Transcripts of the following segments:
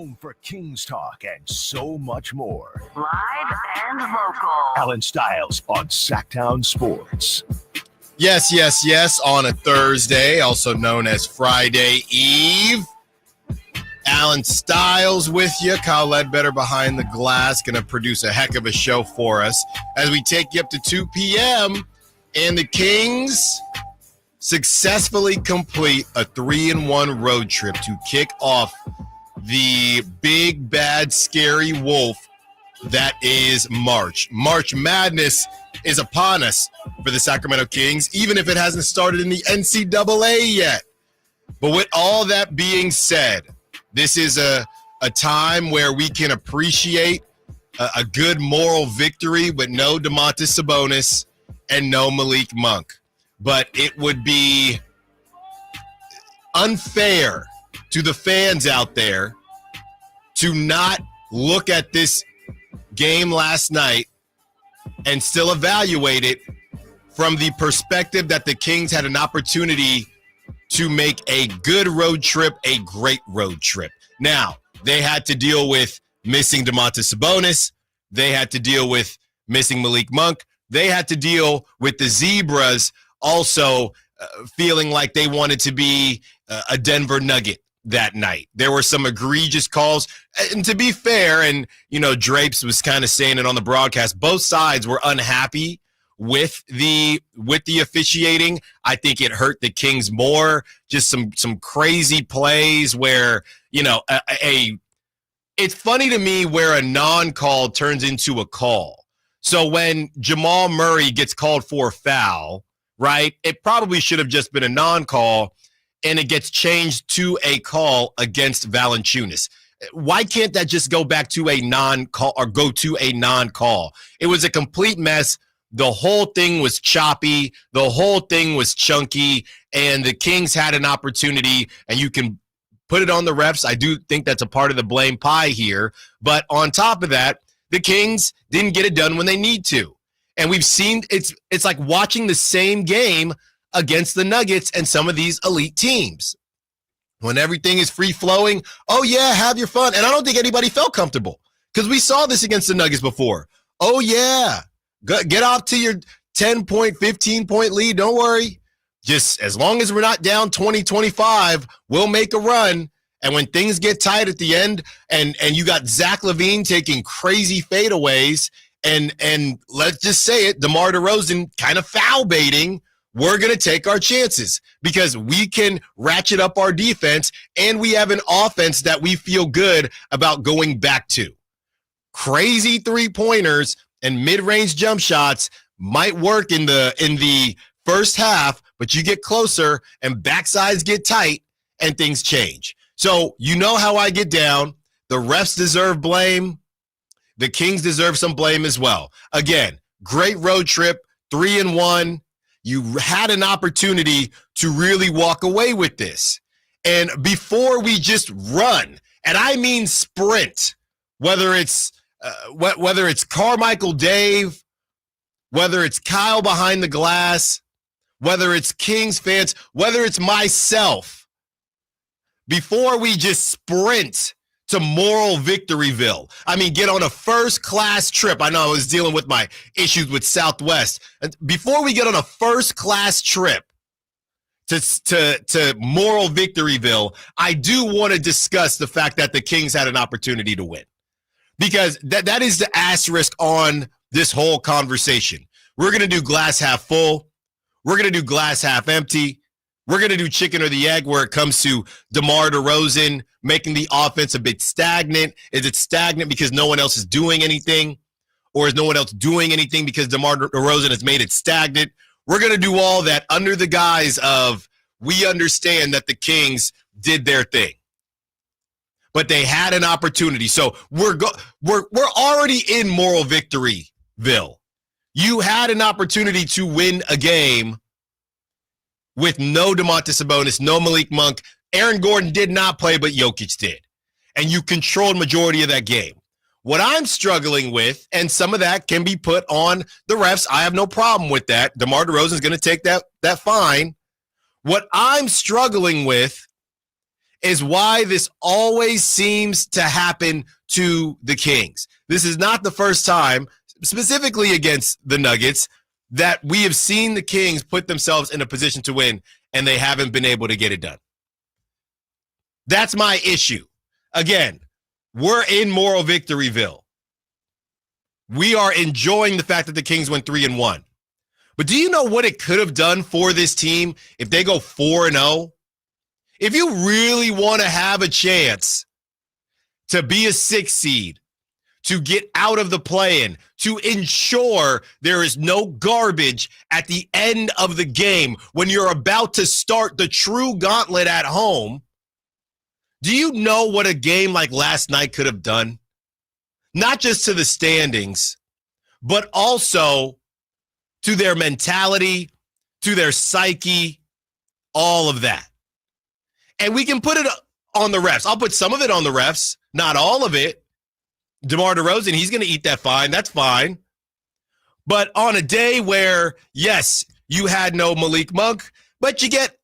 home for Kings talk and so much more. Live and local. Allen Stiles on Sacktown Sports. Yes, on a Thursday, also known as Friday Eve. Allen Stiles with you. Kyle Ledbetter behind the glass, going to produce a heck of a show for us as we take you up to 2 p.m. And the Kings successfully complete a 3-1 road trip to kick off the big, bad, scary wolf that is March. March Madness is upon us for the Sacramento Kings, even if it hasn't started in the NCAA yet. But with all that being said, this is a time where we can appreciate a good moral victory with no Domantas Sabonis and no Malik Monk. But it would be unfair to the fans out there to not look at this game last night and still evaluate it from the perspective that the Kings had an opportunity to make a good road trip a great road trip. Now, they had to deal with missing Domantas Sabonis. They had to deal with missing Malik Monk. They had to deal with the Zebras also feeling like they wanted to be a Denver Nugget that night. There were some egregious calls. And to be fair, and, Drapes was kind of saying it on the broadcast, both sides were unhappy with the officiating. I think it hurt the Kings more. Just some crazy plays where, it's funny to me where a non-call turns into a call. So when Jamal Murray gets called for a foul, right, it probably should have just been a non-call, and it gets changed to a call against Valanciunas. Why can't that just go back to a non-call or go to a non-call? It was a complete mess. The whole thing was choppy. The whole thing was chunky, and the Kings had an opportunity, and you can put it on the refs. I do think that's a part of the blame pie here. But on top of that, the Kings didn't get it done when they need to. And we've seen it's like watching the same game against the Nuggets and some of these elite teams. When everything is free-flowing, oh, yeah, have your fun. And I don't think anybody felt comfortable because we saw this against the Nuggets before. Oh, yeah, get off to your 10-point, 15-point lead. Don't worry. Just as long as we're not down 20-25, we'll make a run. And when things get tight at the end and you got Zach LaVine taking crazy fadeaways and let's just say it, DeMar DeRozan kind of foul baiting, we're going to take our chances because we can ratchet up our defense and we have an offense that we feel good about going back to. Crazy three-pointers and mid-range jump shots might work in the first half, but you get closer and backsides get tight and things change. So you know how I get down. The refs deserve blame. The Kings deserve some blame as well. Again, great road trip, 3-1. You had an opportunity to really walk away with this. And before we just run, and I mean sprint, whether it's Carmichael Dave, whether it's Kyle behind the glass, whether it's Kings fans, whether it's myself, before we just sprint to moral victoryville. I mean, get on a first-class trip. I know I was dealing with my issues with Southwest. Before we get on a first-class trip to moral victoryville, I do want to discuss the fact that the Kings had an opportunity to win. Because that is the asterisk on this whole conversation. We're going to do glass half full. We're going to do glass half empty. We're going to do chicken or the egg where it comes to DeMar DeRozan making the offense a bit stagnant. Is it stagnant because no one else is doing anything? Or is no one else doing anything because DeMar DeRozan has made it stagnant? We're going to do all that under the guise of we understand that the Kings did their thing. But they had an opportunity. So we're already in moral victoryville. You had an opportunity to win a game with no Domantas Sabonis, no Malik Monk. Aaron Gordon did not play, but Jokic did. And you controlled majority of that game. What I'm struggling with, and some of that can be put on the refs, I have no problem with that. DeMar DeRozan is going to take that fine. What I'm struggling with is why this always seems to happen to the Kings. This is not the first time, specifically against the Nuggets, that we have seen the Kings put themselves in a position to win, and they haven't been able to get it done. That's my issue. Again, we're in moral victoryville. We are enjoying the fact that the Kings went 3-1. But do you know what it could have done for this team if they go 4-0? If you really want to have a chance to be a 6 seed, to get out of the play-in, to ensure there is no garbage at the end of the game when you're about to start the true gauntlet at home, do you know what a game like last night could have done? Not just to the standings, but also to their mentality, to their psyche, all of that. And we can put it on the refs. I'll put some of it on the refs, not all of it. DeMar DeRozan, he's going to eat that fine. That's fine. But on a day where, yes, you had no Malik Monk, but you get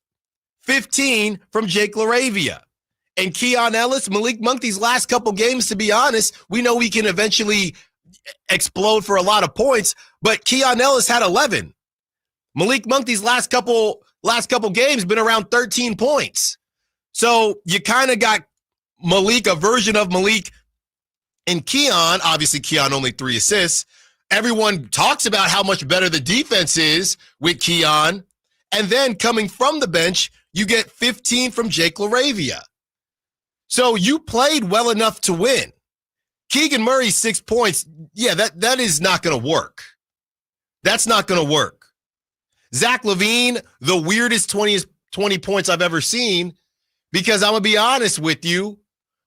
15 from Jake Laravia. And Keon Ellis, Malik Monk, these last couple games, to be honest, we know he can eventually explode for a lot of points, but Keon Ellis had 11. Malik Monk, these last couple games, been around 13 points. So you kind of got Malik, a version of Malik, and Keon. Obviously, Keon only 3 assists. Everyone talks about how much better the defense is with Keon. And then coming from the bench, you get 15 from Jake Laravia. So you played well enough to win. Keegan Murray, 6 points. Yeah, that is not going to work. That's not going to work. Zach LaVine, the weirdest 20 points I've ever seen, because I'm going to be honest with you,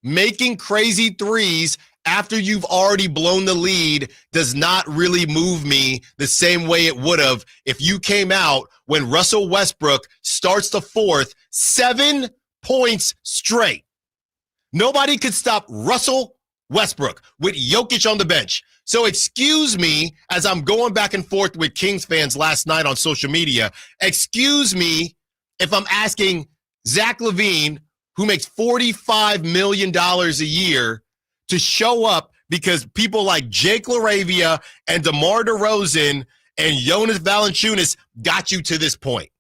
making crazy threes after you've already blown the lead does not really move me the same way it would have if you came out when Russell Westbrook starts the fourth, 7 points straight. Nobody could stop Russell Westbrook with Jokic on the bench. So excuse me, as I'm going back and forth with Kings fans last night on social media, excuse me if I'm asking Zach LaVine, who makes $45 million a year, to show up because people like Jake Laravia and DeMar DeRozan and Jonas Valanciunas got you to this point.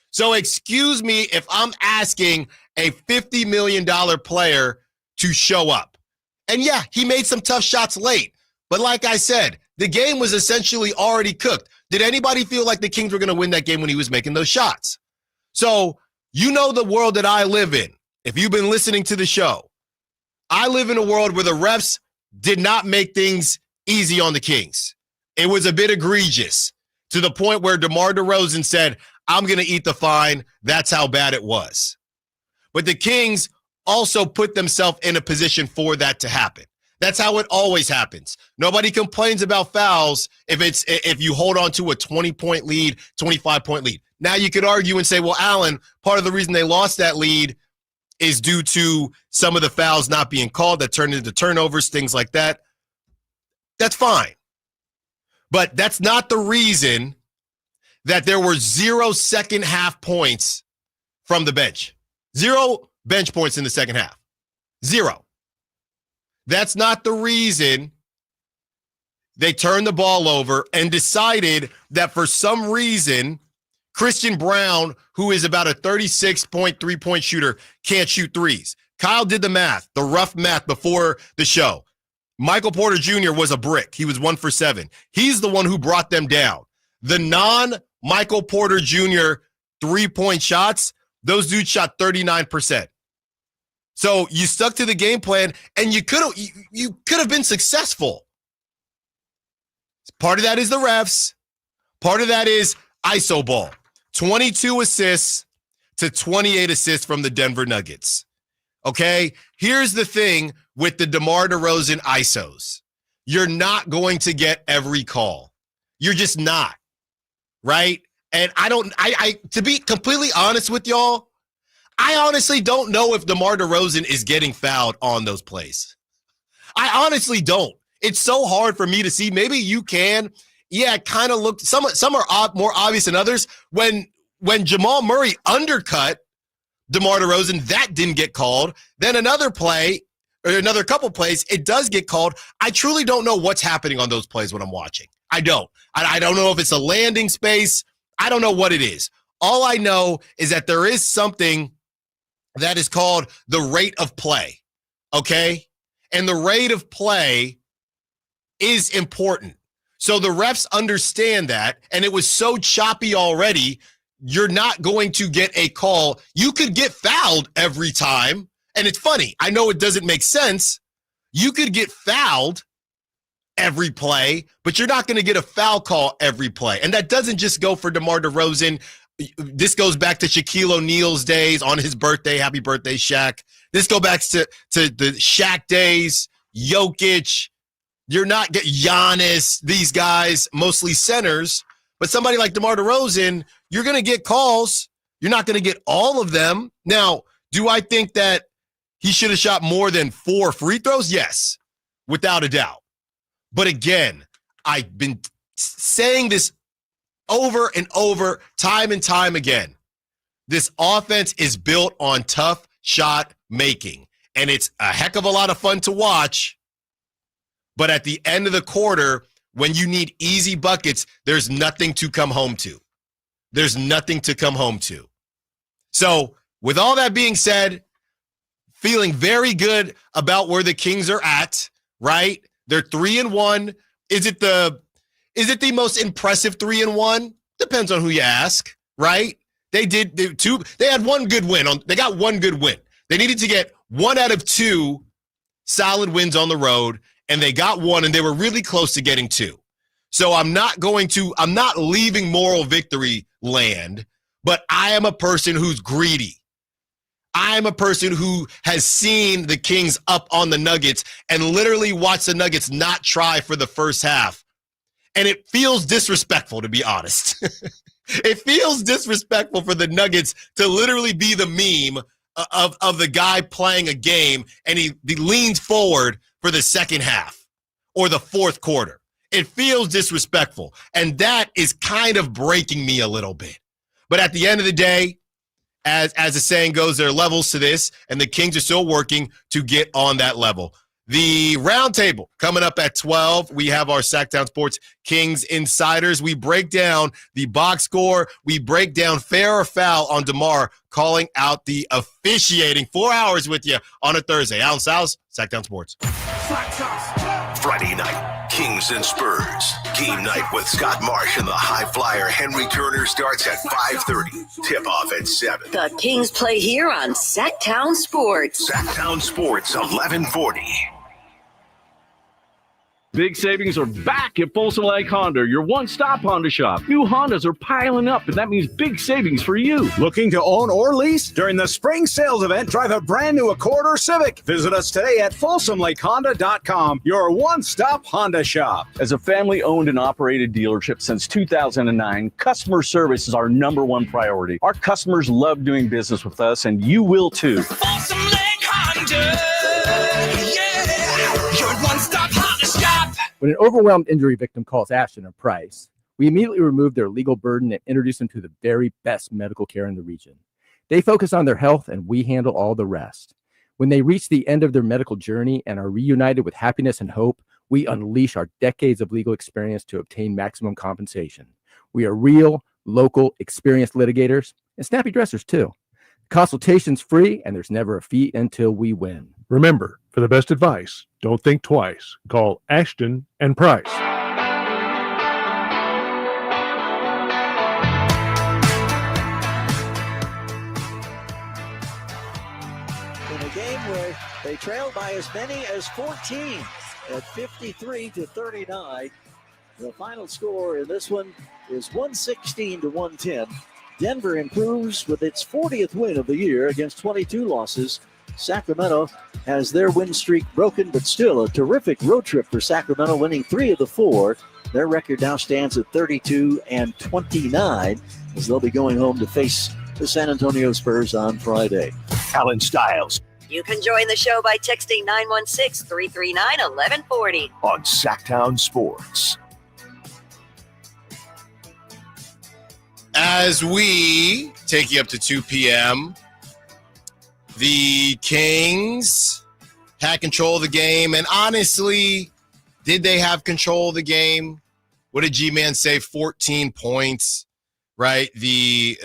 So excuse me if I'm asking a $50 million player to show up. And yeah, he made some tough shots late. But like I said, the game was essentially already cooked. Did anybody feel like the Kings were going to win that game when he was making those shots? So you know the world that I live in. If you've been listening to the show, I live in a world where the refs did not make things easy on the Kings. It was a bit egregious to the point where DeMar DeRozan said, I'm going to eat the fine. That's how bad it was. But the Kings also put themselves in a position for that to happen. That's how it always happens. Nobody complains about fouls if you hold on to a 20-point lead, 25-point lead. Now you could argue and say, well, Allen, part of the reason they lost that lead is due to some of the fouls not being called that turned into turnovers, things like that. That's fine. But that's not the reason that there were 0 second half points from the bench. 0 bench points in the second half. 0. That's not the reason they turned the ball over and decided that for some reason Christian Brown, who is about a 36.3-point shooter, can't shoot threes. Kyle did the math, the rough math before the show. Michael Porter Jr. was a brick. He was 1 for 7. He's the one who brought them down. The non-Michael Porter Jr. 3-point shots, those dudes shot 39%. So you stuck to the game plan, and you could have been successful. Part of that is the refs. Part of that is ISO ball. 22 assists to 28 assists from the Denver Nuggets. Okay? Here's the thing with the DeMar DeRozan ISOs. You're not going to get every call. You're just not. Right? And I to be completely honest with y'all, I honestly don't know if DeMar DeRozan is getting fouled on those plays. I honestly don't. It's so hard for me to see. Maybe you can. Yeah, it kind of looked, some are more obvious than others. When Jamal Murray undercut DeMar DeRozan, that didn't get called. Then another play, or another couple plays, it does get called. I truly don't know what's happening on those plays when I'm watching. I don't. I don't know if it's a landing space. I don't know what it is. All I know is that there is something that is called the rate of play, okay? And the rate of play is important. So the refs understand that, and it was so choppy already, you're not going to get a call. You could get fouled every time, and it's funny. I know it doesn't make sense. You could get fouled every play, but you're not going to get a foul call every play. And that doesn't just go for DeMar DeRozan. This goes back to Shaquille O'Neal's days on his birthday. Happy birthday, Shaq. This goes back to the Shaq days, Jokic. You're not getting Giannis, these guys, mostly centers. But somebody like DeMar DeRozan, you're going to get calls. You're not going to get all of them. Now, do I think that he should have shot more than 4 free throws? Yes, without a doubt. But again, I've been saying this over and over, time and time again. This offense is built on tough shot making, and it's a heck of a lot of fun to watch. But at the end of the quarter, when you need easy buckets, there's nothing to come home to. There's nothing to come home to. So with all that being said, feeling very good about where the Kings are at, right? They're 3-1. Is it the most impressive 3-1? Depends on who you ask, right? They had one good win. They got one good win. They needed to get 1 out of 2 solid wins on the road, and they got 1, and they were really close to getting 2. So I'm not leaving moral victory land, but I am a person who's greedy. I am a person who has seen the Kings up on the Nuggets and literally watched the Nuggets not try for the first half. And it feels disrespectful, to be honest. It feels disrespectful for the Nuggets to literally be the meme of the guy playing a game, and he leans forward for the second half or the fourth quarter. It feels disrespectful, and that is kind of breaking me a little bit. But at the end of the day, as the saying goes, there are levels to this, and the Kings are still working to get on that level. The roundtable coming up at 12. We have our Sacktown Sports Kings Insiders. We break down the box score. We break down fair or foul on DeMar calling out the officiating. 4 hours with you on a Thursday. Allen Stiles, Sacktown Sports. Friday night, Kings and Spurs. Game night with Scott Marsh and the high flyer Henry Turner starts at 5:30. Tip-off at 7. The Kings play here on Sacktown Sports. Sacktown Sports, 1140. Big savings are back at Folsom Lake Honda, your one-stop Honda shop. New Hondas are piling up, and that means big savings for you. Looking to own or lease? During the spring sales event, drive a brand new Accord or Civic. Visit us today at FolsomLakeHonda.com, your one-stop Honda shop. As a family-owned and operated dealership since 2009, customer service is our #1 priority. Our customers love doing business with us, and you will too. Folsom Lake Honda, yeah, your one-stop Honda shop. When an overwhelmed injury victim calls Ashton or Price, we immediately remove their legal burden and introduce them to the very best medical care in the region. They focus on their health, and we handle all the rest. When they reach the end of their medical journey and are reunited with happiness and hope, we unleash our decades of legal experience to obtain maximum compensation. We are real, local, experienced litigators and snappy dressers too. Consultation's free, and there's never a fee until we win. Remember, for the best advice, don't think twice. Call Ashton and Price. In a game where they trailed by as many as 14 at 53-39, the final score in this one is 116-110. Denver improves with its 40th win of the year against 22 losses. Sacramento has their win streak broken, but still a terrific road trip for Sacramento, winning 3 of the 4. Their record now stands at 32-29 as they'll be going home to face the San Antonio Spurs on Friday. Allen Stiles You can join the show by texting 916-339-1140. on Sacktown Sports. As we take you up to 2 p.m., The Kings had control of the game, and honestly, did they have control of the game? What did G-Man say? 14 points, right? The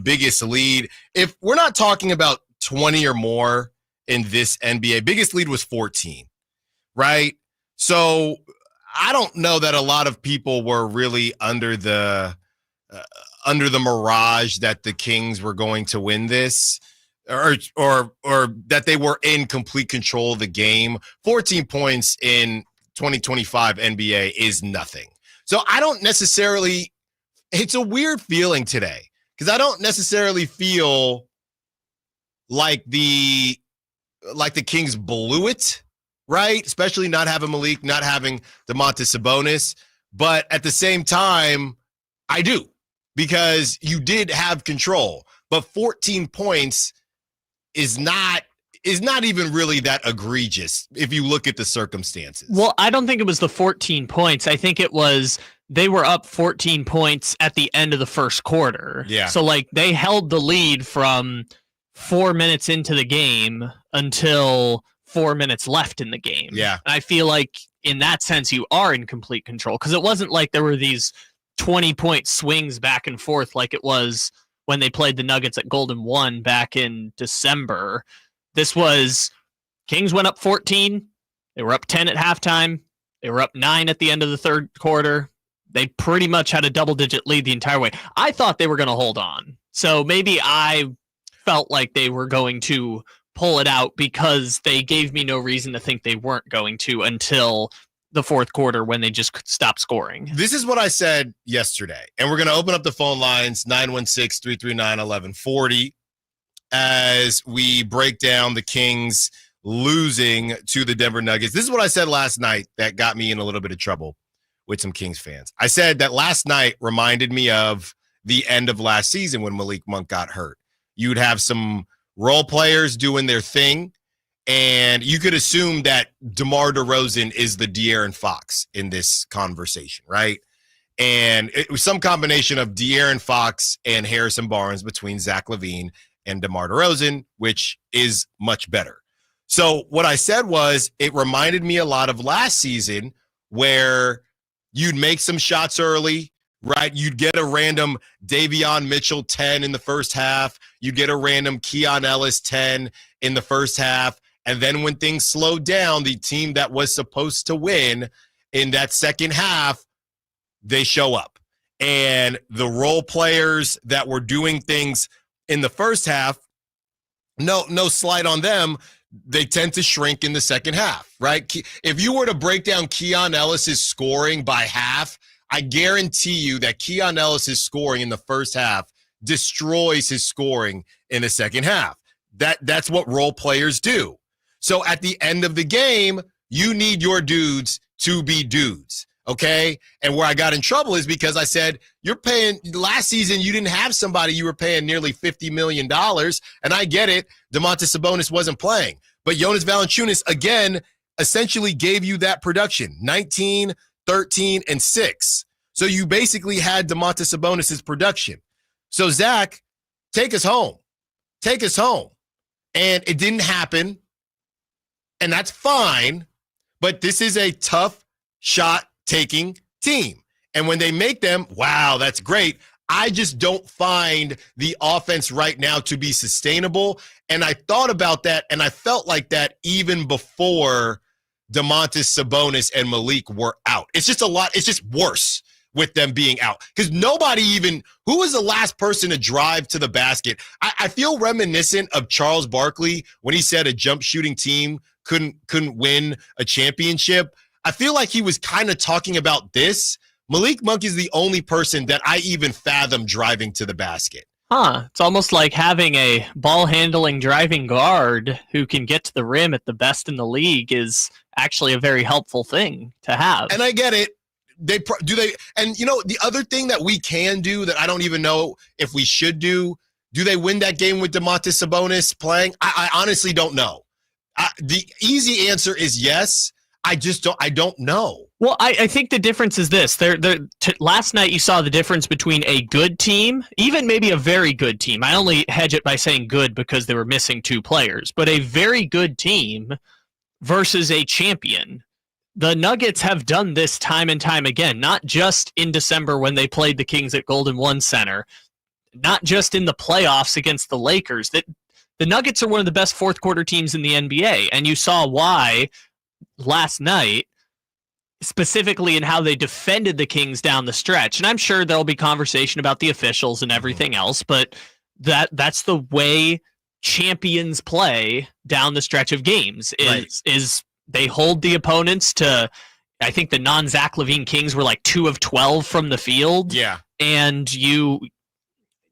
biggest lead. If we're not talking about 20 or more in this NBA, biggest lead was 14, right? So I don't know that a lot of people were really under the mirage that the Kings were going to win this. Or that they were in complete control of the game. 14 points in 2025 NBA is nothing. So I don't necessarily, it's a weird feeling today because I don't necessarily feel like the Kings blew it, right? Especially not having Malik, not having Domantas Sabonis. But at the same time, I do, because you did have control. But 14 points is not even really that egregious if you look at the circumstances. Well, I don't think it was the 14 points. I think it was they were up 14 points at the end of the first quarter. Yeah. So, like, they held the lead from 4 minutes into the game until 4 minutes left in the game. Yeah. And I feel like in that sense, you are in complete control because it wasn't like there were these 20-point swings back and forth like it was when they played the Nuggets at Golden 1 back in December. This was Kings went up 14. They were up 10 at halftime. They were up 9 at the end of the third quarter. They pretty much had a double-digit lead the entire way. I thought they were going to hold on. So maybe I felt like they were going to pull it out because they gave me no reason to think they weren't going to until the fourth quarter when they just stopped scoring. This is what I said yesterday, and we're going to open up the phone lines, 916-339-1140, as we break down the Kings losing to the Denver Nuggets. This is what I said last night that got me in a little bit of trouble with some Kings fans. I said that last night reminded me of the end of last season when Malik Monk got hurt. You'd have some role players doing their thing, and you could assume that DeMar DeRozan is the De'Aaron Fox in this conversation, right? And it was some combination of De'Aaron Fox and Harrison Barnes between Zach LaVine and DeMar DeRozan, which is much better. So what I said was it reminded me a lot of last season where you'd make some shots early, right? You'd get a random Davion Mitchell 10 in the first half. You'd get a random Keon Ellis 10 in the first half. And then when things slowed down, the team that was supposed to win in that second half, they show up. And the role players that were doing things in the first half, no slight on them, they tend to shrink in the second half, right? If you were to break down Keon Ellis's scoring by half, I guarantee you that Keon Ellis's scoring in the first half destroys his scoring in the second half. That's what role players do. So at the end of the game, you need your dudes to be dudes, okay? And where I got in trouble is because I said, you're paying, last season you didn't have somebody you were paying nearly $50 million, and I get it, Domantas Sabonis wasn't playing. But Jonas Valanciunas, again, essentially gave you that production, 19, 13, and 6. So you basically had Domantas Sabonis' production. So, Zach, take us home. Take us home. And it didn't happen. And that's fine, but this is a tough shot-taking team. And when they make them, wow, that's great. I just don't find the offense right now to be sustainable. And I thought about that, and I felt like that even before Domantas Sabonis and Malik were out. It's just a lot. It's just worse with them being out. Because nobody even – who was the last person to drive to the basket? I feel reminiscent of Charles Barkley when he said a jump shooting team couldn't win a championship. I feel like he was kind of talking about this. Malik Monk is the only person that I even fathom driving to the basket. It's almost like having a ball-handling driving guard who can get to the rim at the best in the league is actually a very helpful thing to have. And I get it. And you know, the other thing that we can do that I don't even know if we should do they win that game with Domantas Sabonis playing? I honestly don't know. The easy answer is yes. I don't know. Well, I think the difference is this. Last night you saw the difference between a good team, even maybe a very good team. I only hedge it by saying good because they were missing 2 players. But a very good team versus a champion. The Nuggets have done this time and time again, not just in December when they played the Kings at Golden One Center, not just in the playoffs against the Lakers. The Nuggets are one of the best fourth quarter teams in the NBA, and you saw why last night, specifically in how they defended the Kings down the stretch. And I'm sure there'll be conversation about the officials and everything else, but that's the way champions play down the stretch of games is they hold the opponents to, I think the non-Zach LaVine Kings were like 2 of 12 from the field. Yeah. And you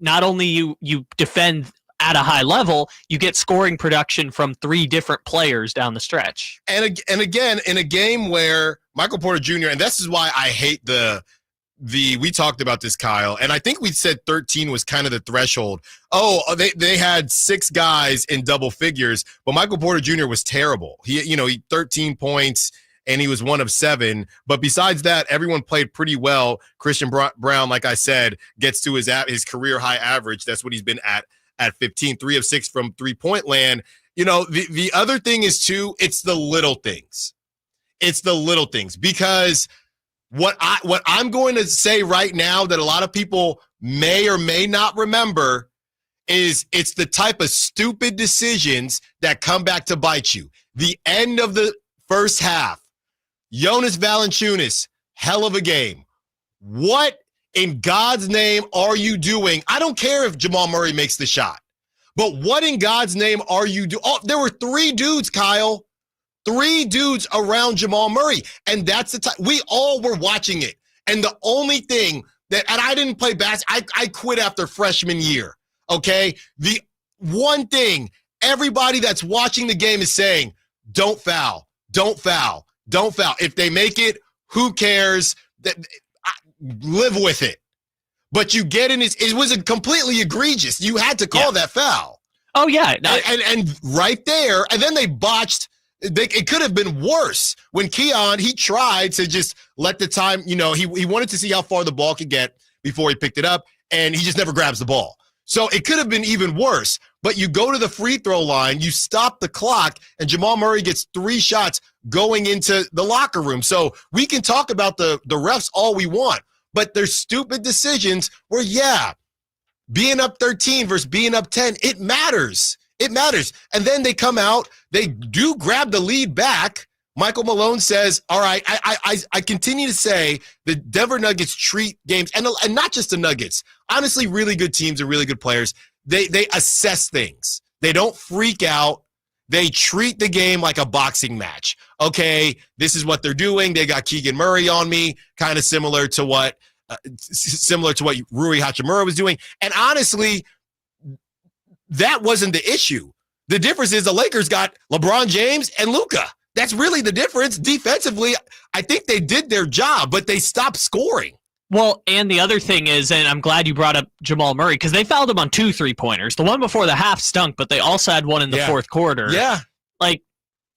not only you defend at a high level, you get scoring production from 3 different players down the stretch. And again, in a game where Michael Porter Jr., and this is why I hate we talked about this, Kyle, and I think we said 13 was kind of the threshold. Oh, they had 6 guys in double figures, but Michael Porter Jr. was terrible. He 13 points, and he was 1 of 7. But besides that, everyone played pretty well. Christian Brown, like I said, gets to his career high average. That's what he's been at 15, 3 of 6 from three-point land. The other thing is, too, it's the little things. It's the little things, because what I'm going to say right now that a lot of people may or may not remember is it's the type of stupid decisions that come back to bite you. The end of the first half, Jonas Valanciunas, hell of a game. What in God's name are you doing? I don't care if Jamal Murray makes the shot, but what in God's name are you doing? Oh, there were 3 dudes, Kyle. 3 dudes around Jamal Murray. And that's the time we all were watching it. And the only thing and I didn't play basketball. I quit after freshman year. Okay. The one thing everybody that's watching the game is saying, don't foul, don't foul, don't foul. If they make it, who cares? Live with it. But you get in it was a completely egregious. You had to call that foul. Oh yeah. And right there, and then they botched. It could have been worse when Keon, he tried to just let the time, he wanted to see how far the ball could get before he picked it up, and he just never grabs the ball. So it could have been even worse. But you go to the free throw line, you stop the clock, and Jamal Murray gets 3 shots going into the locker room. So we can talk about the refs all we want, but there's stupid decisions where, being up 13 versus being up 10, it matters. It matters. And then they come out, they do grab the lead back. Michael Malone says, all right, I continue to say the Denver Nuggets treat games, and not just the Nuggets, honestly, really good teams and really good players, they assess things. They don't freak out. They treat the game like a boxing match. Okay, this is what they're doing. They got Keegan Murray on me, kind of similar to what Rui Hachimura was doing. And honestly, that wasn't the issue. The difference is the Lakers got LeBron James and Luka. That's really the difference. Defensively, I think they did their job, but they stopped scoring. Well, and the other thing is, and I'm glad you brought up Jamal Murray, because they fouled him on 2 3-pointers. The one before the half stunk, but they also had one in the fourth quarter. Yeah. Like,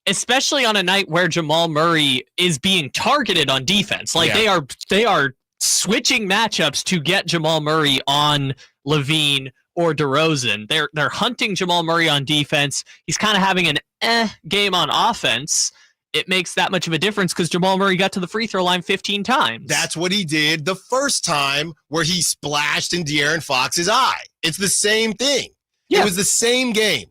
especially on a night where Jamal Murray is being targeted on defense. Like, they are switching matchups to get Jamal Murray on LaVine or DeRozan. They're hunting Jamal Murray on defense. He's kind of having an game on offense. It makes that much of a difference because Jamal Murray got to the free throw line 15 times. That's what he did the first time where he splashed in De'Aaron Fox's eye. It's the same thing. Yeah. It was the same game.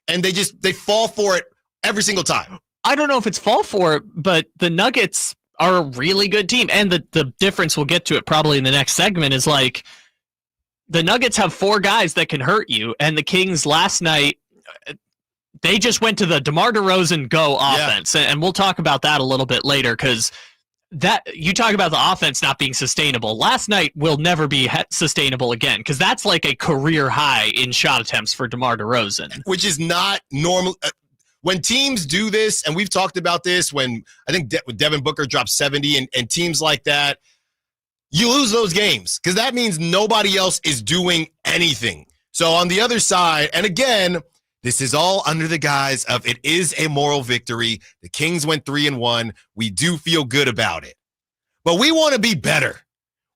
And they fall for it every single time. I don't know if it's fall for it, but the Nuggets are a really good team. And the difference, we'll get to it probably in the next segment, is like the Nuggets have 4 guys that can hurt you. And the Kings last night, they just went to the DeMar DeRozan go offense. Yeah. And we'll talk about that a little bit later, because that you talk about the offense not being sustainable. Last night will never be sustainable again, because that's like a career high in shot attempts for DeMar DeRozan. Which is not normal. When teams do this, and we've talked about this, when I think Devin Booker dropped 70 and teams like that, you lose those games because that means nobody else is doing anything. So on the other side, and again, this is all under the guise of it is a moral victory. The Kings went 3-1. We do feel good about it. But we want to be better.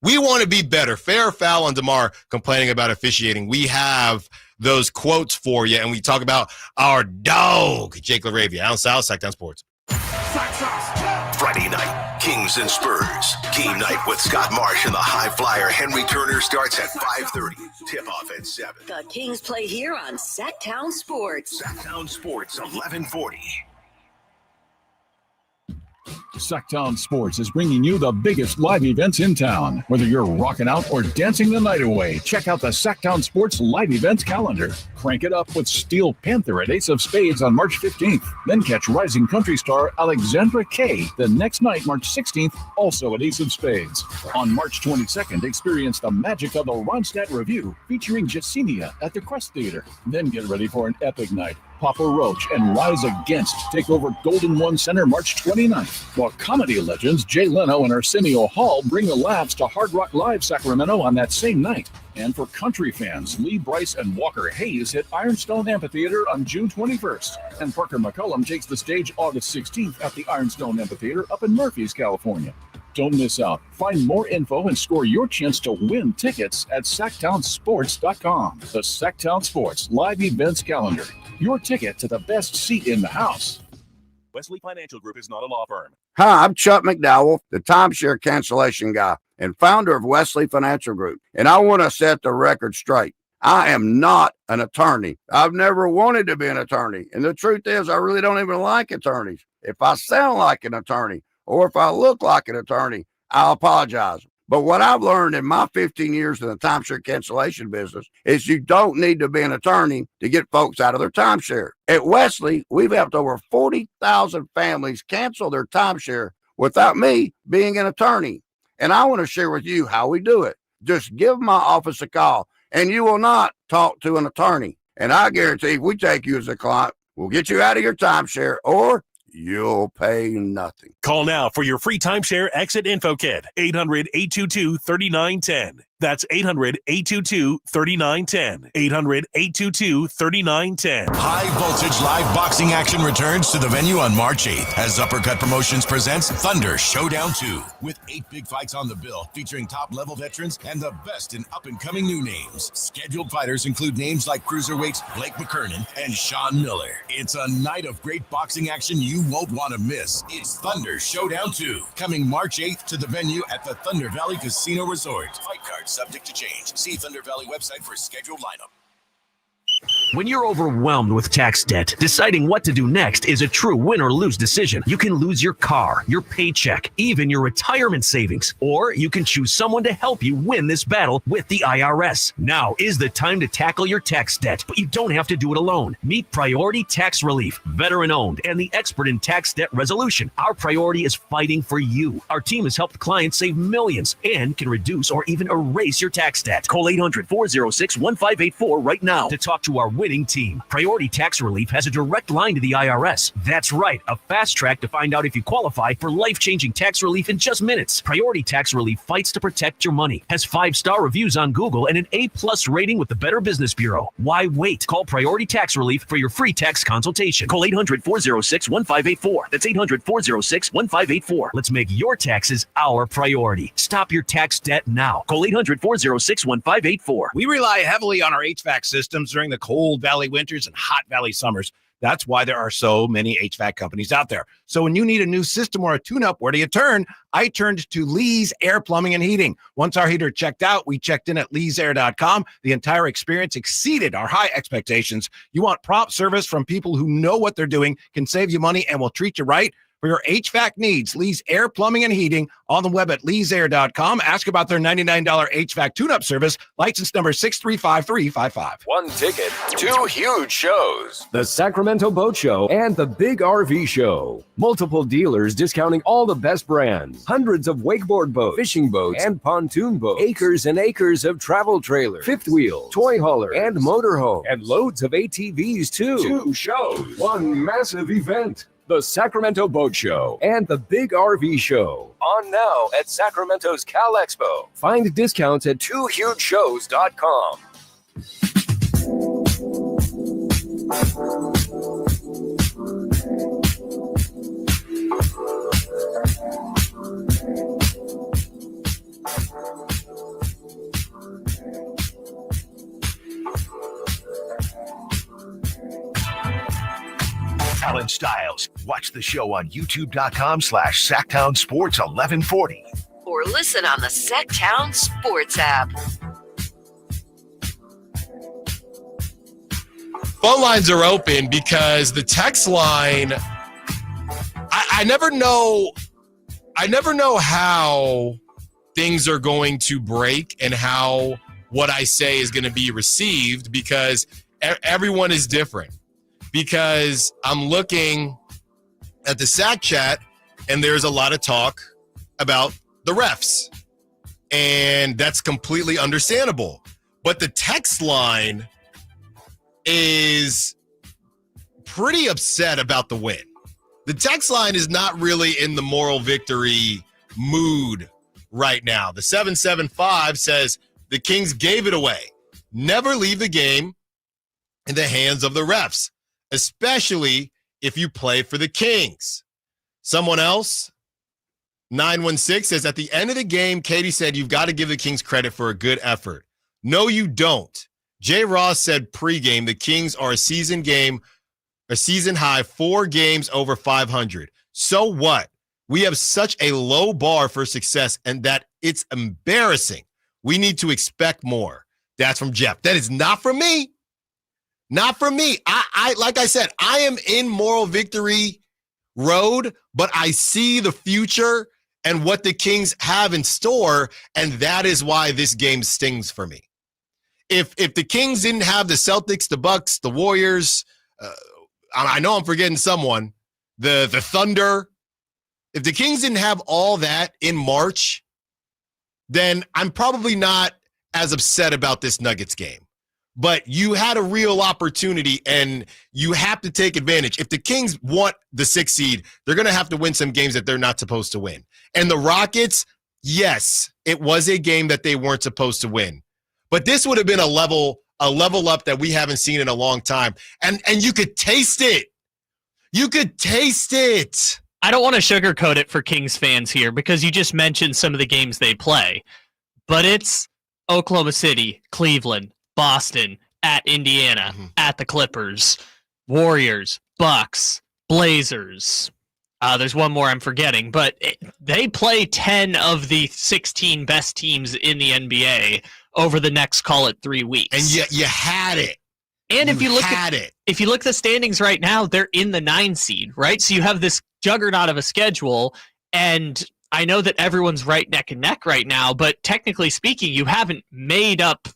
We want to be better. Fair or foul on DeMar complaining about officiating. We have those quotes for you, and we talk about our dog, Jake Laravia. Allen Stiles, Sacktown Sports. Friday night, Kings and Spurs. Game night with Scott Marsh and the high flyer Henry Turner starts at 5:30. Tip-off at 7. The Kings play here on Sacktown Sports. Sacktown Sports, 1140. Sacktown Sports is bringing you the biggest live events in town. Whether you're rocking out or dancing the night away, check out the Sacktown Sports live events calendar. Crank it up with Steel Panther at Ace of Spades on March 15th. Then catch rising country star Alexandra Kay the next night, March 16th, also at Ace of Spades. On March 22nd, experience the magic of the Ronstadt Review featuring Jasenia at the Crest Theater. Then get ready for an epic night. Papa Roach and Rise Against take over Golden One Center March 29th, while comedy legends Jay Leno and Arsenio Hall bring the laughs to Hard Rock Live Sacramento on that same night. And for country fans, Lee Brice and Walker Hayes hit Ironstone Amphitheater on June 21st, and Parker McCullum takes the stage August 16th at the Ironstone Amphitheater up in Murphys, California. Don't miss out. Find more info and score your chance to win tickets at SacktownSports.com. The Sacktown Sports Live Events Calendar. Your ticket to the best seat in the house. Wesley Financial Group is not a law firm. Hi, I'm Chuck McDowell, the timeshare cancellation guy and founder of Wesley Financial Group. And I want to set the record straight. I am not an attorney. I've never wanted to be an attorney. And the truth is, I really don't even like attorneys. If I sound like an attorney or if I look like an attorney, I'll apologize. But what I've learned in my 15 years in the timeshare cancellation business is you don't need to be an attorney to get folks out of their timeshare. At Wesley, we've helped over 40,000 families cancel their timeshare without me being an attorney. And I want to share with you how we do it. Just give my office a call and you will not talk to an attorney. And I guarantee if we take you as a client, we'll get you out of your timeshare or you'll pay nothing. Call now for your free timeshare exit info kit. 800-822-3910. That's 800-822-3910. 800-822-3910. High voltage live boxing action returns to the venue on March 8th as Uppercut Promotions presents Thunder Showdown 2 with 8 big fights on the bill featuring top-level veterans and the best in up-and-coming new names. Scheduled fighters include names like cruiserweights Blake McKernan and Sean Miller. It's a night of great boxing action you won't want to miss. It's Thunder Showdown 2 coming March 8th to the venue at the Thunder Valley Casino Resort. Fight cards subject to change. See Thunder Valley website for scheduled lineup. When you're overwhelmed with tax debt, deciding what to do next is a true win or lose decision. You can lose your car, your paycheck, even your retirement savings, or you can choose someone to help you win this battle with the IRS. Now is the time to tackle your tax debt, but you don't have to do it alone. Meet Priority Tax Relief, veteran-owned and the expert in tax debt resolution. Our priority is fighting for you. Our team has helped clients save millions and can reduce or even erase your tax debt. Call 800-406-1584 right now to talk to our winning team. Priority Tax Relief has a direct line to the IRS. That's right, a fast track to find out if you qualify for life-changing tax relief in just minutes. Priority Tax Relief fights to protect your money, has 5-star reviews on Google and an A+ rating with the Better Business Bureau. Why wait? Call Priority Tax Relief for your free tax consultation. Call 800-406-1584. That's 800-406-1584. Let's make your taxes our priority. Stop your tax debt now. Call 800-406-1584. We rely heavily on our HVAC systems during the cold valley winters and hot valley summers. That's why there are so many HVAC companies out there. So when you need a new system or a tune-up, where do you turn? I turned to Lee's Air Plumbing and Heating. Once our heater checked out, we checked in at leesair.com. The entire experience exceeded our high expectations. You want prompt service from people who know what they're doing, can save you money, and will treat you right. For your HVAC needs, Lee's Air Plumbing and Heating on the web at leesair.com. Ask about their $99 HVAC tune-up service, license number 635355. One ticket, 2 huge shows. The Sacramento Boat Show and the Big RV Show. Multiple dealers discounting all the best brands. Hundreds of wakeboard boats, fishing boats, and pontoon boats. Acres and acres of travel trailers, fifth wheel, toy hauler, and motorhome. And loads of ATVs too. 2 shows, 1 massive event. The Sacramento Boat Show and the Big RV Show. On now at Sacramento's Cal Expo. Find discounts at 2hugeshows.com. Allen Stiles. Watch the show on youtube.com/Sacktown Sports 1140. Or listen on the Sacktown Sports app. Phone lines are open because the text line, I never know how things are going to break and how what I say is going to be received because everyone is different. Because I'm looking at the Sack chat and there's a lot of talk about the refs. And that's completely understandable. But the text line is pretty upset about the win. The text line is not really in the moral victory mood right now. The 775 says the Kings gave it away. Never leave the game in the hands of the refs, especially if you play for the Kings. Someone else, 916, says at the end of the game, Katie said you've got to give the Kings credit for a good effort. No, you don't. Jay Ross said pregame the Kings are a season high 4 games over 500. So what? We have such a low bar for success and that it's embarrassing. We need to expect more. That's from Jeff. That is not from me. Not from me. I like I said, I am in moral victory road, but I see the future and what the Kings have in store, and that is why this game stings for me. If the Kings didn't have the Celtics, the Bucks, the Warriors, I know I'm forgetting someone, the Thunder. If the Kings didn't have all that in March, then I'm probably not as upset about this Nuggets game. But you had a real opportunity, and you have to take advantage. If the Kings want the 6th seed, they're going to have to win some games that they're not supposed to win. And the Rockets, yes, it was a game that they weren't supposed to win. But this would have been a level up that we haven't seen in a long time. And you could taste it. You could taste it. I don't want to sugarcoat it for Kings fans here because you just mentioned some of the games they play. But it's Oklahoma City, Cleveland, Boston, at Indiana, at the Clippers, Warriors, Bucks, Blazers. There's one more I'm forgetting, but they play 10 of the 16 best teams in the NBA over the next, call it 3 weeks. And yet you had it. And if you look at the standings right now, they're in the 9 seed, right? So you have this juggernaut of a schedule, and I know that everyone's right neck and neck right now, but technically speaking, you haven't made up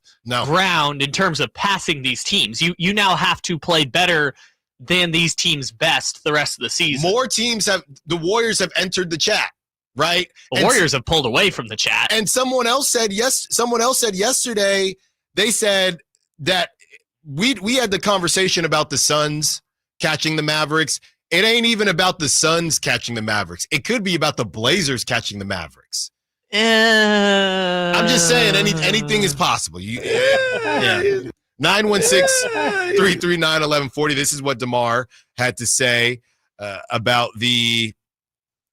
ground in terms of passing these teams. You now have to play better than these teams' best the rest of the season. More teams the Warriors have entered the chat, right? The Warriors have pulled away from the chat. And someone else said yesterday, they said that we had the conversation about the Suns catching the Mavericks. It ain't even about the Suns catching the Mavericks. It could be about the Blazers catching the Mavericks. I'm just saying anything is possible. 916-339-1140. This is what DeMar had to say about the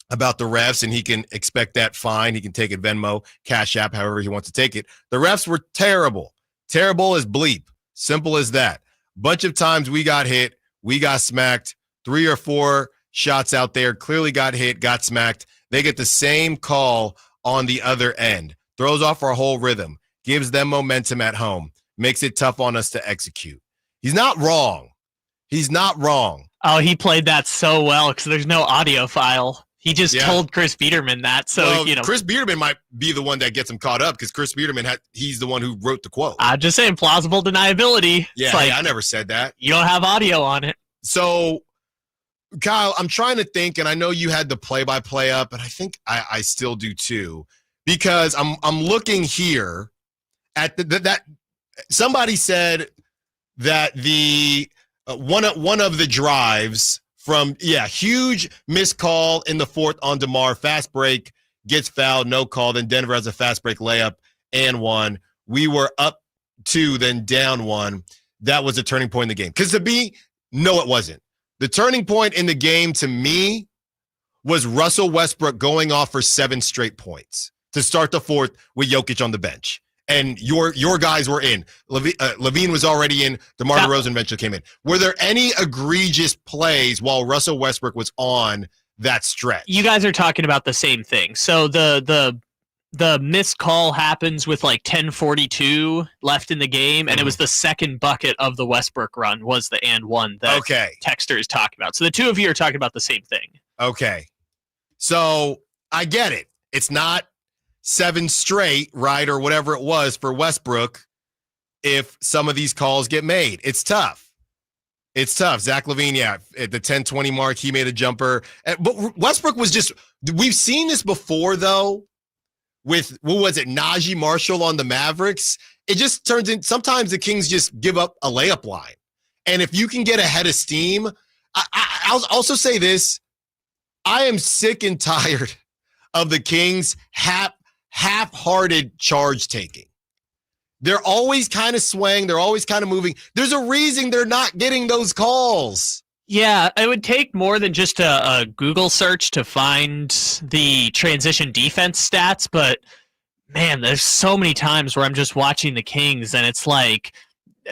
refs, and he can expect that fine. He can take it Venmo, Cash App, however he wants to take it. The refs were terrible. Terrible as bleep. Simple as that. Bunch of times we got hit. We got smacked. 3 or 4 shots out there. Clearly got hit, got smacked. They get the same call on the other end. Throws off our whole rhythm. Gives them momentum at home. Makes it tough on us to execute. He's not wrong. He's not wrong. Oh, he played that so well because there's no audio file. He just told Chris Biederman that. So, Chris Biederman might be the one that gets him caught up because Chris Biederman, he's the one who wrote the quote. I'm just saying plausible deniability. Yeah, I never said that. You don't have audio on it. So, Kyle, I'm trying to think, and I know you had the play-by-play up, but I think I still do too, because I'm looking here at that. Somebody said that the one of the drives from huge missed call in the 4th on DeMar, fast break, gets fouled, no call. Then Denver has a fast break layup and 1. We were up 2, then down 1. That was a turning point in the game. Because no, it wasn't. The turning point in the game to me was Russell Westbrook going off for 7 straight points to start the 4th with Jokic on the bench. and your guys were in. Levine was already in. DeMar DeRozan eventually came in. Were there any egregious plays while Russell Westbrook was on that stretch? You guys are talking about the same thing. So the missed call happens with like 10:42 left in the game, and it was the second bucket of the Westbrook run was the and one that Texter is talking about. So the two of you are talking about the same thing. Okay. So I get it. It's not 7 straight, right, or whatever it was for Westbrook if some of these calls get made. It's tough. It's tough. Zach LaVine, at the 10-20 mark, he made a jumper. But Westbrook was just – we've seen this before, though, with, what was it, Najee Marshall on the Mavericks. It just turns in – sometimes the Kings just give up a layup line. And if you can get ahead of steam I'll also say this. I am sick and tired of the Kings half-hearted charge taking. They're always kind of swaying. They're always kind of moving. There's a reason they're not getting those calls. Yeah, it would take more than just a Google search to find the transition defense stats, but man, there's so many times where I'm just watching the Kings and it's like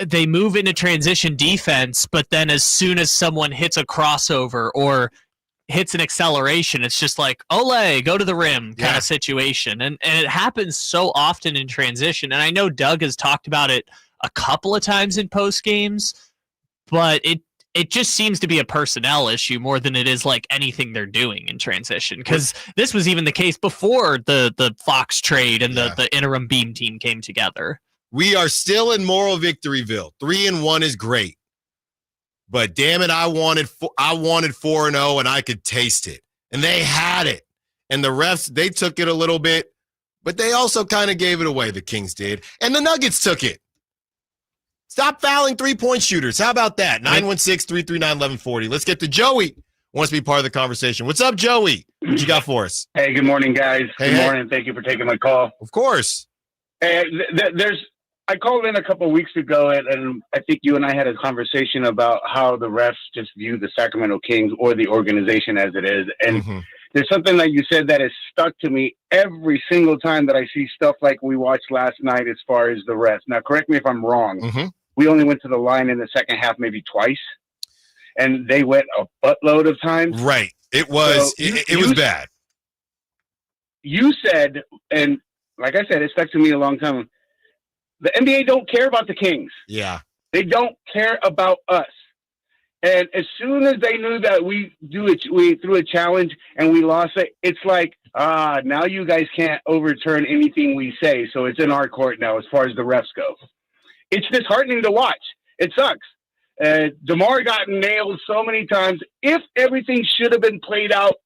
they move into transition defense, but then as soon as someone hits a crossover or hits an acceleration, it's just like, ole, go to the rim kind of situation. And it happens so often in transition. And I know Doug has talked about it a couple of times in post games, but it just seems to be a personnel issue more than it is like anything they're doing in transition. Because this was even the case before the Fox trade and the interim beam team came together. We are still in moral victoryville. 3-1 is great. But damn it, I wanted 4-0 and I could taste it. And they had it. And the refs, they took it a little bit, but they also kind of gave it away, the Kings did. And the Nuggets took it. Stop fouling three-point shooters. How about that? 916-339-1140. Let's get to Joey. Wants to be part of the conversation. What's up, Joey? What you got for us? Hey, good morning, guys. Good morning. Thank you for taking my call. Of course. Hey, I called in a couple of weeks ago, and I think you and I had a conversation about how the refs just view the Sacramento Kings or the organization as it is. And there's something that you said that has stuck to me every single time that I see stuff like we watched last night as far as the refs. Now, correct me if I'm wrong. We only went to the line in the second half maybe twice, and they went a buttload of times. Right. It was it was bad. You said, and like I said, it stuck to me a long time. The NBA don't care about the Kings. Yeah. They don't care about us. And as soon as they knew that we threw a challenge and we lost it, it's like, now you guys can't overturn anything we say. So it's in our court now as far as the refs go. It's disheartening to watch. It sucks. DeMar got nailed so many times. If everything should have been played out,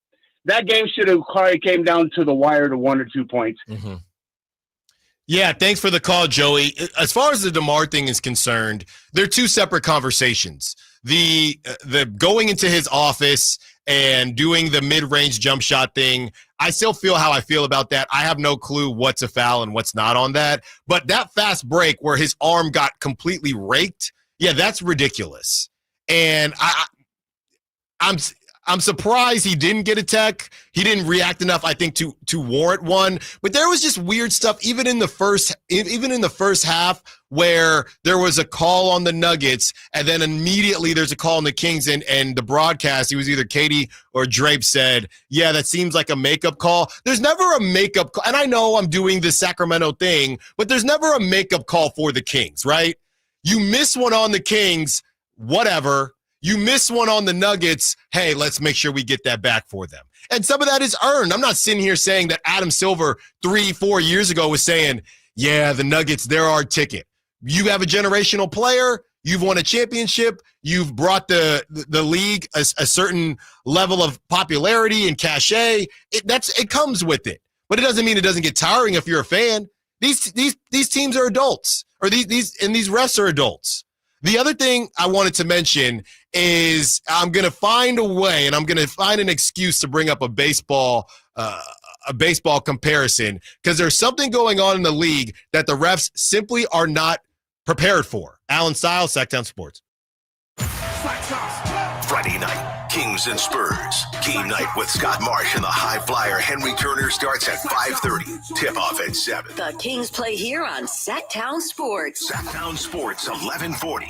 that game should have probably came down to the wire to 1 or 2 points. Yeah, thanks for the call, Joey. As far as the DeMar thing is concerned, they're two separate conversations. The going into his office and doing the mid-range jump shot thing, I still feel how I feel about that. I have no clue what's a foul and what's not on that. But that fast break where his arm got completely raked, yeah, that's ridiculous. And I'm surprised he didn't get a tech. He didn't react enough, I think, to warrant one. But there was just weird stuff, even in the first half, where there was a call on the Nuggets, and then immediately there's a call on the Kings, and the broadcast, it was either Katie or Drape said, yeah, that seems like a makeup call. There's never a makeup call, and I know I'm doing the Sacramento thing, but there's never a makeup call for the Kings, right? You miss one on the Kings, whatever. You miss one on the Nuggets, hey, let's make sure we get that back for them. And some of that is earned. I'm not sitting here saying that Adam Silver 3-4 years ago was saying, yeah, the Nuggets, they're our ticket. You have a generational player. You've won a championship. You've brought the league a certain level of popularity and cachet. It comes with it. But it doesn't mean it doesn't get tiring if you're a fan. These teams are adults, or these refs are adults. The other thing I wanted to mention is I'm going to find a way, and I'm going to find an excuse to bring up a baseball comparison, because there's something going on in the league that the refs simply are not prepared for. Allen Stiles, Sacktown Sports. Friday night, Kings and Spurs. Game night with Scott Marsh and the high flyer Henry Turner starts at 5:30. Tip-off at 7. The Kings play here on Sacktown Sports. Sacktown Sports, 1140.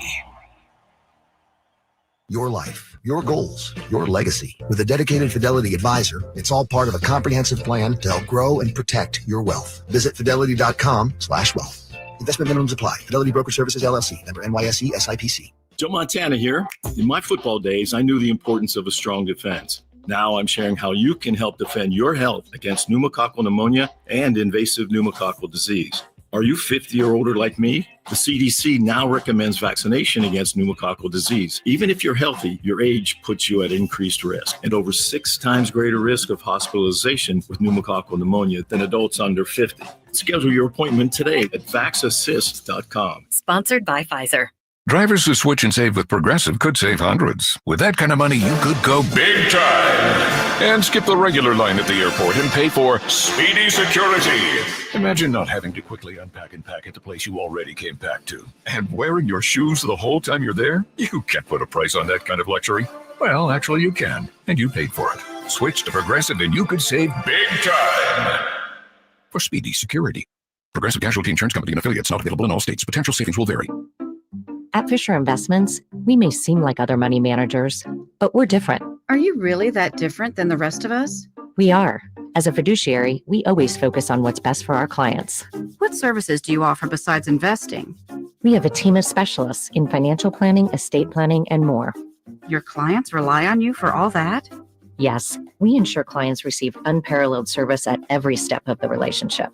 Your life, your goals, your legacy. With a dedicated Fidelity advisor, it's all part of a comprehensive plan to help grow and protect your wealth. Visit fidelity.com/wealth. Investment minimums apply. Fidelity Broker Services, LLC. Member NYSE, SIPC. Joe Montana here. In my football days, I knew the importance of a strong defense. Now I'm sharing how you can help defend your health against pneumococcal pneumonia and invasive pneumococcal disease. Are you 50 or older like me? The CDC now recommends vaccination against pneumococcal disease. Even if you're healthy, your age puts you at increased risk and over 6 times greater risk of hospitalization with pneumococcal pneumonia than adults under 50. Schedule your appointment today at vaxassist.com. Sponsored by Pfizer. Drivers who switch and save with Progressive could save hundreds. With that kind of money, you could go big time and skip the regular line at the airport and pay for speedy security. Imagine not having to quickly unpack and pack at the place you already came back to. And wearing your shoes the whole time you're there? You can't put a price on that kind of luxury. Well, actually you can, and you paid for it. Switch to Progressive and you could save big time for speedy security. Progressive Casualty Insurance Company and affiliates, not available in all states. Potential savings will vary. At Fisher Investments, we may seem like other money managers, but we're different. Are you really that different than the rest of us? We are. As a fiduciary, we always focus on what's best for our clients. What services do you offer besides investing? We have a team of specialists in financial planning, estate planning, and more. Your clients rely on you for all that? Yes, we ensure clients receive unparalleled service at every step of the relationship.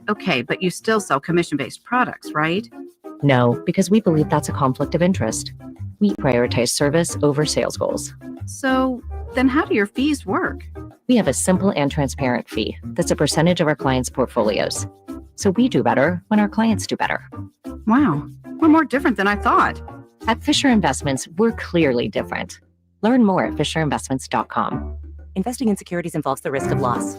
Okay, but you still sell commission-based products, right? No, because we believe that's a conflict of interest. We prioritize service over sales goals. So then how do your fees work? We have a simple and transparent fee that's a percentage of our clients' portfolios. So we do better when our clients do better. Wow, we're more different than I thought. At Fisher Investments, we're clearly different. Learn more at fisherinvestments.com. Investing in securities involves the risk of loss.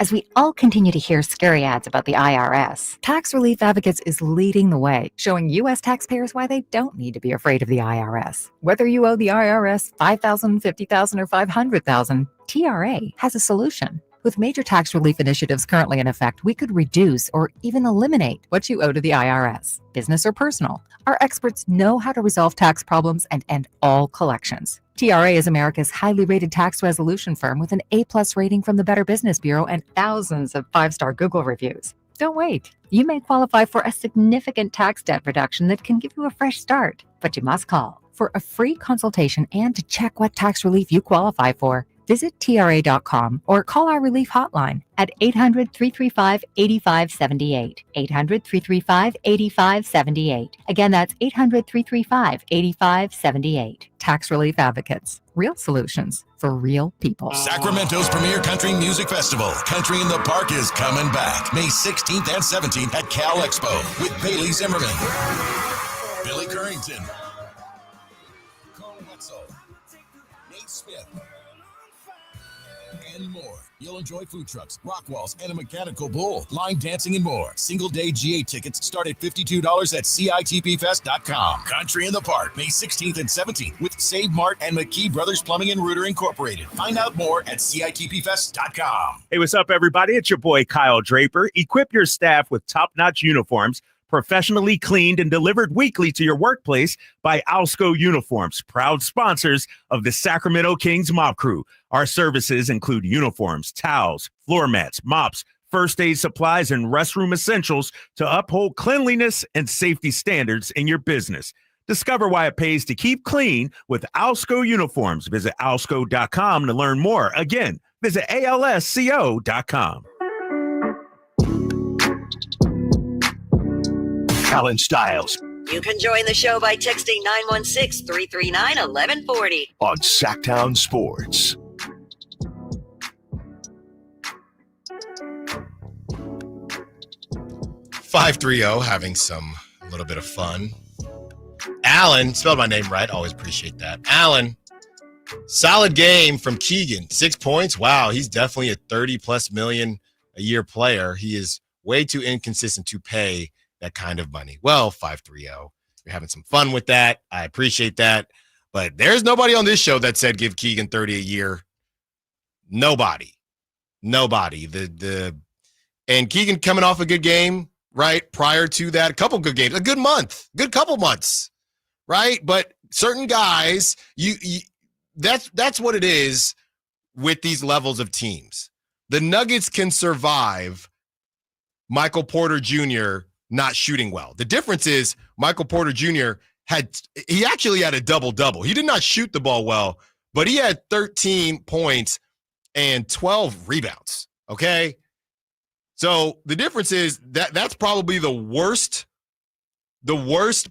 As we all continue to hear scary ads about the IRS, Tax Relief Advocates is leading the way, showing U.S. taxpayers why they don't need to be afraid of the IRS. Whether you owe the IRS $5,000, $50,000, or $500,000, TRA has a solution. With major tax relief initiatives currently in effect, we could reduce or even eliminate what you owe to the IRS, business or personal. Our experts know how to resolve tax problems and end all collections. TRA is America's highly rated tax resolution firm with an A+ rating from the Better Business Bureau and thousands of 5-star Google reviews. Don't wait. You may qualify for a significant tax debt reduction that can give you a fresh start, but you must call for a free consultation and to check what tax relief you qualify for. Visit TRA.com or call our relief hotline at 800-335-8578. 800-335-8578. Again, that's 800-335-8578. Tax Relief Advocates. Real solutions for real people. Sacramento's premier country music festival, Country in the Park, is coming back May 16th and 17th at Cal Expo with Bailey Zimmerman, Billy Currington, Cole Wetzel, Nate Smith, and more. You'll enjoy food trucks, rock walls, and a mechanical bull, line dancing, and more. Single-day GA tickets start at $52 at CITPfest.com. Country in the Park, May 16th and 17th with Save Mart and McKee Brothers Plumbing and Rooter Incorporated. Find out more at CITPfest.com. Hey, what's up, everybody? It's your boy, Kyle Draper. Equip your staff with top-notch uniforms, professionally cleaned and delivered weekly to your workplace by Alsco Uniforms, proud sponsors of the Sacramento Kings Mob Crew. Our services include uniforms, towels, floor mats, mops, first aid supplies, and restroom essentials to uphold cleanliness and safety standards in your business. Discover why it pays to keep clean with Alsco Uniforms. Visit alsco.com to learn more. Again, visit alsco.com. Allen Stiles You can join the show by texting 916-339-1140. on Sacktown Sports. .530, having a little bit of fun. Allen, spelled my name right. Always appreciate that. Allen, solid game from Keegan. 6 points. Wow, he's definitely a 30+ million a year player. He is way too inconsistent to pay that kind of money. Well, 530. We're having some fun with that. I appreciate that. But there's nobody on this show that said give Keegan 30 a year. Nobody. And Keegan coming off a good game, right? Prior to that, a couple good games, a good couple months, right? But certain guys, that's what it is with these levels of teams. The Nuggets can survive Michael Porter Jr. not shooting well. The difference is Michael Porter Jr. actually had a double-double. He did not shoot the ball well, but he had 13 points and 12 rebounds, okay? So the difference is that's probably the worst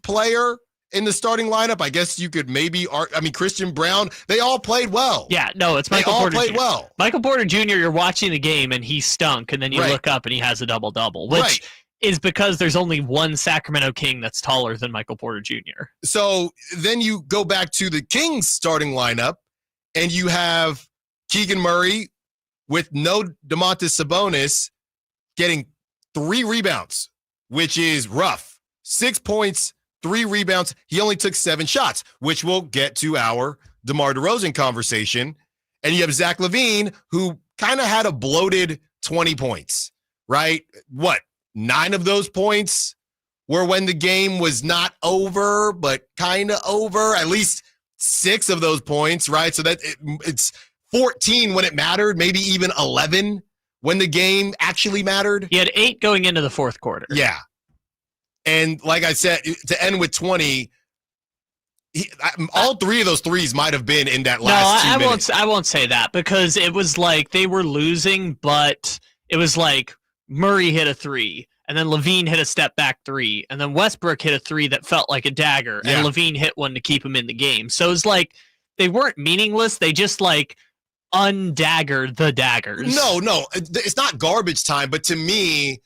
player in the starting lineup. I guess you could Christian Brown, they all played well. Yeah, no, it's Michael Porter Jr. They all played Jr. well. Michael Porter Jr., you're watching the game and he stunk, and then you look up and he has a double-double, which is because there's only one Sacramento King that's taller than Michael Porter Jr. So then you go back to the Kings starting lineup, and you have Keegan Murray with no Domantas Sabonis getting 3 rebounds, which is rough. 6 points, 3 rebounds. He only took 7 shots, which we'll get to our DeMar DeRozan conversation. And you have Zach LaVine, who kind of had a bloated 20 points, right? 9 of those points were when the game was not over, but kind of over. At least 6 of those points, right? So that it's 14 when it mattered, maybe even 11 when the game actually mattered. He had 8 going into the fourth quarter. Yeah. And like I said, to end with 20, all 3 of those threes might have been in that last 2 minutes. I won't say that, because it was like they were losing, but it was like Murray hit a 3, and then LaVine hit a step back 3, and then Westbrook hit a 3 that felt like a dagger, and LaVine hit one to keep him in the game. So it's like they weren't meaningless. They just undaggered the daggers. No, it's not garbage time, but to me,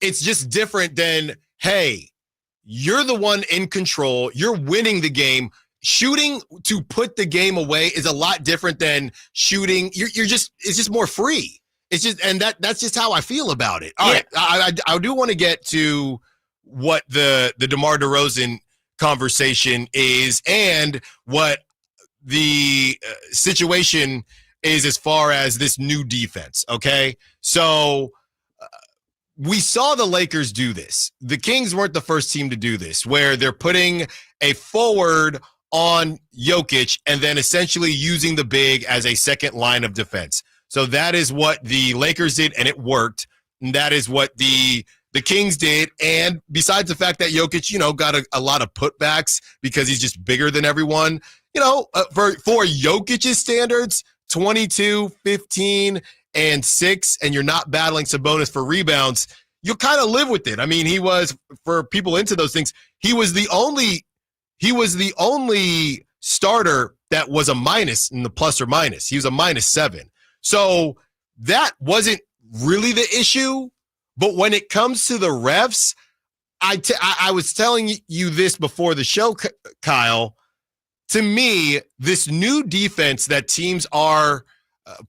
it's just different than, hey, you're the one in control. You're winning the game. Shooting to put the game away is a lot different than shooting. It's just more free. It's just, and that's just how I feel about it. All right. I do want to get to what the DeMar DeRozan conversation is and what the situation is as far as this new defense. Okay. So we saw the Lakers do this. The Kings weren't the first team to do this, where they're putting a forward on Jokic and then essentially using the big as a second line of defense. So that is what the Lakers did, and it worked. And that is what the Kings did. And besides the fact that Jokic, got a lot of putbacks because he's just bigger than everyone, for Jokic's standards, 22, 15, and 6, and you're not battling Sabonis for rebounds, you'll kind of live with it. I mean, he was, for people into those things, he was the only starter that was a minus in the plus or minus. He was a -7. So that wasn't really the issue. But when it comes to the refs, I was telling you this before the show, Kyle. To me, this new defense that teams are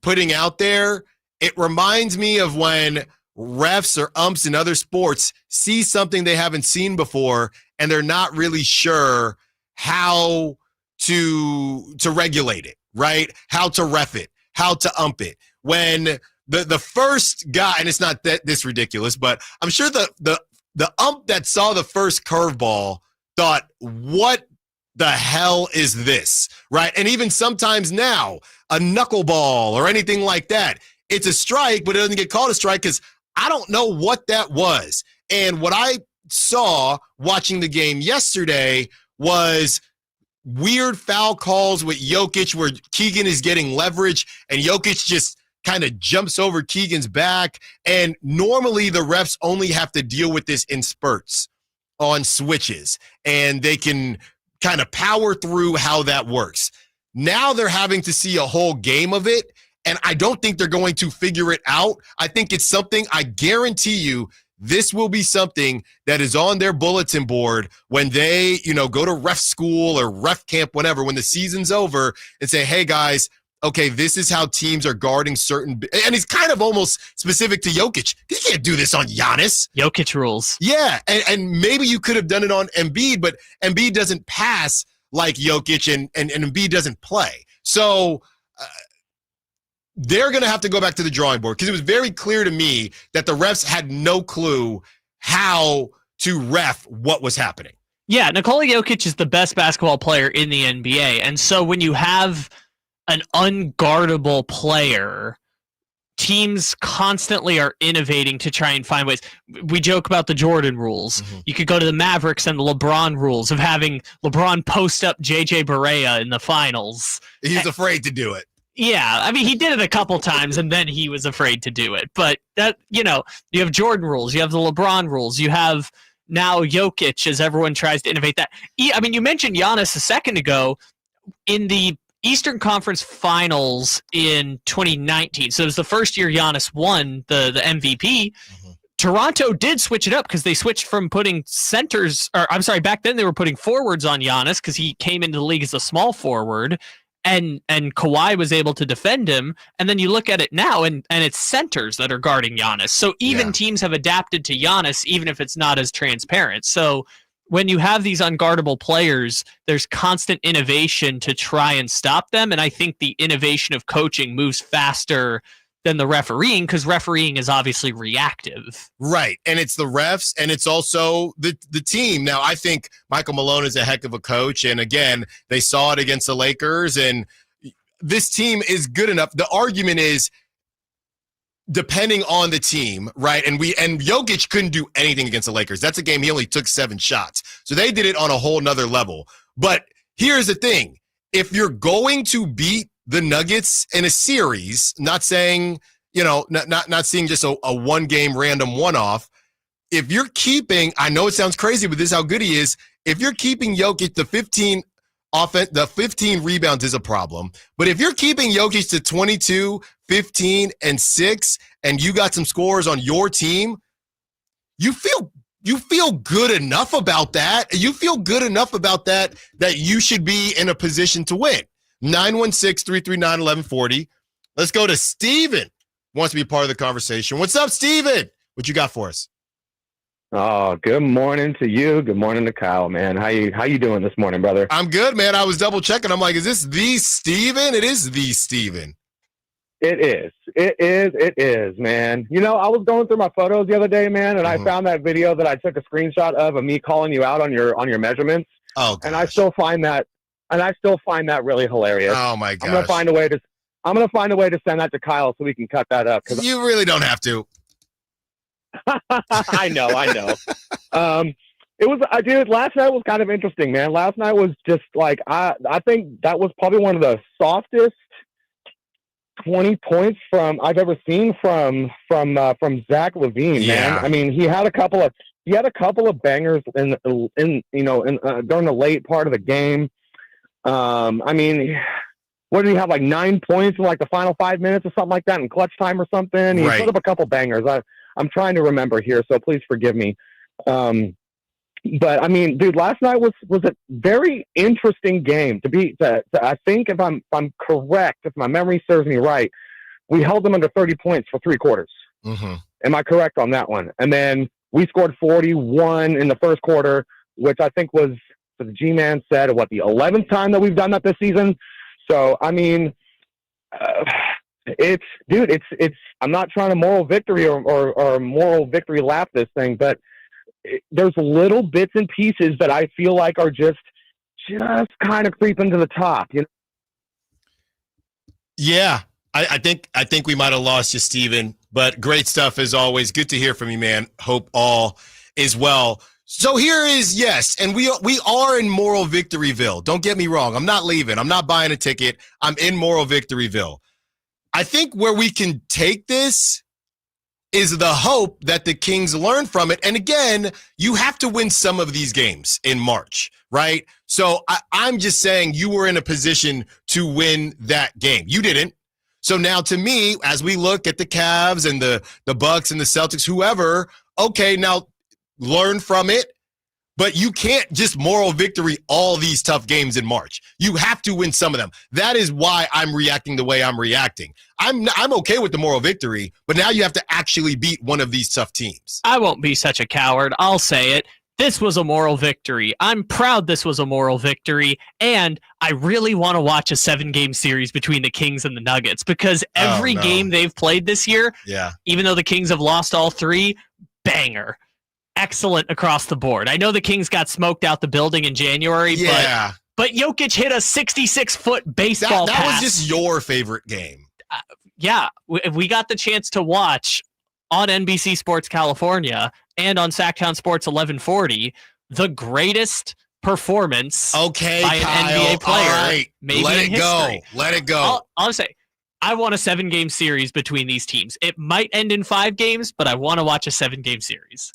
putting out there, it reminds me of when refs or umps in other sports see something they haven't seen before and they're not really sure how to regulate it, right? How to ref it, how to ump it. When the first guy, and it's not this ridiculous, but I'm sure the ump that saw the first curveball thought, what the hell is this, right? And even sometimes now, a knuckleball or anything like that, it's a strike, but it doesn't get called a strike because I don't know what that was. And what I saw watching the game yesterday was weird foul calls with Jokic where Keegan is getting leverage and Jokic just kind of jumps over Keegan's back. And normally the refs only have to deal with this in spurts on switches, and they can kind of power through how that works. Now they're having to see a whole game of it, and I don't think they're going to figure it out. I think it's something, I guarantee you, this will be something that is on their bulletin board when they, go to ref school or ref camp, whatever, when the season's over, and say, hey, guys, okay, this is how teams are guarding certain, and it's kind of almost specific to Jokic. You can't do this on Giannis. Jokic rules. Yeah, and maybe you could have done it on Embiid, but Embiid doesn't pass like Jokic, and Embiid doesn't play. So they're going to have to go back to the drawing board, because it was very clear to me that the refs had no clue how to ref what was happening. Yeah, Nikola Jokic is the best basketball player in the NBA, and so when you have an unguardable player, teams constantly are innovating to try and find ways. We joke about the Jordan rules. Mm-hmm. You could go to the Mavericks and the LeBron rules of having LeBron post up JJ Barea in the finals. He's afraid to do it. Yeah, I mean, he did it a couple times, and then he was afraid to do it. But that, you have Jordan rules, you have the LeBron rules, you have now Jokic as everyone tries to innovate that. I mean, you mentioned Giannis a second ago in the Eastern Conference Finals in 2019. So it was the first year Giannis won the MVP. Mm-hmm. Toronto did switch it up because they switched from putting back then they were putting forwards on Giannis because he came into the league as a small forward. And Kawhi was able to defend him. And then you look at it now, and it's centers that are guarding Giannis. So even teams have adapted to Giannis, even if it's not as transparent. So when you have these unguardable players, there's constant innovation to try and stop them. And I think the innovation of coaching moves faster than the refereeing, because refereeing is obviously reactive. Right. And it's the refs, and it's also the team. Now, I think Michael Malone is a heck of a coach. And again, they saw it against the Lakers, and this team is good enough. The argument is depending on the team, right? And Jokic couldn't do anything against the Lakers. That's a game he only took 7 shots. So they did it on a whole nother level. But here's the thing. If you're going to beat the Nuggets in a series, not saying, not seeing just a one-game random one-off. If you're keeping, I know it sounds crazy, but this is how good he is. If you're keeping Jokic to 15 rebounds is a problem. But if you're keeping Jokic to 22, 15, and 6, and you got some scorers on your team, you feel good enough about that. You feel good enough about that you should be in a position to win. 916-339-1140. Let's go to Steven. Wants to be part of the conversation. What's up, Steven? What you got for us? Oh, good morning to you. Good morning to Kyle, man. How you doing this morning, brother? I'm good, man. I was double checking. I'm like, is this the Steven? It is the Steven. It is. It is, man. I was going through my photos the other day, man, and I found that video that I took a screenshot of me calling you out on your measurements. Oh, gosh. And I still find that really hilarious. Oh my gosh. I'm gonna find a way to send that to Kyle so we can cut that up. You really don't have to. I know. It was, dude, last night was kind of interesting, man. Last night was just like, I think that was probably one of the softest 20 points I've ever seen from Zach LaVine, man. I mean, he had a couple of bangers in during the late part of the game. I mean, what did he have, like 9 points in like the final 5 minutes or something like that in clutch time or something? He put up a couple bangers. I'm trying to remember here, so please forgive me. But I mean, dude, last night was a very interesting game I think if I'm correct, if my memory serves me right, we held them under 30 points for 3 quarters. Mm-hmm. Am I correct on that one? And then we scored 41 in the first quarter, which I think was, the G-Man said, the 11th time that we've done that this season. So, I mean, it's I'm not trying to moral victory or moral victory lap this thing, but there's little bits and pieces that I feel like are just kind of creeping to the top, Yeah, I think we might have lost you, Steven, but great stuff as always. Good to hear from you, man. Hope all is well. So here is, yes, and we are in Moral Victoryville. Don't get me wrong. I'm not leaving. I'm not buying a ticket. I'm in Moral Victoryville. I think where we can take this is the hope that the Kings learn from it. And again, you have to win some of these games in March, right? So I'm just saying you were in a position to win that game. You didn't. So now to me, as we look at the Cavs and the Bucks and the Celtics, whoever, okay, now learn from it. But you can't just moral victory all these tough games in March. You have to win some of them. That is why I'm reacting the way I'm reacting. I'm okay with the moral victory, but now you have to actually beat one of these tough teams. I won't be such a coward. I'll say it. This was a moral victory. I'm proud this was a moral victory, and I really want to watch a 7-game series between the Kings and the Nuggets because every game they've played this year, even though the Kings have lost all 3, banger. Excellent across the board. I know the Kings got smoked out the building in January, but Jokic hit a 66-foot baseball that pass. was just your favorite game. We got the chance to watch on NBC Sports California and on Sacktown Sports 1140 the greatest performance by an NBA player. All right. Maybe Let in it go. history. Let it go. I'll say I want a 7-game series between these teams. It might end in 5 games, but I want to watch a 7-game series.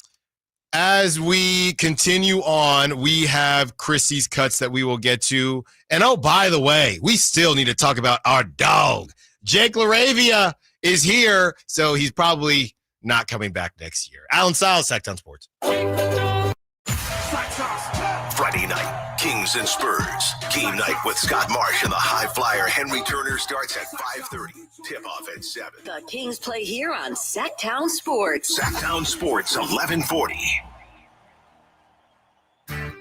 As we continue on, we have Chrissy's cuts that we will get to. And oh, by the way, we still need to talk about our dog. Jake Laravia is here, so he's probably not coming back next year. Allen Stiles, Sacktown Sports. Friday night, Kings and Spurs. Game night with Scott Marsh and the high flyer Henry Turner starts at 5:30. Tip-off at 7. The Kings play here on Sacktown Sports. Sacktown Sports, 1140.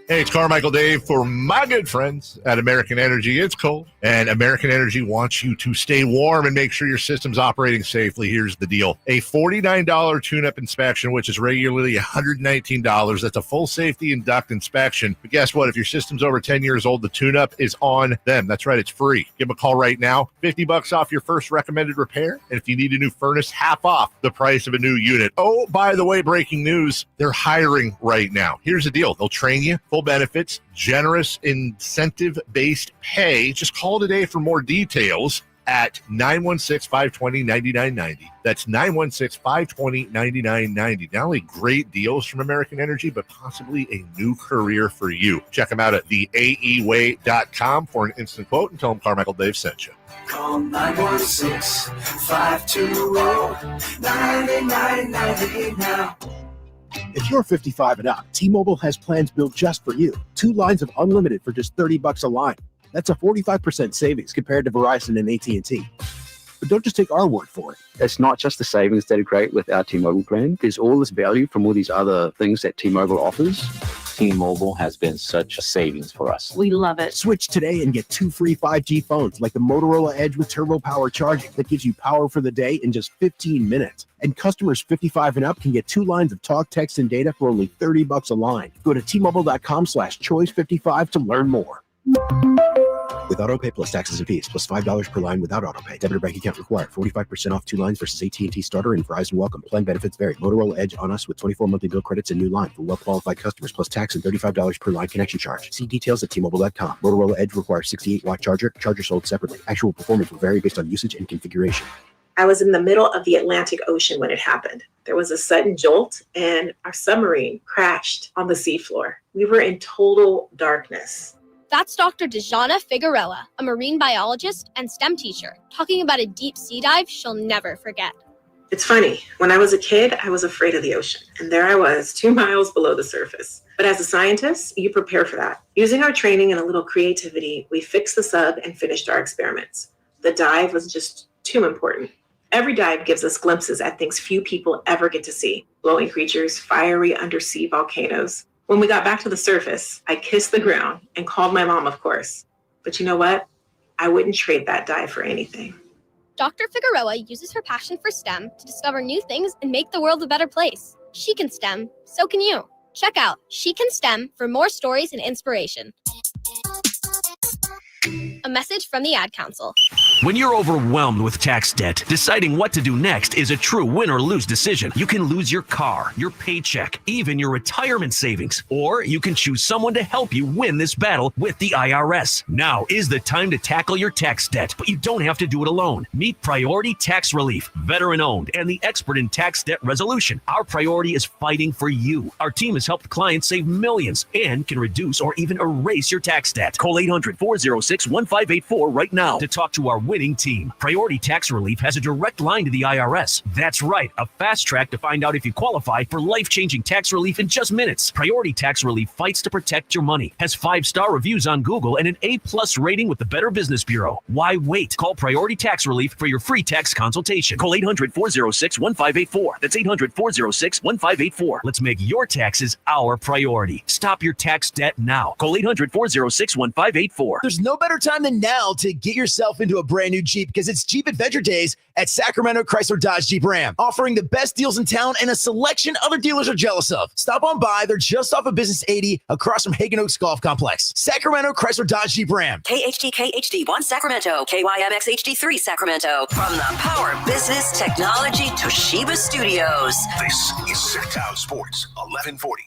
Hey, it's Carmichael Dave for my good friends at American Energy. It's cold, and American Energy wants you to stay warm and make sure your system's operating safely. Here's the deal. A $49 tune-up inspection, which is regularly $119. That's a full safety and duct inspection. But guess what? If your system's over 10 years old, the tune-up is on them. That's right. It's free. Give them a call right now. $50 off your first recommended repair. And if you need a new furnace, half off the price of a new unit. Oh, by the way, breaking news. They're hiring right now. Here's the deal. They'll train you. Full benefits, generous incentive-based pay. Just call today for more details at 916-520-9990. That's 916-520-9990. Not only great deals from American Energy, but possibly a new career for you. Check them out at theaeway.com for an instant quote and tell them Carmichael Dave sent you. Call 916-520-9990 now. If you're 55 and up, T-Mobile has plans built just for you. 2 lines of unlimited for just $30 a line. That's a 45% savings compared to Verizon and AT&T. But don't just take our word for it. It's not just the savings that are great with our T-Mobile plan. There's all this value from all these other things that T-Mobile offers. T-Mobile has been such a savings for us. We love it. Switch today and get 2 free 5G phones like the Motorola Edge with Turbo Power charging that gives you power for the day in just 15 minutes. And customers 55 and up can get 2 lines of talk, text, and data for only $30 a line. Go to T-Mobile.com/choice55 to learn more. With AutoPay plus taxes and fees, plus $5 per line without AutoPay. Debit or bank account required. 45% off 2 lines versus AT&T Starter and Verizon Welcome. Plan benefits vary. Motorola Edge on us with 24 monthly bill credits and new line for well-qualified customers, plus tax and $35 per line connection charge. See details at T-Mobile.com. Motorola Edge requires 68-watt charger. Charger sold separately. Actual performance will vary based on usage and configuration. I was in the middle of the Atlantic Ocean when it happened. There was a sudden jolt, and our submarine crashed on the seafloor. We were in total darkness. That's Dr. Dejana Figueroa, a marine biologist and STEM teacher, talking about a deep sea dive she'll never forget. It's funny. When I was a kid, I was afraid of the ocean, and there I was, 2 miles below the surface. But as a scientist, you prepare for that. Using our training and a little creativity, we fixed the sub and finished our experiments. The dive was just too important. Every dive gives us glimpses at things few people ever get to see. Glowing creatures, fiery undersea volcanoes. When we got back to the surface, I kissed the ground and called my mom, of course. But you know what? I wouldn't trade that dive for anything. Dr. Figueroa uses her passion for STEM to discover new things and make the world a better place. She can STEM, so can you. Check out She Can STEM for more stories and inspiration. A message from the Ad Council. When you're overwhelmed with tax debt, deciding what to do next is a true win or lose decision. You can lose your car, your paycheck, even your retirement savings, or you can choose someone to help you win this battle with the IRS. Now is the time to tackle your tax debt, but you don't have to do it alone. Meet Priority Tax Relief, veteran-owned and the expert in tax debt resolution. Our priority is fighting for you. Our team has helped clients save millions and can reduce or even erase your tax debt. Call 800-406-1400 800-406-1584 right now to talk to our winning team. Priority Tax Relief has a direct line to the IRS. That's right, a fast track to find out if you qualify for life-changing tax relief in just minutes. Priority Tax Relief fights to protect your money, has 5-star reviews on Google, and an A+ rating with the Better Business Bureau. Why wait? Call Priority Tax Relief for your free tax consultation. Call 800-406-1584. That's 800-406-1584. Let's make your taxes our priority. Stop your tax debt now. Call 800-406-1584. There's no better time than now to get yourself into a brand new Jeep because it's Jeep Adventure Days at Sacramento Chrysler Dodge Jeep Ram, offering the best deals in town and a selection other dealers are jealous of. Stop on by. They're just off of Business 80 across from Hagen Oaks Golf Complex. Sacramento Chrysler Dodge Jeep Ram. KHD1 Sacramento, KYMX HD3 Sacramento. From the Power Business Technology Toshiba Studios. This is Sacktown Sports 1140.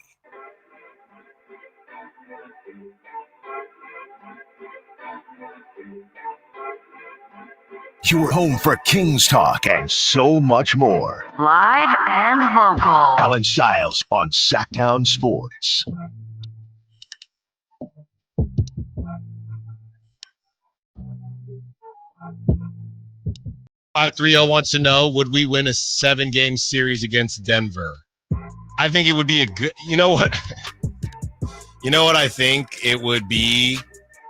Your home for Kings talk and so much more. Live and local. Allen Stiles on Sacktown Sports. 530 wants to know, would we win a 7-game series against Denver? I think it would be a good, you know what? You know what I think it would be?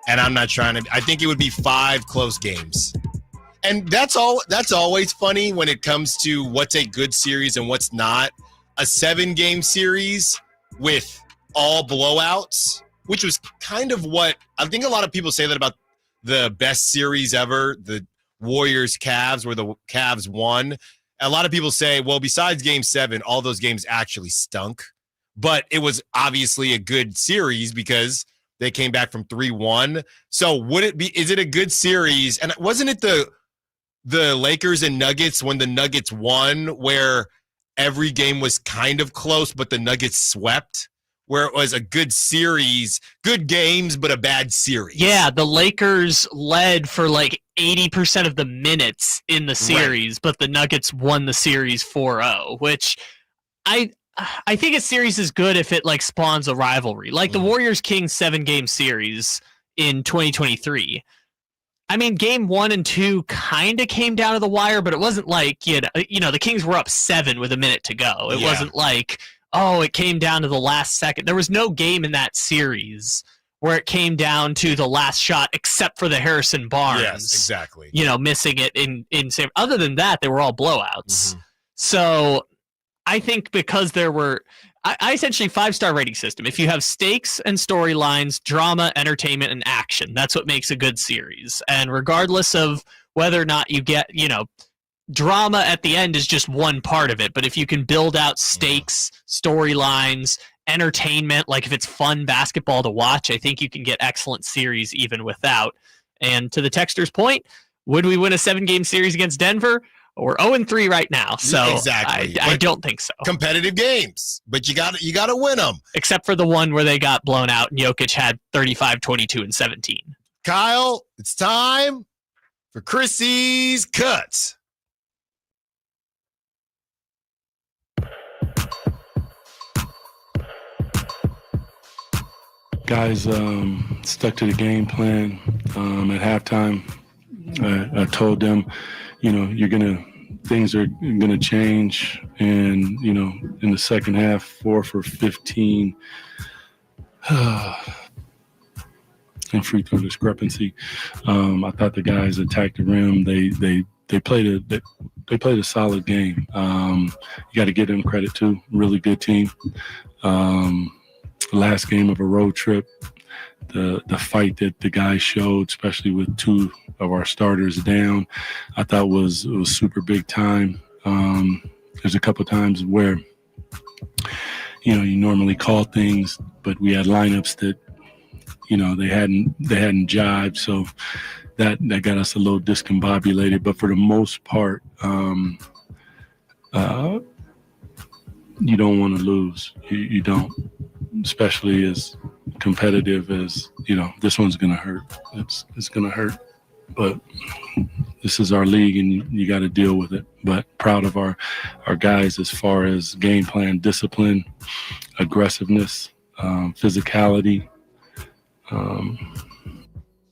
And I'm not trying to, I think it would be 5 close games. And that's always funny when it comes to what's a good series and what's not. A 7-game series with all blowouts, which was kind of what I think a lot of people say that about the best series ever, the Warriors-Cavs, where the Cavs won. A lot of people say, well, besides Game 7, all those games actually stunk. But it was obviously a good series because they came back from 3-1. So is it a good series? And wasn't it the Lakers and Nuggets when the Nuggets won, where every game was kind of close, but the Nuggets swept, where it was a good series, good games, but a bad series? Yeah, the Lakers led for like 80% of the minutes in the series, right, but the Nuggets won the series 4-0, which I think a series is good if it like spawns a rivalry. Like the Warriors-Kings 7-game series in 2023. I mean, game 1 and 2 kind of came down to the wire, but it wasn't like, you know, the Kings were up 7 with a minute to go. It wasn't like, oh, it came down to the last second. There was no game in that series where it came down to the last shot except for the Harrison Barnes. Yes, exactly. You know, missing it in other than that, they were all blowouts. Mm-hmm. So I think because there were I essentially 5-star rating system. If you have stakes and storylines, drama, entertainment, and action, that's what makes a good series. And regardless of whether or not you get, you know, drama at the end is just one part of it. But if you can build out stakes, storylines, entertainment, like if it's fun basketball to watch, I think you can get excellent series even without. And to the texter's point, would we win a 7-game series against Denver? We're 0-3 right now, so exactly. I don't think so. Competitive games, but you got to win them. Except for the one where they got blown out and Jokic had 35, 22, and 17. Kyle, it's time for Chrissy's Cuts. Guys stuck to the game plan. At halftime, I told them, you know, things are gonna change, and you know, in the second half, 4 for 15, and free throw discrepancy. I thought the guys attacked the rim. They played a solid game. You got to give them credit too. Really good team. Last game of a road trip. The fight that the guys showed, especially with 2 of our starters down, I thought was super big time. There's a couple times where, you know, you normally call things, but we had lineups that, you know, they hadn't jived, so that got us a little discombobulated. But for the most part, you don't want to lose. You don't, especially as competitive as, you know, this one's going to hurt. It's going to hurt. But this is our league, and you got to deal with it. But proud of our guys as far as game plan, discipline, aggressiveness, physicality.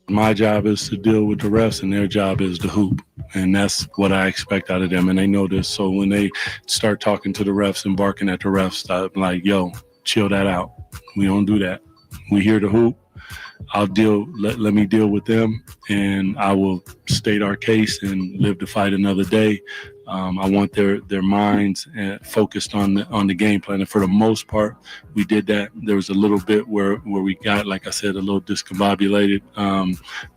My job is to deal with the refs, and their job is to hoop. And that's what I expect out of them. And they know this. So when they start talking to the refs and barking at the refs, I'm like, yo, chill that out. We don't do that. We here to hoop. I'll deal. Let me deal with them, and I will state our case and live to fight another day. I want their minds focused on the game plan, and for the most part, we did that. There was a little bit where we got, like I said, a little discombobulated,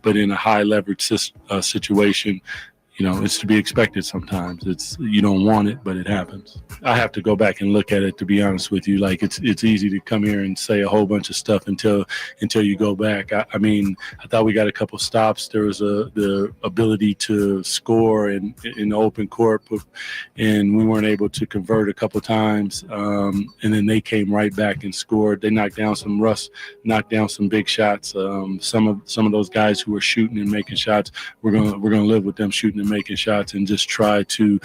but in a high leverage situation, it's to be expected sometimes. You don't want it, but it happens. I have to go back and look at it, to be honest with you. Like, it's easy to come here and say a whole bunch of stuff until you go back. I thought we got a couple stops. There was the ability to score in the open court, and we weren't able to convert a couple times. And then they came right back and scored. They knocked down some big shots. Some of those guys who were shooting and making shots, we're gonna live with them shooting and making shots, and just try to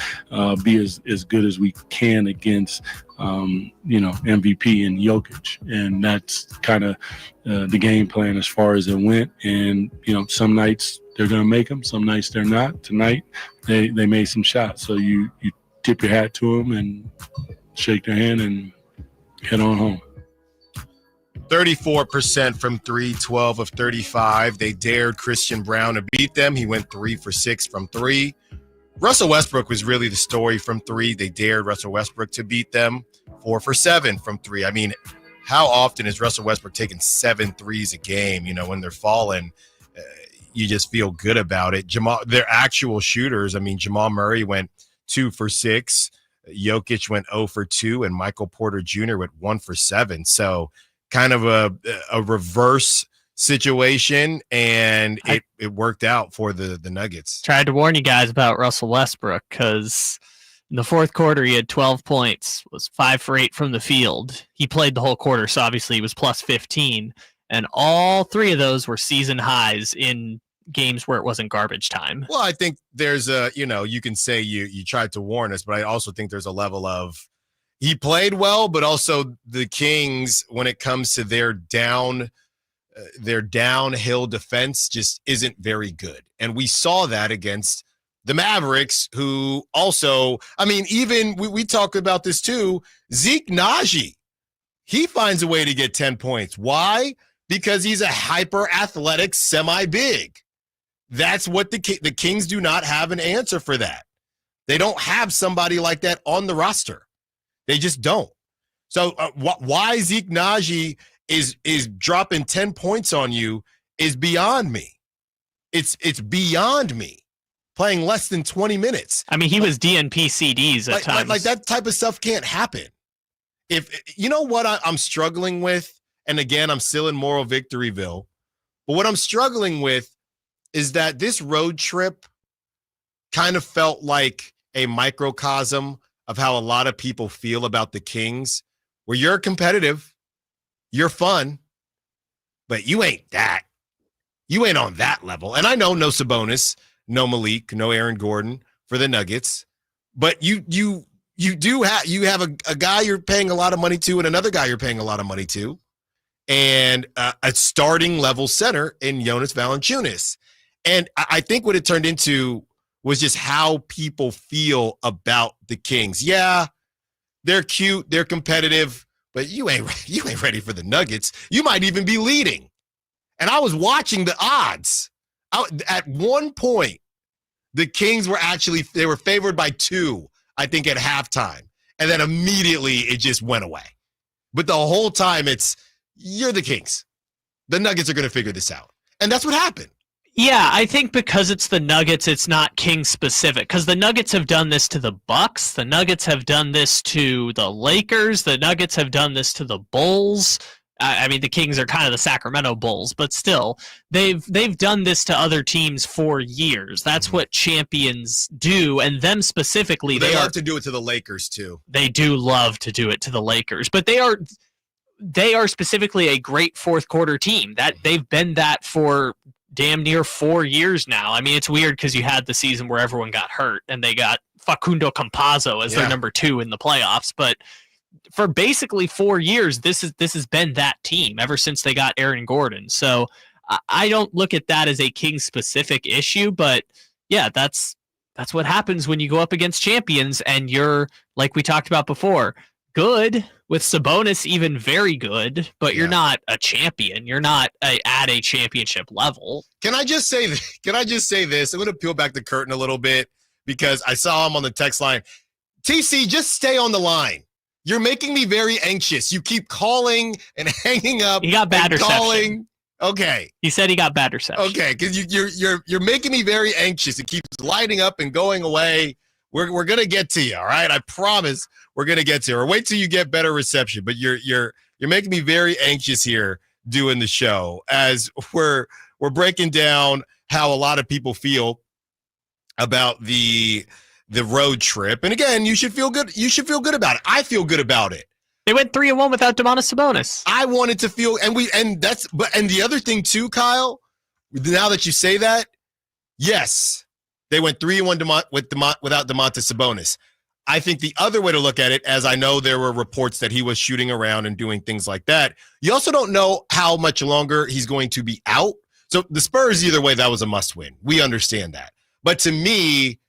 be as good as we can against MVP and Jokic. And that's kind of the game plan as far as it went. And some nights they're going to make them, some nights they're not. Tonight they made some shots, so you tip your hat to them and shake their hand and head on home. 34% from 3, 12 of 35. They dared Christian Brown to beat them. He went 3 for 6 from 3. Russell Westbrook was really the story from 3. They dared Russell Westbrook to beat them. 4 for 7 from 3. I mean, how often is Russell Westbrook taking 7 threes a game? When they're falling, you just feel good about it. Their actual shooters, Jamal Murray went 2 for 6. Jokic went 0 for 2, and Michael Porter Jr. went 1 for 7. So kind of a reverse situation, and it worked out for the Nuggets. Tried to warn you guys about Russell Westbrook, because in the fourth quarter he had 12 points, was 5 for 8 from the field. He played the whole quarter, so obviously he was plus 15, and all 3 of those were season highs in games where it wasn't garbage time. Well, I think there's you can say you tried to warn us, but I also think there's a level of, he played well, but also the Kings, when it comes to their downhill defense, just isn't very good. And we saw that against the Mavericks, who also, even we talked about this too, Zeke Naji, he finds a way to get 10 points. Why? Because he's a hyper-athletic semi-big. That's what the Kings do not have an answer for that. They don't have somebody like that on the roster. They just don't. So why Zeke Naji is dropping 10 points on you is beyond me. It's beyond me. Playing less than 20 minutes. He was DNP CDs at times. Like that type of stuff can't happen. If you know what I'm struggling with, and again, I'm still in moral victoryville, but what I'm struggling with is that this road trip kind of felt like a microcosm of how a lot of people feel about the Kings, where you're competitive, you're fun, but you ain't that. You ain't on that level. And I know no Sabonis, no Malik, no Aaron Gordon for the Nuggets, but you have a guy you're paying a lot of money to and another guy you're paying a lot of money to, and a starting level center in Jonas Valanciunas. And I think what it turned into was just how people feel about the Kings. Yeah, they're cute, they're competitive, but you ain't ready for the Nuggets. You might even be leading. And I was watching the odds. At one point, the Kings were they were favored by 2, I think, at halftime. And then immediately it just went away. But the whole time you're the Kings. The Nuggets are going to figure this out. And that's what happened. Yeah, I think because it's the Nuggets, it's not Kings specific. Because the Nuggets have done this to the Bucks. The Nuggets have done this to the Lakers. The Nuggets have done this to the Bulls. The Kings are kind of the Sacramento Bulls, but still, they've done this to other teams for years. That's what champions do, and them specifically. They love to do it to the Lakers too. They do love to do it to the Lakers, but they are specifically a great fourth quarter team. That they've been that for damn near 4 years now. It's weird because you had the season where everyone got hurt and they got Facundo Campazzo as their number 2 in the playoffs. But for basically 4 years, this has been that team ever since they got Aaron Gordon. So I don't look at that as a Kings specific issue, but yeah, that's what happens when you go up against champions and you're, like we talked about before, good with Sabonis, even very good, but you're not a champion. You're not at a championship level. Can I just say this? I'm going to peel back the curtain a little bit because I saw him on the text line. TC, just stay on the line. You're making me very anxious. You keep calling and hanging up. He got bad reception. Okay. He said he got bad reception. Okay, because you're making me very anxious. It keeps lighting up and going away. We're gonna get to you, all right? I promise we're gonna get to you. Or wait till you get better reception. But you're making me very anxious here doing the show as we're breaking down how a lot of people feel about the road trip. And again, you should feel good. You should feel good about it. I feel good about it. They went 3-1 without Domantas Sabonis. I wanted to feel, and the other thing too, Kyle, now that you say that, yes, they went 3-1 without Domantas Sabonis. I think the other way to look at it, as I know there were reports that he was shooting around and doing things like that, you also don't know how much longer he's going to be out. So the Spurs, either way, that was a must win. We understand that. But to me,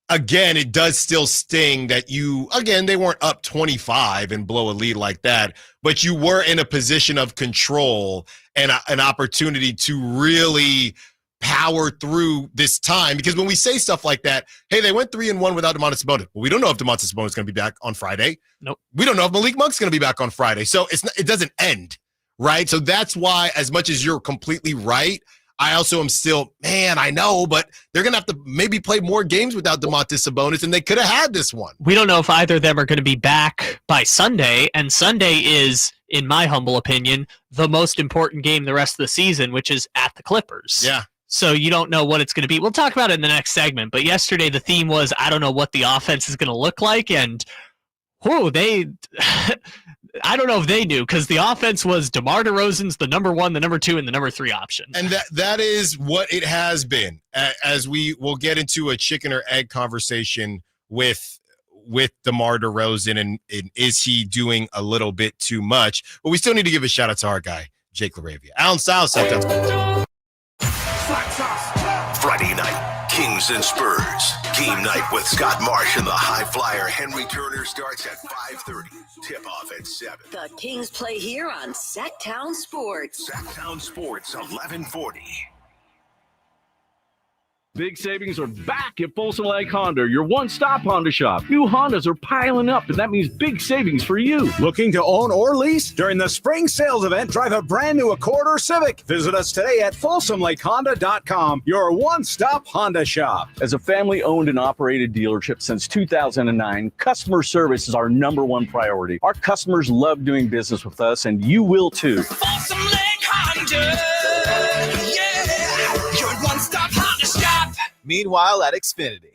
again, it does still sting that they weren't up 25 and blow a lead like that, but you were in a position of control and an opportunity to really power through this time. Because when we say stuff like that, hey, they went 3-1 without Domantas Sabonis. Well, we don't know if Domantas Sabonis is going to be back on Friday. Nope. We don't know if Malik Monk's going to be back on Friday. So it doesn't end, right? So that's why, as much as you're completely right, I also am still, I know, but they're going to have to maybe play more games without Domantas Sabonis, and they could have had this one. We don't know if either of them are going to be back by Sunday, and Sunday is, in my humble opinion, the most important game the rest of the season, which is at the Clippers. Yeah. So you don't know what it's going to be. We'll talk about it in the next segment, but yesterday the theme was, I don't know what the offense is going to look like, and I don't know if they knew, because the offense was DeMar DeRozan's the number 1, the number 2, and the number 3 option. And that is what it has been. As we will get into a chicken or egg conversation with DeMar DeRozan, and is he doing a little bit too much? But we still need to give a shout out to our guy, Jake Laravia. Allen Stiles Show. Friday night, Kings and Spurs. Game night with Scott Marsh and the high flyer Henry Turner starts at 5:30. Tip-off at 7. The Kings play here on Sacktown Sports. Sacktown Sports, 1140. Big savings are back at Folsom Lake Honda, your one-stop Honda shop. New Hondas are piling up, and that means big savings for you. Looking to own or lease? During the spring sales event, drive a brand new Accord or Civic. Visit us today at folsomlakehonda.com, your one-stop Honda shop. As a family-owned and operated dealership since 2009, customer service is our number one priority. Our customers love doing business with us, and you will too. Folsom Lake Honda, yeah, your one-stop Honda shop. Meanwhile at Xfinity.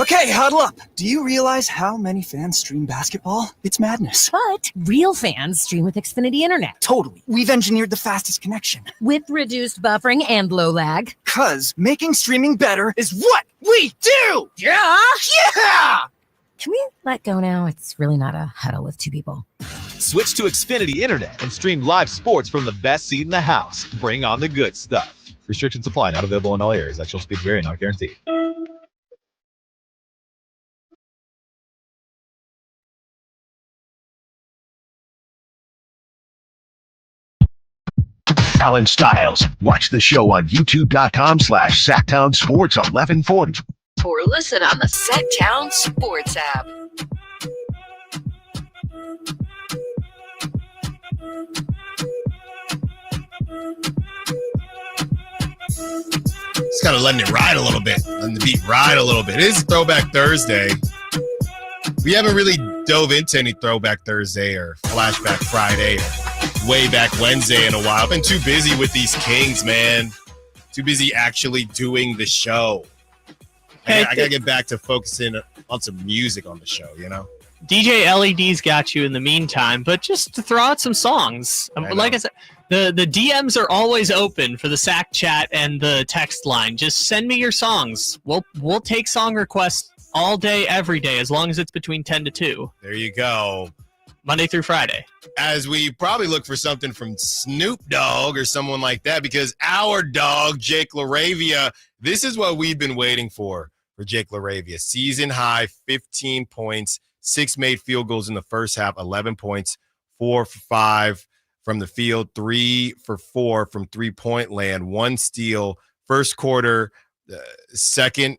Okay, huddle up. Do you realize how many fans stream basketball? It's madness. But real fans stream with Xfinity Internet. Totally. We've engineered the fastest connection. With reduced buffering and low lag. 'Cause making streaming better is what we do! Yeah! Yeah! Can we let go now? It's really not a huddle with two people. Switch to Xfinity Internet and stream live sports from the best seat in the house. Bring on the good stuff. Restrictions apply. Not available in all areas. Actual speed vary, not guaranteed. Allen Stiles. Watch the show on youtube.com/Sacktown Sports 1140. Or listen on the Sacktown Sports app. Just kind of letting it ride a little bit, letting the beat ride a little bit. It is Throwback Thursday. We haven't really dove into any Throwback Thursday or Flashback Friday or Way Back Wednesday in a while. I've been too busy with these Kings, man. Too busy actually doing the show. I got to get back to focusing on some music on the show, you know? DJ LED's got you in the meantime, but just to throw out some songs. Like I said, the DMs are always open for the Sack chat and the text line. Just send me your songs. We'll take song requests all day, every day, as long as it's between 10 to 2. There you go. Monday through Friday. As we probably look for something from Snoop Dogg or someone like that, because our dog, Jake Laravia, this is what we've been waiting for Jake Laravia. Season high, 15 points, 6 made field goals in the first half, 11 points, 4 for 5 from the field, 3 for 4 from three-point land, 1 steal, first quarter, second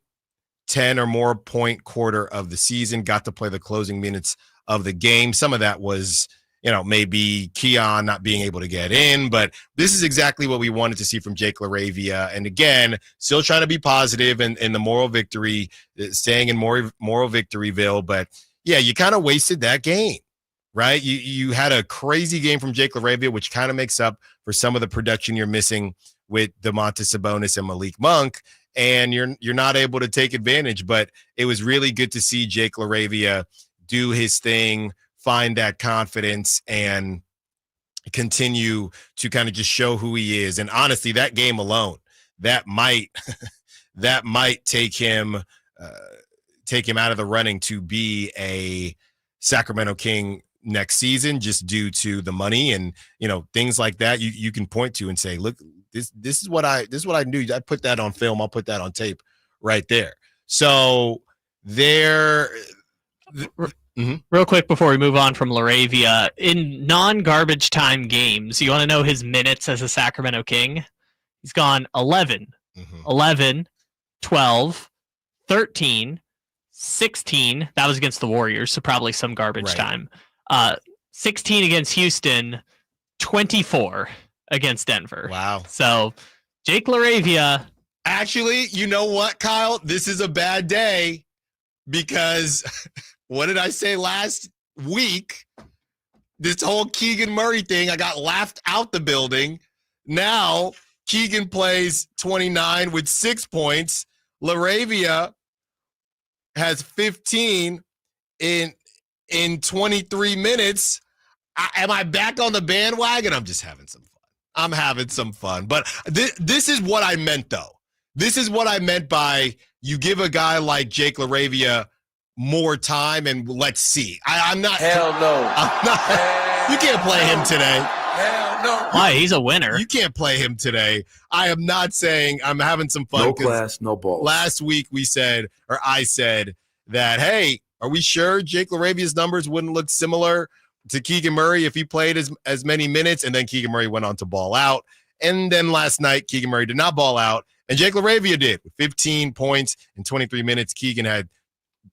10 or more point quarter of the season, got to play the closing minutes of the game. Some of that was, maybe Keon not being able to get in, but this is exactly what we wanted to see from Jake Laravia. And again, still trying to be positive in the moral victory, staying in moral victoryville. But yeah, you kind of wasted that game, right? You had a crazy game from Jake Laravia, which kind of makes up for some of the production you're missing with Domantas Sabonis and Malik Monk. And you're not able to take advantage, but it was really good to see Jake Laravia do his thing, find that confidence, and continue to kind of just show who he is. And honestly, that game alone, that might take him out of the running to be a Sacramento King next season, just due to the money and things like that. You can point to and say, look, this is what I knew. I put that on film. I'll put that on tape right there. So there. Real quick before we move on from Laravia, in non-garbage time games, you want to know his minutes as a Sacramento King? He's gone 11, 11, 12, 13, 16. That was against the Warriors, so probably some garbage time. 16 against Houston, 24 against Denver. Wow. So Jake Laravia. Actually, you know what, Kyle? This is a bad day because what did I say last week? This whole Keegan Murray thing, I got laughed out the building. Now Keegan plays 29 with 6 points. Laravia has 15 in 23 minutes. Am I back on the bandwagon? I'm just having some fun. I'm having some fun. But this is what I meant, though. This is what I meant by you give a guy like Jake Laravia more time and let's see. I'm not. Hell no. I'm not. You can't play him today. Hell no. Why? He's a winner. You can't play him today. I am not saying I'm having some fun. No class, no balls. Last week I said that, hey, are we sure Jake Laravia's numbers wouldn't look similar to Keegan Murray if he played as many minutes? And then Keegan Murray went on to ball out. And then last night, Keegan Murray did not ball out. And Jake Laravia did with 15 points in 23 minutes. Keegan had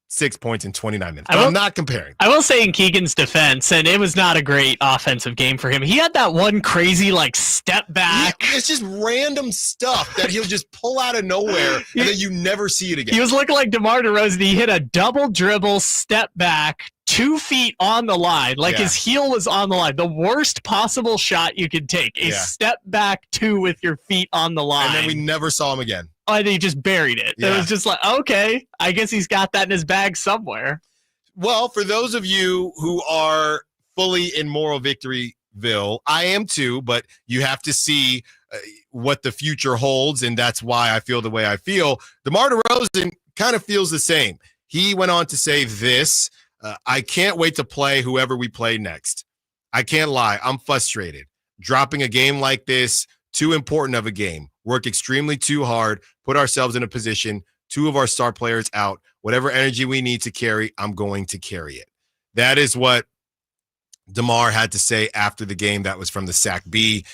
6 points in 29 minutes. I'm not comparing. I will say in Keegan's defense, and it was not a great offensive game for him. He had that one crazy step back. It's just random stuff that he'll just pull out of nowhere and then you never see it again. He was looking like DeMar DeRozan. He hit a double dribble, step back, 2 feet on the line. His heel was on the line. The worst possible shot you could take. A step back 2 with your feet on the line. And then we never saw him again. Oh, and he just buried it. Yeah. It was just okay, I guess he's got that in his bag somewhere. Well, for those of you who are fully in moral victoryville, I am too, but you have to see what the future holds, and that's why I feel the way I feel. DeMar DeRozan kind of feels the same. He went on to say this, I can't wait to play whoever we play next. I can't lie, I'm frustrated. Dropping a game like this, too important of a game. Work extremely too hard, put ourselves in a position, 2 of our star players out. Whatever energy we need to carry, I'm going to carry it. That is what DeMar had to say after the game. That was from the Sac B.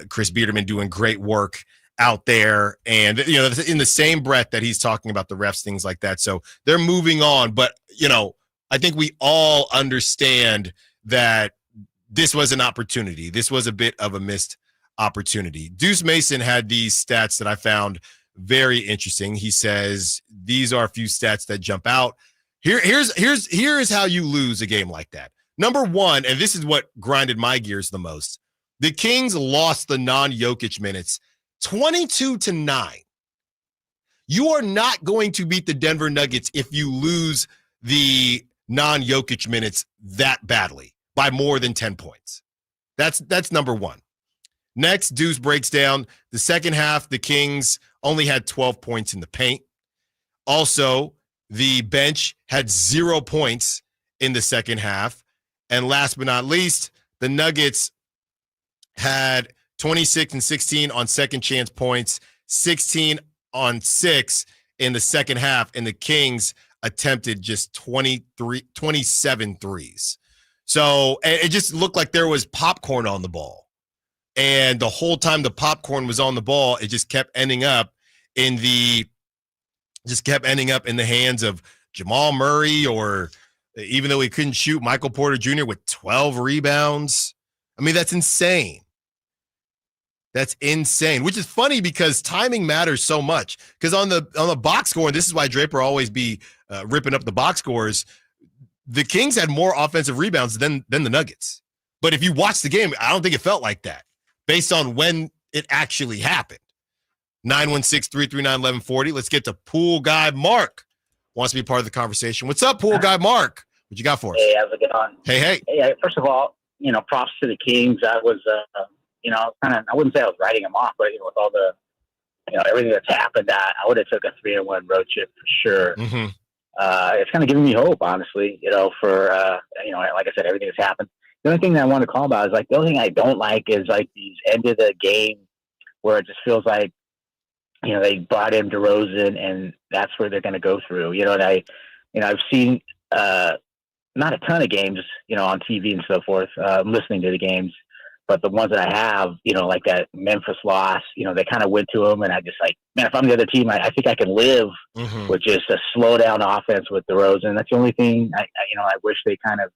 Chris Biederman doing great work out there. And, in the same breath that he's talking about the refs, things like that. So they're moving on. But, I think we all understand that this was an opportunity. This was a bit of a missed opportunity. Deuce Mason had these stats that I found very interesting. He says these are a few stats that jump out. Here's how you lose a game like that. Number 1, and this is what grinded my gears the most. The Kings lost the non-Jokic minutes 22-9. You are not going to beat the Denver Nuggets if you lose the non-Jokic minutes that badly by more than 10 points. That's number 1. Next, Deuce breaks down the second half. The Kings only had 12 points in the paint. Also, the bench had 0 points in the second half. And last but not least, the Nuggets had 26 and 16 on second chance points, 16 on 6 in the second half, and the Kings attempted just 27 threes. So it just looked like there was popcorn on the ball. And the whole time the popcorn was on the ball, it just kept ending up in the hands of Jamal Murray, or even though he couldn't shoot, Michael Porter Jr. with 12 rebounds. I mean, that's insane. That's insane, which is funny because timing matters so much. Because on the box score, and this is why Draper always be ripping up the box scores, the Kings had more offensive rebounds than the Nuggets. But if you watch the game, I don't think it felt like that based on when it actually happened. 916-339-1140. Let's get to Pool Guy Mark. Wants to be part of the conversation. What's up, Pool Guy Mark? What you got for us? Hey, how's it going? Hey. Hey, first of all, props to the Kings. I was, I wouldn't say I was writing them off, but, with all the, everything that's happened, I would have took a 3-1 road trip for sure. Mm-hmm. It's kind of giving me hope, honestly, for, like I said, everything that's happened. The only thing that I want to call about is, the only thing I don't like is, these end of the game where it just feels like, they brought in DeRozan and that's where they're going to go through, and I've seen, not a ton of games, on TV and so forth, listening to the games, but the ones that I have, like that Memphis loss, they kind of went to them, and I just man, if I'm the other team, I think I can live with just a slow down offense with DeRozan. That's the only thing I wish they kind of,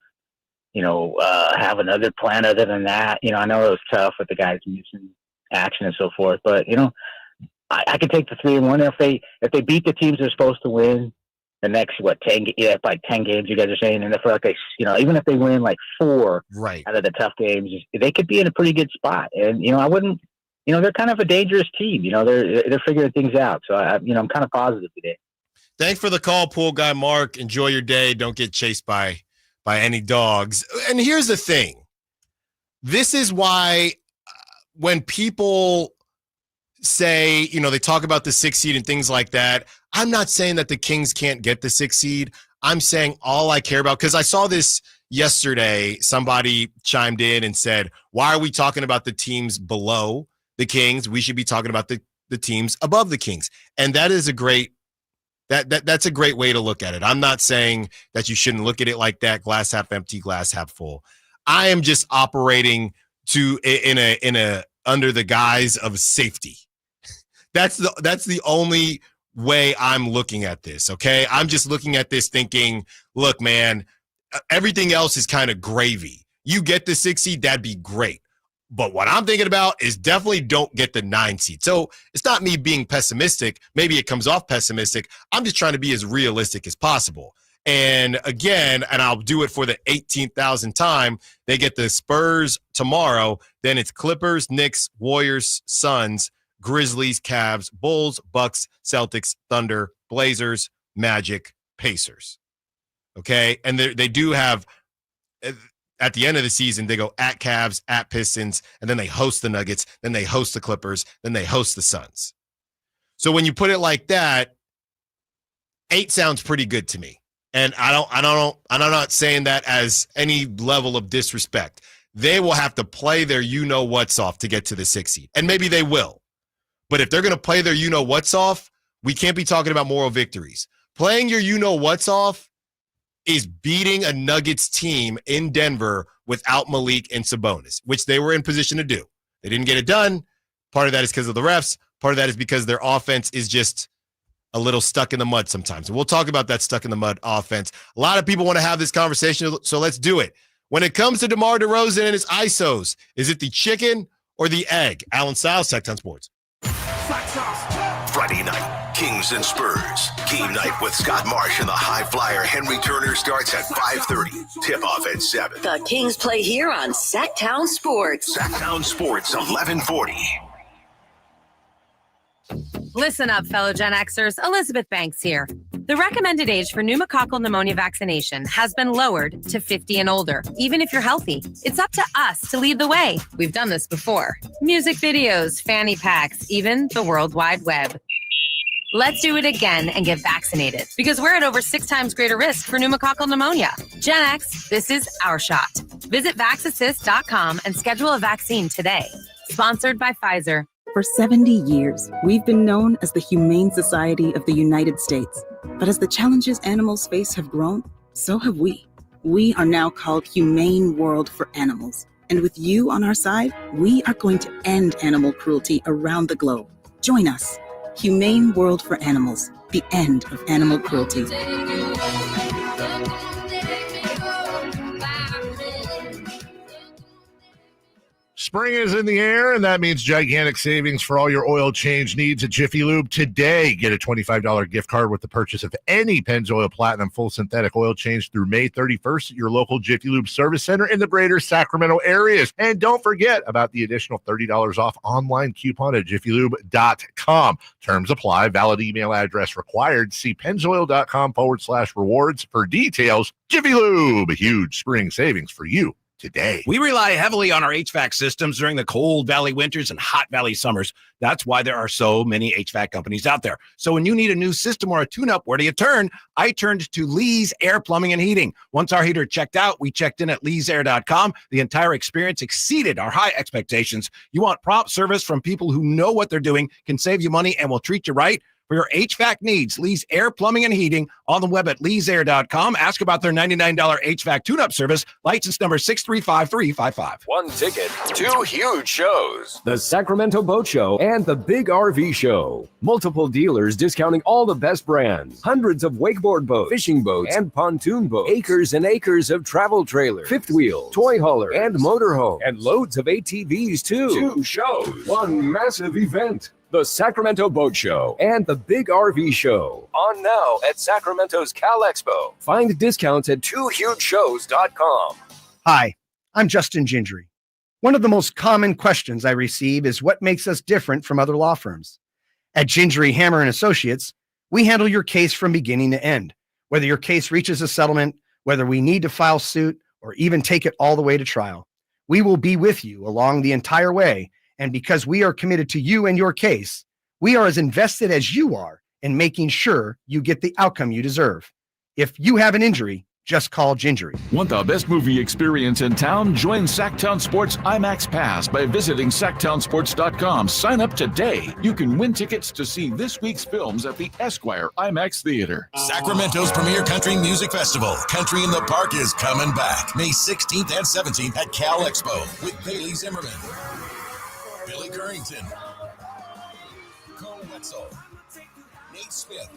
have another plan other than that. I know it was tough with the guys missing action and so forth, but I could take the 3-1 if they beat the teams they're supposed to win. The next 10 games you guys are saying, and if even if they win 4 out of the tough games, they could be in a pretty good spot. And I wouldn't, they're kind of a dangerous team. They're figuring things out. So I'm kind of positive today. Thanks for the call, Pool Guy Mark. Enjoy your day. Don't get chased by any dogs. And here's the thing. This is why when people say, they talk about the 6 seed and things like that, I'm not saying that the Kings can't get the 6 seed. I'm saying all I care about, because I saw this yesterday, somebody chimed in and said, why are we talking about the teams below the Kings? We should be talking about the teams above the Kings. And that is a great that's a great way to look at it. I'm not saying that you shouldn't look at it like that, glass half empty, glass half full. I am just operating in a under the guise of safety. That's the only way I'm looking at this, okay? I'm just looking at this thinking, look, man, everything else is kind of gravy. You get the 6 seed, that'd be great. But what I'm thinking about is definitely don't get the 9 seed. So it's not me being pessimistic. Maybe it comes off pessimistic. I'm just trying to be as realistic as possible. And again, and I'll do it for the 18,000th time, they get the Spurs tomorrow. Then it's Clippers, Knicks, Warriors, Suns, Grizzlies, Cavs, Bulls, Bucks, Celtics, Thunder, Blazers, Magic, Pacers. Okay? And they do have, at the end of the season, they go at Cavs, at Pistons, and then they host the Nuggets, then they host the Clippers, then they host the Suns. So when you put it like that, 8 sounds pretty good to me. And I'm not saying that as any level of disrespect. They will have to play their you-know-what's off to get to the 6 seed. And maybe they will. But if they're going to play their you-know-what's off, we can't be talking about moral victories. Playing your you-know-what's off is beating a Nuggets team in Denver without Malik and Sabonis, which they were in position to do. They didn't get it done. Part of that is because of the refs. Part of that is because their offense is just a little stuck in the mud sometimes. And we'll talk about that stuck in the mud offense. A lot of people want to have this conversation, so let's do it. When it comes to DeMar DeRozan and his ISOs, is it the chicken or the egg? Allen Stiles, Tech 10 Sports. Friday night, Kings and Spurs. Game night with Scott Marsh and the high flyer Henry Turner starts at 5:30. Tip-off at 7. The Kings play here on Sacktown Sports. Sacktown Sports, 1140. Listen up, fellow Gen Xers. Elizabeth Banks here. The recommended age for pneumococcal pneumonia vaccination has been lowered to 50 and older, even if you're healthy. It's up to us to lead the way. We've done this before. Music videos, fanny packs, even the World Wide Web. Let's do it again and get vaccinated because we're at over 6 times greater risk for pneumococcal pneumonia. Gen X, this is our shot. Visit vaxassist.com and schedule a vaccine today. Sponsored by Pfizer. For 70 years, we've been known as the Humane Society of the United States. But as the challenges animals face have grown, so have we. We are now called Humane World for Animals. And with you on our side, we are going to end animal cruelty around the globe. Join us. Humane World for Animals. The end of animal cruelty. Spring is in the air, and that means gigantic savings for all your oil change needs at Jiffy Lube. Today, get a $25 gift card with the purchase of any Pennzoil Platinum full synthetic oil change through May 31st at your local Jiffy Lube service center in the greater Sacramento areas. And don't forget about the additional $30 off online coupon at jiffylube.com. Terms apply. Valid email address required. See pennzoil.com/rewards for details. Jiffy Lube, a huge spring savings for you today. We rely heavily on our HVAC systems during the cold valley winters and hot valley summers. That's why there are so many HVAC companies out there. So when you need a new system or a tune-up, where do you turn? I turned to Lee's Air Plumbing and Heating. Once our heater checked out, we checked in at leesair.com. The entire experience exceeded our high expectations. You want prompt service from people who know what they're doing, can save you money, and will treat you right? For your HVAC needs, Lee's Air Plumbing and Heating, on the web at leesair.com. Ask about their $99 HVAC tune-up service, license number 635355. One ticket, 2 huge shows. The Sacramento Boat Show and the Big RV Show. Multiple dealers discounting all the best brands. Hundreds of wakeboard boats, fishing boats, and pontoon boats. Acres and acres of travel trailers, fifth wheel, toy hauler, and motorhome. And loads of ATVs, too. 2 shows, 1 massive event. The Sacramento Boat Show and the Big RV Show. On now at Sacramento's Cal Expo. Find discounts at 2hugeshows.com. Hi, I'm Justin Gingery. One of the most common questions I receive is what makes us different from other law firms. At Gingery, Hammer & Associates, we handle your case from beginning to end. Whether your case reaches a settlement, whether we need to file suit, or even take it all the way to trial, we will be with you along the entire way. And because we are committed to you and your case, we are as invested as you are in making sure you get the outcome you deserve. If you have an injury, just call Gingery. Want the best movie experience in town? Join Sacktown Sports IMAX Pass by visiting sacktownsports.com. Sign up today. You can win tickets to see this week's films at the Esquire IMAX Theater. Sacramento's premier country music festival, Country in the Park, is coming back May 16th and 17th at Cal Expo with Bailey Zimmerman, Billy Currington, Cole Wetzel, Nate Smith,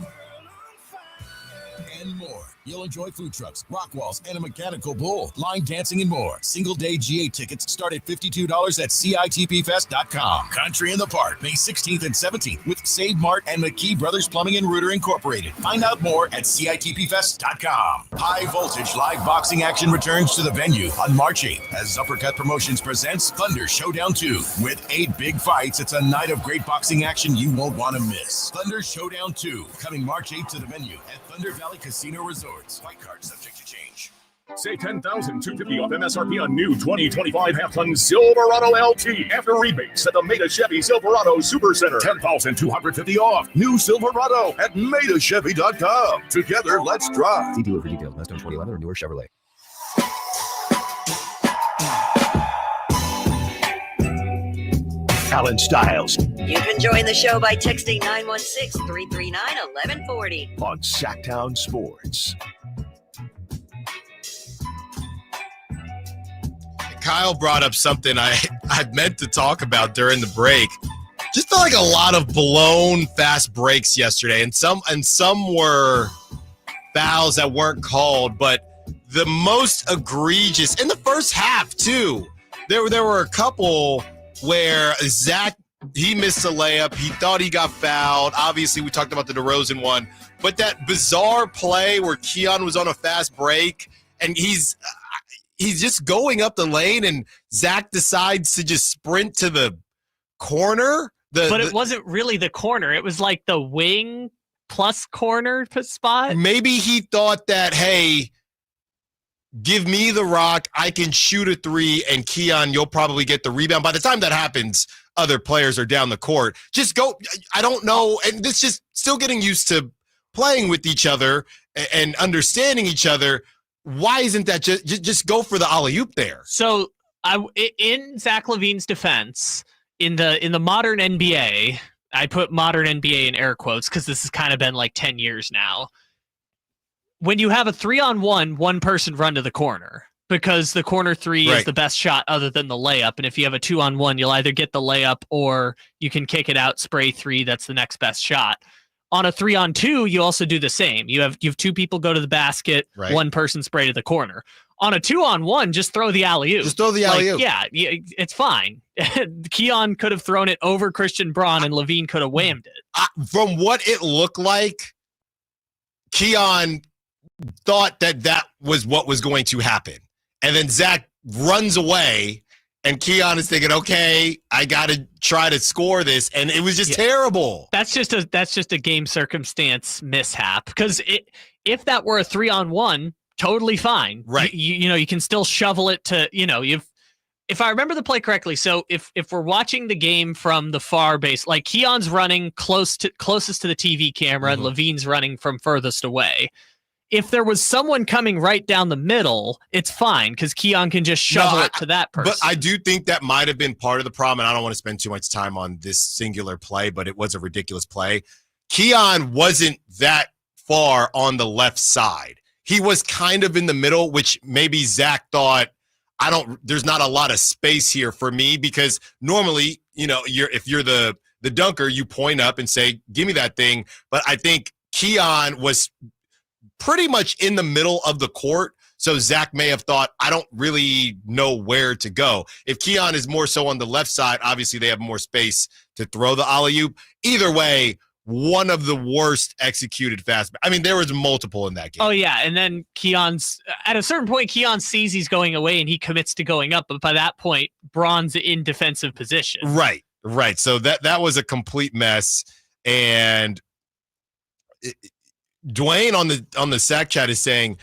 and more. You'll enjoy food trucks, rock walls, and a mechanical bull, line dancing, and more. Single-day GA tickets start at $52 at CITPfest.com. Country in the Park, May 16th and 17th with Save Mart and McKee Brothers Plumbing and Rooter Incorporated. Find out more at CITPfest.com. High Voltage live boxing action returns to the venue on March 8th as Uppercut Promotions presents Thunder Showdown 2. With 8 big fights, it's a night of great boxing action you won't want to miss. Thunder Showdown 2, coming March 8th to the venue at Thunder Valley Casino Resorts. Fight card subject to change. Save $10,250 off MSRP on new 2025 half-ton Silverado LT after rebates at the Meta Chevy Silverado Supercenter. $10,250 off new Silverado at MetaChevy.com. Together, let's drive. See dealer for details. Mustang 2011 or newer Chevrolet. Allen Stiles You can join the show by texting 916-339-1140 on Sacktown Sports. Kyle brought up something I meant to talk about during the break. Just felt like a lot of blown fast breaks yesterday, and some were fouls that weren't called, but the most egregious in the first half too. There were a couple where Zach, he missed a layup. He thought he got fouled. Obviously, we talked about the DeRozan one. But that bizarre play where Keon was on a fast break, and he's just going up the lane, and Zach decides to just sprint to the corner. But it wasn't really the corner. It was like the wing plus corner spot. Maybe he thought that, hey, give me the rock. I can shoot a three, and Keon, you'll probably get the rebound. By the time that happens, other players are down the court. Just go. I don't know. And this just still getting used to playing with each other and understanding each other. Why isn't that just go for the alley-oop there? So in Zach LaVine's defense, in the modern NBA, I put modern NBA in air quotes because this has kind of been like 10 years now. When you have a 3-on-1, one person run to the corner because the corner three is the best shot other than the layup. And if you have a 2-on-1, you'll either get the layup or you can kick it out, spray three. That's the next best shot. On a 3-on-2, you also do the same. You have two people go to the basket, one person spray to the corner. On a 2-on-1, just throw the alley-oop. Just throw the alley-oop. Yeah, it's fine. Keon could have thrown it over Christian Braun and LaVine could have whammed it. From what it looked like, Keon thought that was what was going to happen. And then Zach runs away, and Keon is thinking, okay, I got to try to score this. And it was just terrible. That's just a game circumstance mishap. Because if that were a 3-on-1, totally fine. Right. You can still shovel it to, if I remember the play correctly. So if we're watching the game from the far base, like Keon's running closest to the TV camera and LaVine's running from furthest away. If there was someone coming right down the middle, it's fine because Keon can just shovel it to that person. But I do think that might have been part of the problem, and I don't want to spend too much time on this singular play, but it was a ridiculous play. Keon wasn't that far on the left side. He was kind of in the middle, which maybe Zach thought, there's not a lot of space here for me, because normally, if you're the dunker, you point up and say, give me that thing. But I think Keon was pretty much in the middle of the court. So Zach may have thought, I don't really know where to go. If Keon is more so on the left side, obviously they have more space to throw the alley-oop. Either way, one of the worst executed fast. I mean, there was multiple in that game. Oh, yeah. And then at a certain point, Keon sees he's going away and he commits to going up. But by that point, Braun's in defensive position. Right. So that was a complete mess. And Dwayne on the Sack chat is saying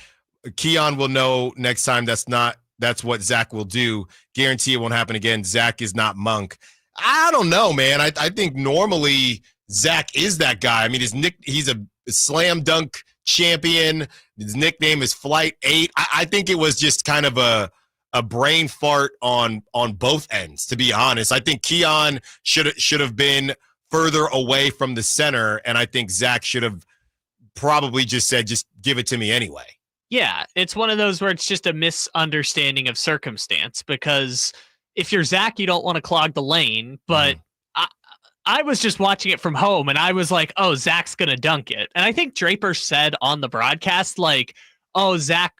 Keon will know next time that's what Zach will do. Guarantee it won't happen again. Zach is not Monk. I don't know, man. I think normally Zach is that guy. I mean, he's a slam dunk champion. His nickname is Flight 8. I think it was just kind of a brain fart on both ends, to be honest. I think Keon should have been further away from the center, and I think Zach should have probably just said, just give it to me anyway. Yeah, it's one of those where it's just a misunderstanding of circumstance, because if you're Zach, you don't want to clog the lane, but I was just watching it from home and I was like, oh, Zach's going to dunk it. And I think Draper said on the broadcast, like, oh, Zach,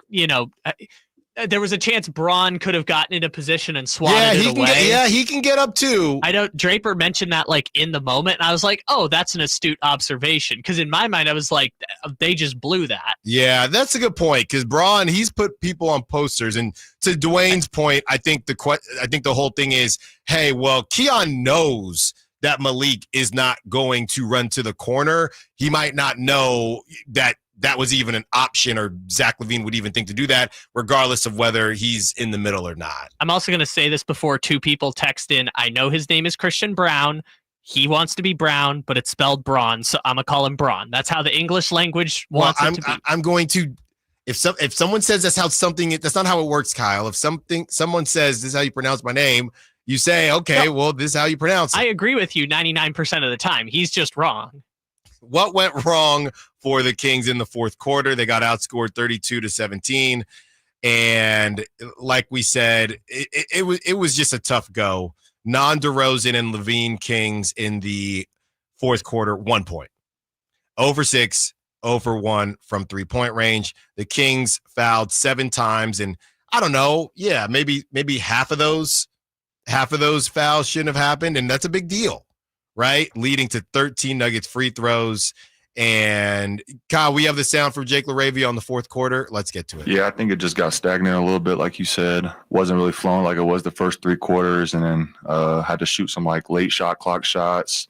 there was a chance Braun could have gotten into position and swatted it away. He can get up too. Draper mentioned that like in the moment. And I was like, oh, that's an astute observation. Because in my mind, I was like, they just blew that. Yeah, that's a good point. Because Braun, he's put people on posters. And to Dwayne's point, I think the whole thing is, hey, well, Keon knows that Malik is not going to run to the corner. He might not know that was even an option, or Zach LaVine would even think to do that, regardless of whether he's in the middle or not. I'm also going to say this before two people text in. I know his name is Christian Braun. He wants to be Brown, but it's spelled Braun, so I'm going to call him Braun. That's how the English language wants it to be. I'm going to, if someone says that's not how it works, Kyle. If someone says this is how you pronounce my name, you say, okay, well, this is how you pronounce it. I agree with you 99% of the time. He's just wrong. What went wrong for the Kings in the fourth quarter? They got outscored 32-17. And like we said, it was just a tough go. DeRozan and LaVine Kings in the fourth quarter, 1 point. 0 for 6, 0 for 1 from 3-point range. The Kings fouled 7 times. And I don't know. Yeah, maybe half of those fouls shouldn't have happened. And that's a big deal, right? Leading to 13 Nuggets free throws. And Kyle, we have the sound from Jake Laravia on the fourth quarter. Let's get to it. Yeah, I think it just got stagnant a little bit, like you said. Wasn't really flowing like it was the first 3 quarters, and then had to shoot some like late shot clock shots.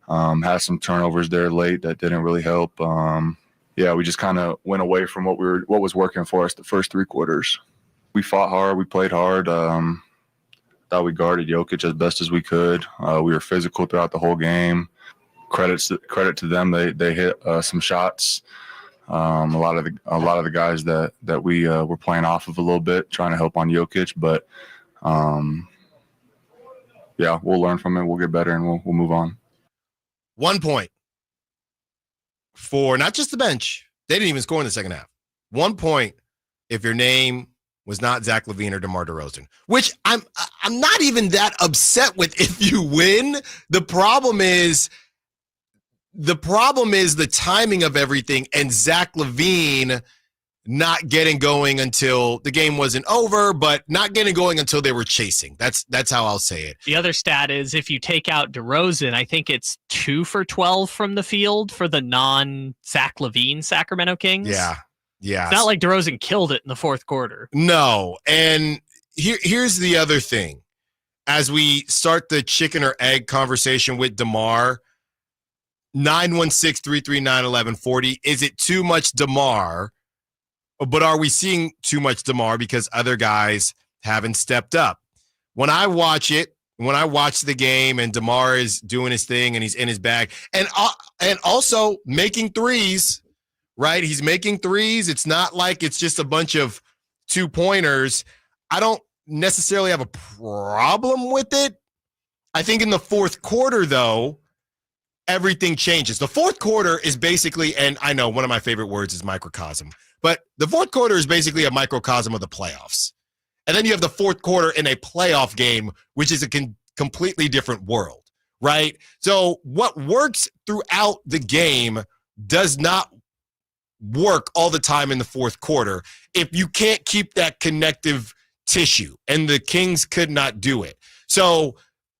Had some turnovers there late that didn't really help. yeah, we just kind of went away from what was working for us the first 3 quarters. We fought hard. We played hard. Thought we guarded Jokic as best as we could. We were physical throughout the whole game. Credit to them. They hit some shots. A lot of the guys that we were playing off of a little bit, trying to help on Jokic. But yeah, we'll learn from it. We'll get better, and we'll move on. 1 point for not just the bench. They didn't even score in the second half. 1 point if your name was not Zach LaVine or DeMar DeRozan, which I'm not even that upset with if you win. The problem is the timing of everything and Zach LaVine not getting going until the game wasn't over, but not getting going until they were chasing. That's how I'll say it. The other stat is if you take out DeRozan, I think it's 2 for 12 from the field for the non-Zach LaVine Sacramento Kings. Yeah. It's not like DeRozan killed it in the fourth quarter. No. And here's the other thing. As we start the chicken or egg conversation with DeMar, 916-339-1140. Is it too much DeMar? But are we seeing too much DeMar because other guys haven't stepped up? When I watch the game and DeMar is doing his thing and he's in his bag and also making threes, right? He's making threes. It's not like it's just a bunch of 2-pointers. I don't necessarily have a problem with it. I think in the fourth quarter, though, everything changes. The fourth quarter is basically, and I know one of my favorite words is microcosm, but the fourth quarter is basically a microcosm of the playoffs. And then you have the fourth quarter in a playoff game, which is a completely different world, right? So what works throughout the game does not work all the time in the fourth quarter if you can't keep that connective tissue, and the Kings could not do it. So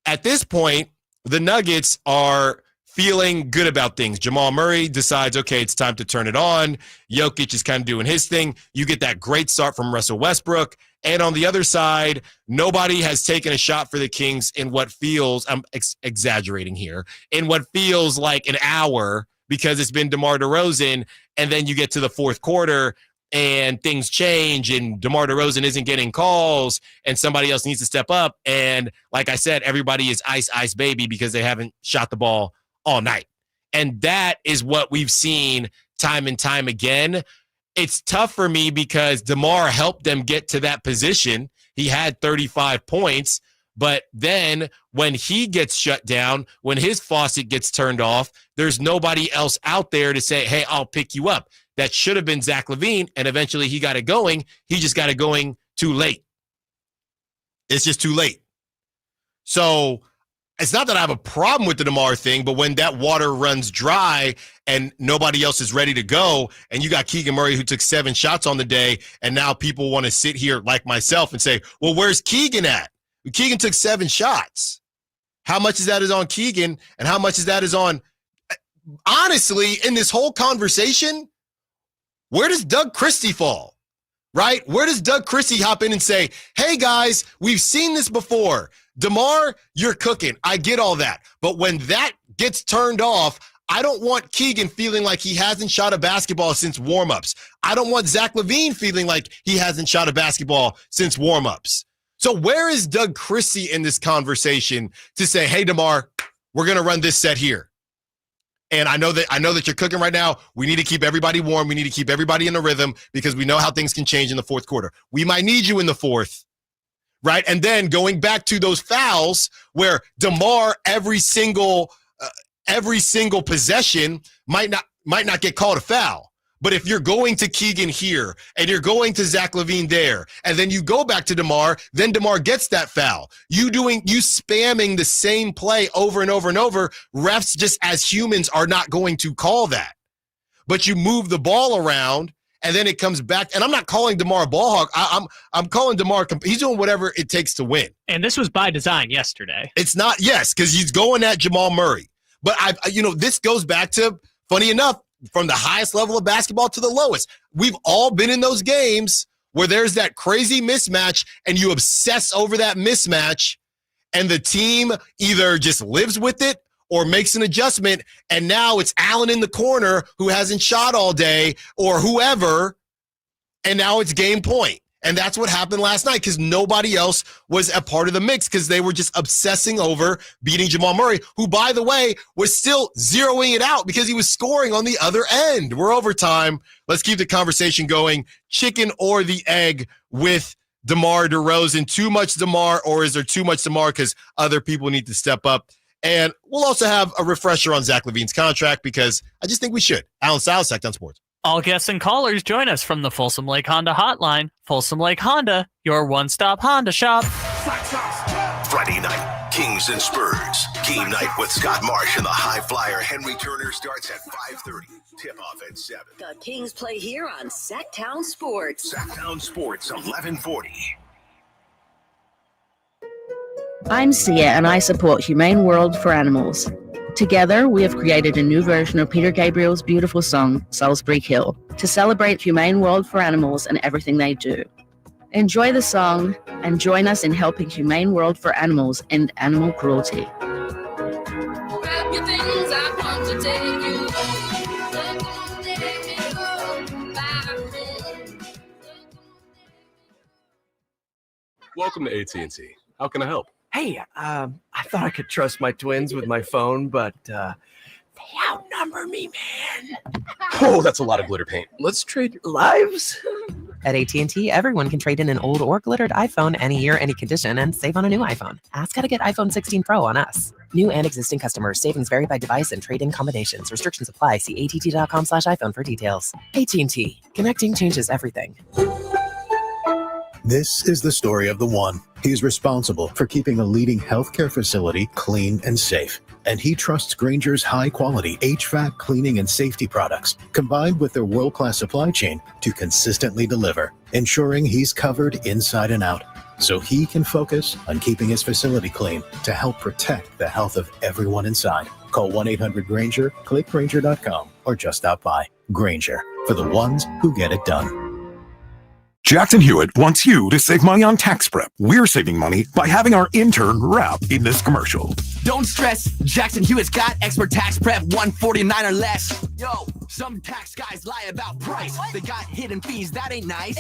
at this point, the Nuggets are feeling good about things. Jamal Murray decides, okay, it's time to turn it on. Jokic is kind of doing his thing. You get that great start from Russell Westbrook. And on the other side, nobody has taken a shot for the Kings in what feels, I'm exaggerating here, in what feels like an hour because it's been DeMar DeRozan. And then you get to the fourth quarter and things change and DeMar DeRozan isn't getting calls and somebody else needs to step up. And like I said, everybody is ice baby because they haven't shot the ball all night. And that is what we've seen time and time again. It's tough for me because DeMar helped them get to that position. He had 35 points, but then when he gets shut down, when his faucet gets turned off, there's nobody else out there to say, hey, I'll pick you up. That should have been Zach LaVine, and eventually he got it going. He just got it going too late. It's just too late. So it's not that I have a problem with the DeMar thing, but when that water runs dry and nobody else is ready to go, and you got Keegan Murray who took 7 shots on the day, and now people want to sit here like myself and say, well, where's Keegan at? Keegan took 7 shots. How much of that is on Keegan, and how much of that is on, honestly, in this whole conversation, where does Doug Christie fall, right? Where does Doug Christie hop in and say, hey, guys, we've seen this before. DeMar, you're cooking. I get all that. But when that gets turned off, I don't want Keegan feeling like he hasn't shot a basketball since warmups. I don't want Zach LaVine feeling like he hasn't shot a basketball since warmups. So where is Doug Christie in this conversation to say, hey, DeMar, we're going to run this set here. And I know that you're cooking right now. We need to keep everybody warm. We need to keep everybody in the rhythm because we know how things can change in the fourth quarter. We might need you in the fourth, right? And then going back to those fouls where DeMar every single possession might not get called a foul. But if you're going to Keegan here and you're going to Zach LaVine there, and then you go back to DeMar, then DeMar gets that foul. You spamming the same play over and over and over. Refs, just as humans, are not going to call that. But you move the ball around, and then it comes back. And I'm not calling DeMar a ball hog. I'm calling DeMar. He's doing whatever it takes to win. And this was by design yesterday. It's not, yes, because he's going at Jamal Murray. But this goes back to, funny enough, from the highest level of basketball to the lowest. We've all been in those games where there's that crazy mismatch and you obsess over that mismatch and the team either just lives with it or makes an adjustment, and now it's Allen in the corner who hasn't shot all day or whoever, and now it's game point. And that's what happened last night because nobody else was a part of the mix because they were just obsessing over beating Jamal Murray, who, by the way, was still zeroing it out because he was scoring on the other end. We're over time. Let's keep the conversation going. Chicken or the egg with DeMar DeRozan. Too much DeMar, or is there too much DeMar because other people need to step up? And we'll also have a refresher on Zach LaVine's contract because I just think we should. Allen Stiles, Sacktown Sports. All guests and callers join us from the Folsom Lake Honda hotline. Folsom Lake Honda, your one-stop Honda shop. Friday night, Kings and Spurs. Game night with Scott Marsh and the high flyer Henry Turner starts at 5:30. Tip-off at 7. The Kings play here on Sacktown Sports. Sacktown Sports, 1140. I'm Sia, and I support Humane World for Animals. Together, we have created a new version of Peter Gabriel's beautiful song, Salisbury Hill, to celebrate Humane World for Animals and everything they do. Enjoy the song and join us in helping Humane World for Animals end animal cruelty. Welcome to AT&T. How can I help? Hey, I thought I could trust my twins with my phone, but they outnumber me, man. Oh, that's a lot of glitter paint. Let's trade lives. At AT&T, everyone can trade in an old or glittered iPhone any year, any condition, and save on a new iPhone. Ask how to get iPhone 16 Pro on us. New and existing customers. Savings vary by device and trade-in combinations. Restrictions apply. See att.com/iPhone for details. AT&T. Connecting changes everything. This is the story of the one. He's responsible for keeping a leading healthcare facility clean and safe. And he trusts Grainger's high-quality HVAC cleaning and safety products, combined with their world-class supply chain, to consistently deliver, ensuring he's covered inside and out, so he can focus on keeping his facility clean to help protect the health of everyone inside. Call 1-800-GRAINGER, click Grainger.com, or just stop by. Grainger, for the ones who get it done. Jackson Hewitt wants you to save money on tax prep. We're saving money by having our intern rap in this commercial. Don't stress. Jackson Hewitt's got expert tax prep, $149 or less. Yo, some tax guys lie about price. They got hidden fees. That ain't nice.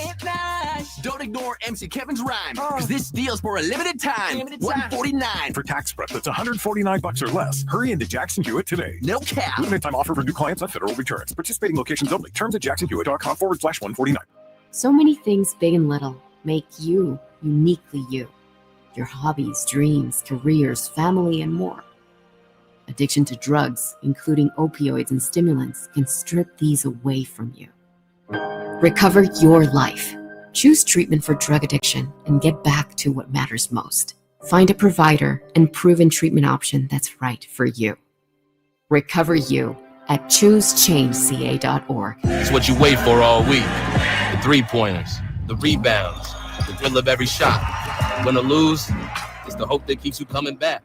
Don't ignore MC Kevin's rhyme, because this deal's for a limited time. $149 for tax prep that's $149 or less. Hurry into Jackson Hewitt today. No cap. Limited time offer for new clients on federal returns. Participating locations only. Terms at jacksonhewitt.com/149. So many things, big and little, make you uniquely you. Your hobbies, dreams, careers, family, and more. Addiction to drugs, including opioids and stimulants, can strip these away from you. Recover your life. Choose treatment for drug addiction and get back to what matters most. Find a provider and proven treatment option that's right for you. Recover you at choosechangeca.org. It's what you wait for all week. The three-pointers, the rebounds, the thrill of every shot. Win or lose, it's the hope that keeps you coming back.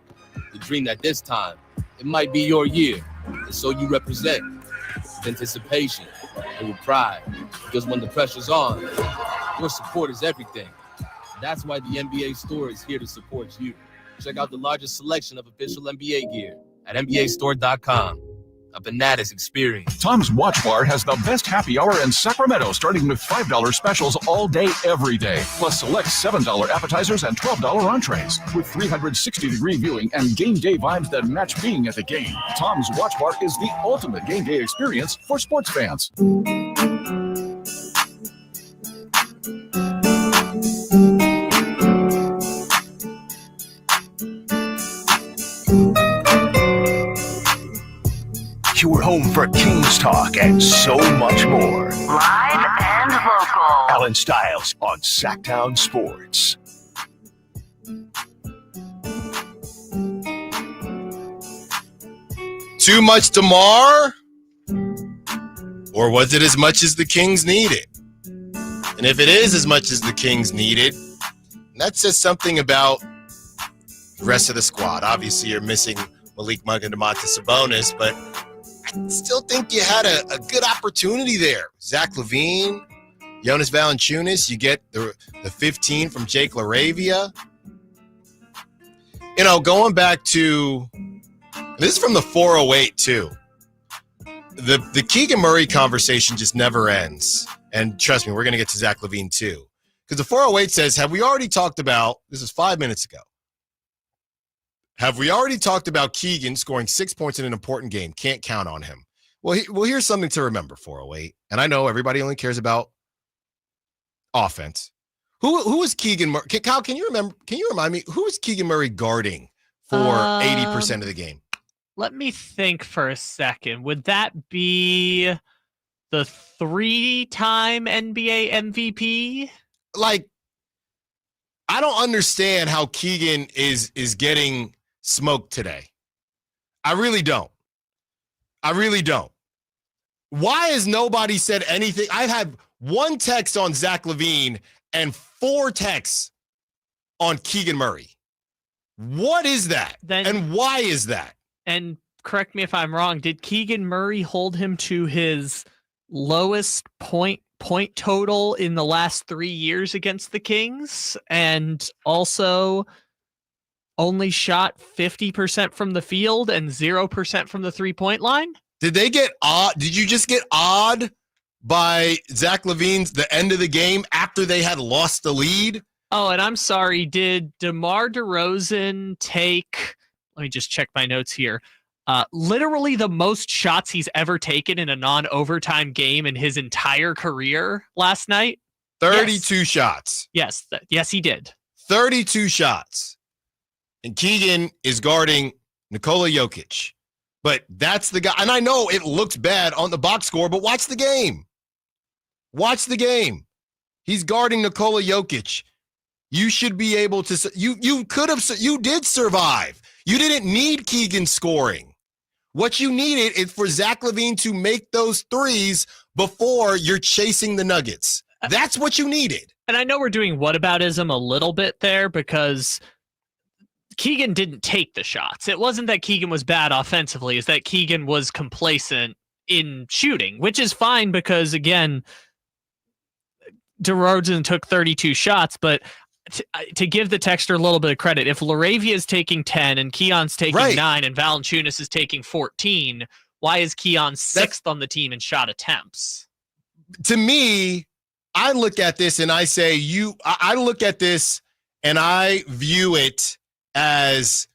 The dream that this time, it might be your year. And so you represent with anticipation and with pride. Because when the pressure's on, your support is everything. That's why the NBA Store is here to support you. Check out the largest selection of official NBA gear at NBAstore.com. A bananas experience. Tom's Watch Bar has the best happy hour in Sacramento, starting with $5 specials all day, every day. Plus select $7 appetizers and $12 entrees. With 360-degree viewing and game day vibes that match being at the game. Tom's Watch Bar is the ultimate game day experience for sports fans. You're home for Kings Talk and so much more. Live and local. Allen Stiles on Sacktown Sports. Too much DeMar? Or was it as much as the Kings needed? And if it is as much as the Kings needed, that says something about the rest of the squad. Obviously, you're missing Malik Monk and Domantas Sabonis, but I still think you had a good opportunity there. Zach LaVine, Jonas Valanciunas, you get the 15 from Jake Laravia. You know, going back to This is from the 408 too. The Keegan Murray conversation just never ends. And trust me, we're going to get to Zach LaVine too. Because the 408 says, have we already talked about, this is 5 minutes ago, have we already talked about Keegan scoring 6 points in an important game? Can't count on him. Well, here's something to remember, 408. And I know everybody only cares about offense. Who is Keegan Murray? Kyle, can you remind me, who is Keegan Murray guarding for 80% of the game? Let me think for a second. Would that be the 3-time NBA MVP? Like, I don't understand how Keegan is getting smoked today. I really don't. Why has nobody said anything? I've had one text on Zach LaVine and 4 texts on Keegan Murray. What is that? And why is that? And correct me if I'm wrong, did Keegan Murray hold him to his lowest point total in the last 3 years against the Kings, and also only shot 50% from the field and 0% from the 3-point line? Did they get odd? Did you just get odd by Zach LaVine's the end of the game after they had lost the lead? Oh, and I'm sorry, did DeMar DeRozan take, let me just check my notes here, literally the most shots he's ever taken in a non-overtime game in his entire career last night? 32 shots. Yes, yes, he did. 32 shots. And Keegan is guarding Nikola Jokic. But that's the guy. And I know it looks bad on the box score, but watch the game. Watch the game. He's guarding Nikola Jokic. You should be able to, you did survive. You didn't need Keegan scoring. What you needed is for Zach LaVine to make those threes before you're chasing the Nuggets. That's what you needed. And I know we're doing whataboutism a little bit there because Keegan didn't take the shots. It wasn't that Keegan was bad offensively. It's that Keegan was complacent in shooting, which is fine because, again, DeRozan took 32 shots, but to give the texter a little bit of credit, if Laravia is taking 10 and Keon's taking 9 and Valanciunas is taking 14, why is Keon 6th on the team in shot attempts? To me, I look at this and I say, I look at this and I view it as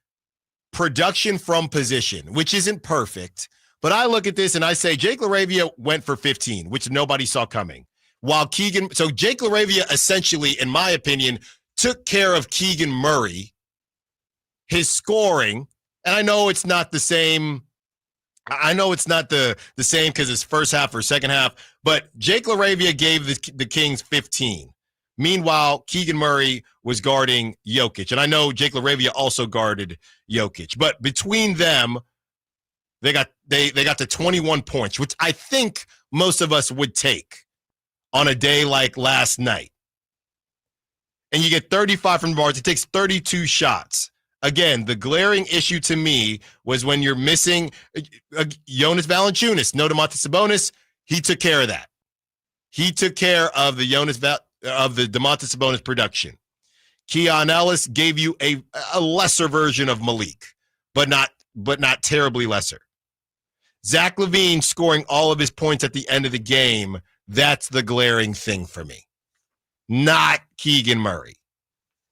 production from position, which isn't perfect. But I look at this and I say, Jake Laravia went for 15, which nobody saw coming. While so Jake Laravia essentially, in my opinion, took care of Keegan Murray, his scoring, and I know it's not the same. I know it's not the same because it's first half or second half, but Jake Laravia gave the Kings 15. Meanwhile, Keegan Murray was guarding Jokic, and I know Jake Laravia also guarded Jokic, but between them, they got to 21 points, which I think most of us would take on a day like last night. And you get 35 from the bars. It takes 32 shots. Again, the glaring issue to me was when you're missing Jonas Valanciunas, no Domantas Sabonis. He took care of that. He took care of the Domantas Sabonis production. Keon Ellis gave you a lesser version of Malik, but not terribly lesser. Zach LaVine scoring all of his points at the end of the game. That's the glaring thing for me. Not Keegan Murray.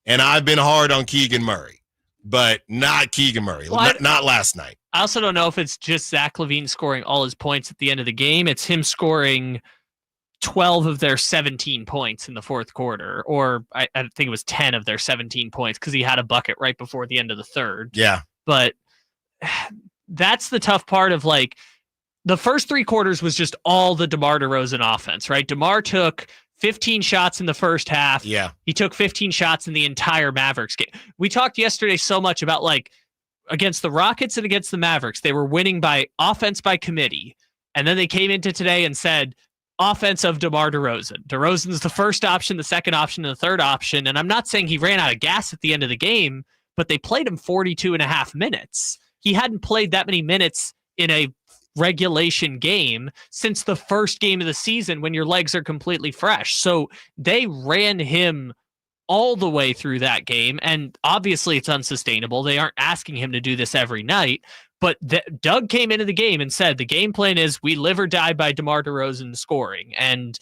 And I've been hard on Keegan Murray, but not Keegan Murray. Well, not last night. I also don't know if it's just Zach LaVine scoring all his points at the end of the game. It's him scoring 12 of their 17 points in the fourth quarter, or I think it was 10 of their 17 points because he had a bucket right before the end of the third. Yeah. But that's the tough part of like the first 3 quarters was just all the DeMar DeRozan offense, right? DeMar took 15 shots in the first half. Yeah. He took 15 shots in the entire Mavericks game. We talked yesterday so much about like against the Rockets and against the Mavericks, they were winning by offense by committee. And then they came into today and said, offense of DeMar DeRozan. DeRozan's the first option, the second option, and the third option. And I'm not saying he ran out of gas at the end of the game, but they played him 42 and a half minutes. He hadn't played that many minutes in a regulation game since the first game of the season when your legs are completely fresh. So they ran him all the way through that game. And obviously it's unsustainable. They aren't asking him to do this every night, But Doug came into the game and said the game plan is we live or die by DeMar DeRozan scoring. And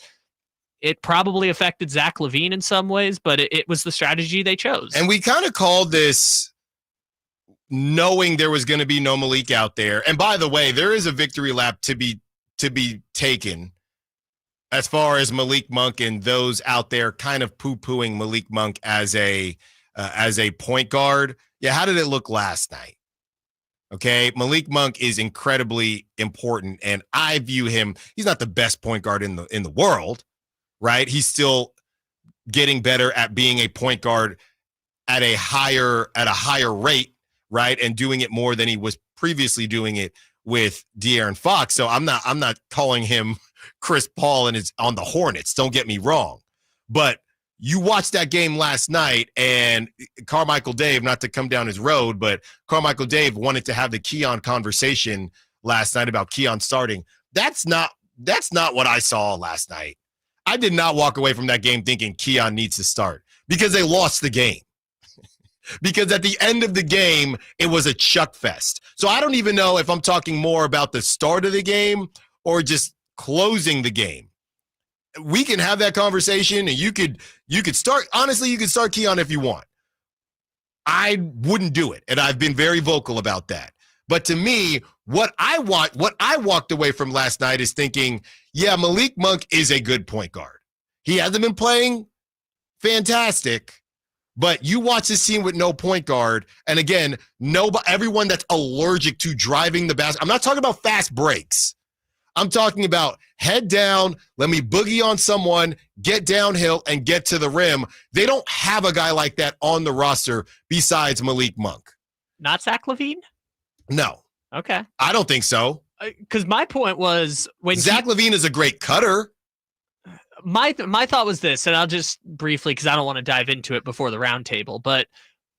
it probably affected Zach LaVine in some ways, but it was the strategy they chose. And we kind of called this knowing there was going to be no Malik out there. And by the way, there is a victory lap to be taken as far as Malik Monk and those out there kind of poo-pooing Malik Monk as a point guard. Yeah, how did it look last night? Okay, Malik Monk is incredibly important, and I view him, he's not the best point guard in the world, right? He's still getting better at being a point guard at a higher rate, right? And doing it more than he was previously doing it with De'Aaron Fox. So I'm not calling him Chris Paul and it's on the Hornets. Don't get me wrong. But you watched that game last night, and Carmichael Dave, not to come down his road, but Carmichael Dave wanted to have the Keon conversation last night about Keon starting. That's not what I saw last night. I did not walk away from that game thinking Keon needs to start because they lost the game. Because at the end of the game, it was a chuck fest. So I don't even know if I'm talking more about the start of the game or just closing the game. We can have that conversation, and you could start. Honestly, you could start Keon if you want. I wouldn't do it, and I've been very vocal about that. But to me, what I walked away from last night is thinking, yeah, Malik Monk is a good point guard. He hasn't been playing fantastic, but you watch this team with no point guard, and again, everyone that's allergic to driving the basket. I'm not talking about fast breaks. I'm talking about head down, let me boogie on someone, get downhill, and get to the rim. They don't have a guy like that on the roster besides Malik Monk. Not Zach LaVine? No. Okay. I don't think so. Because my point was when Zach LaVine is a great cutter. My thought was this, and I'll just briefly, because I don't want to dive into it before the roundtable, but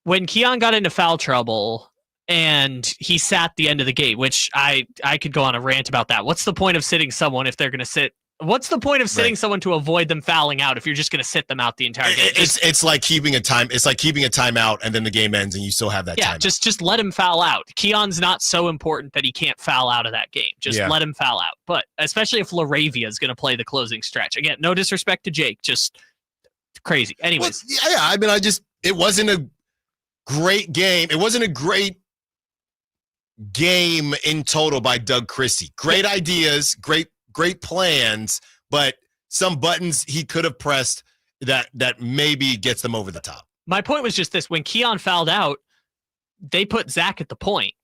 when Keon got into foul trouble and he sat the end of the game, which I could go on a rant about that. What's the point of sitting someone if they're going to sit? What's the point of sitting someone to avoid them fouling out if you're just going to sit them out the entire game? It's like keeping a time. It's like keeping a timeout, and then the game ends, and you still have that. Yeah, timeout. just let him foul out. Keon's not so important that he can't foul out of that game. Just let him foul out. But especially if Laravia is going to play the closing stretch. Again, no disrespect to Jake, just crazy. Anyways, well, yeah. I mean, it wasn't a great game. It wasn't a great game in total by Doug Christie. Great ideas, great plans, but some buttons he could have pressed that maybe gets them over the top. My point was just this: when Keon fouled out, they put Zach at the point,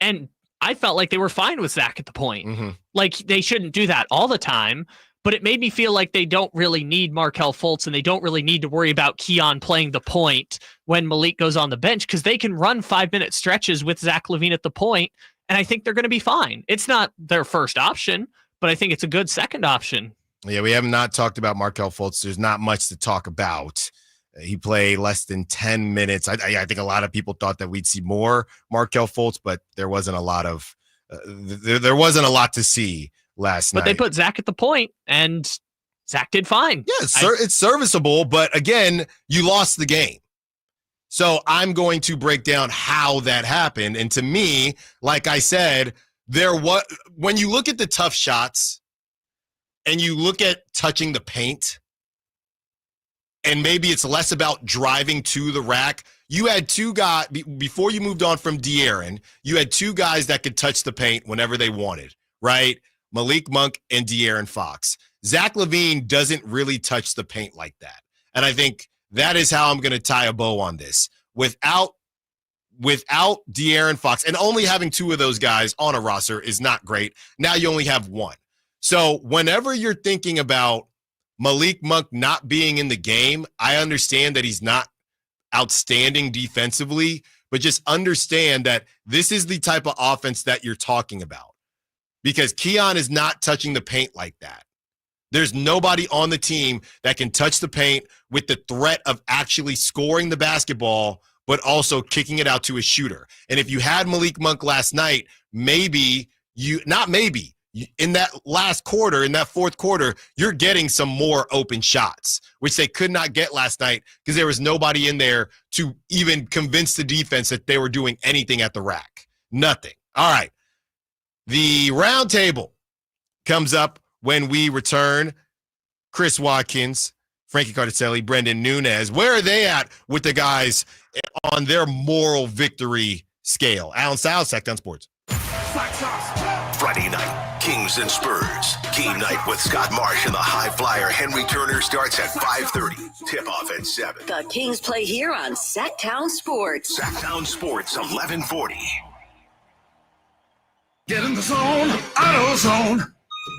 and I felt like they were fine with Zach at the point. Mm-hmm. Like they shouldn't do that all the time, but it made me feel like they don't really need Markelle Fultz, and they don't really need to worry about Keon playing the point when Malik goes on the bench, because they can run 5-minute stretches with Zach LaVine at the point, and I think they're going to be fine. It's not their first option, but I think it's a good second option. Yeah, we have not talked about Markelle Fultz. There's not much to talk about. He played less than 10 minutes. I think a lot of people thought that we'd see more Markelle Fultz, but there wasn't a lot of there wasn't a lot to see last night. But they put Zach at the point, and Zach did fine. Yeah, it's serviceable, but again, you lost the game. So I'm going to break down how that happened. And to me, like I said, when you look at the tough shots and you look at touching the paint, and maybe it's less about driving to the rack, you had two guys, before you moved on from De'Aaron, you had two guys that could touch the paint whenever they wanted, right? Malik Monk and De'Aaron Fox. Zach LaVine doesn't really touch the paint like that. And I think that is how I'm going to tie a bow on this. Without De'Aaron Fox, and only having two of those guys on a roster is not great. Now you only have one. So whenever you're thinking about Malik Monk not being in the game, I understand that he's not outstanding defensively, but just understand that this is the type of offense that you're talking about. Because Keon is not touching the paint like that. There's nobody on the team that can touch the paint with the threat of actually scoring the basketball, but also kicking it out to a shooter. And if you had Malik Monk last night, in that last quarter, in that fourth quarter, you're getting some more open shots, which they could not get last night because there was nobody in there to even convince the defense that they were doing anything at the rack. Nothing. All right. The round table comes up when we return. Chris Watkins, Frankie Cardicelli, Brendan Nunez. Where are they at with the guys on their moral victory scale? Allen Stiles, Sacktown Sports. Friday night, Kings and Spurs. Game night with Scott Marsh and the high flyer Henry Turner starts at 5:30. Tip-off at 7. The Kings play here on Sacktown Sports. Sacktown Sports, 1140. Get in the zone, AutoZone.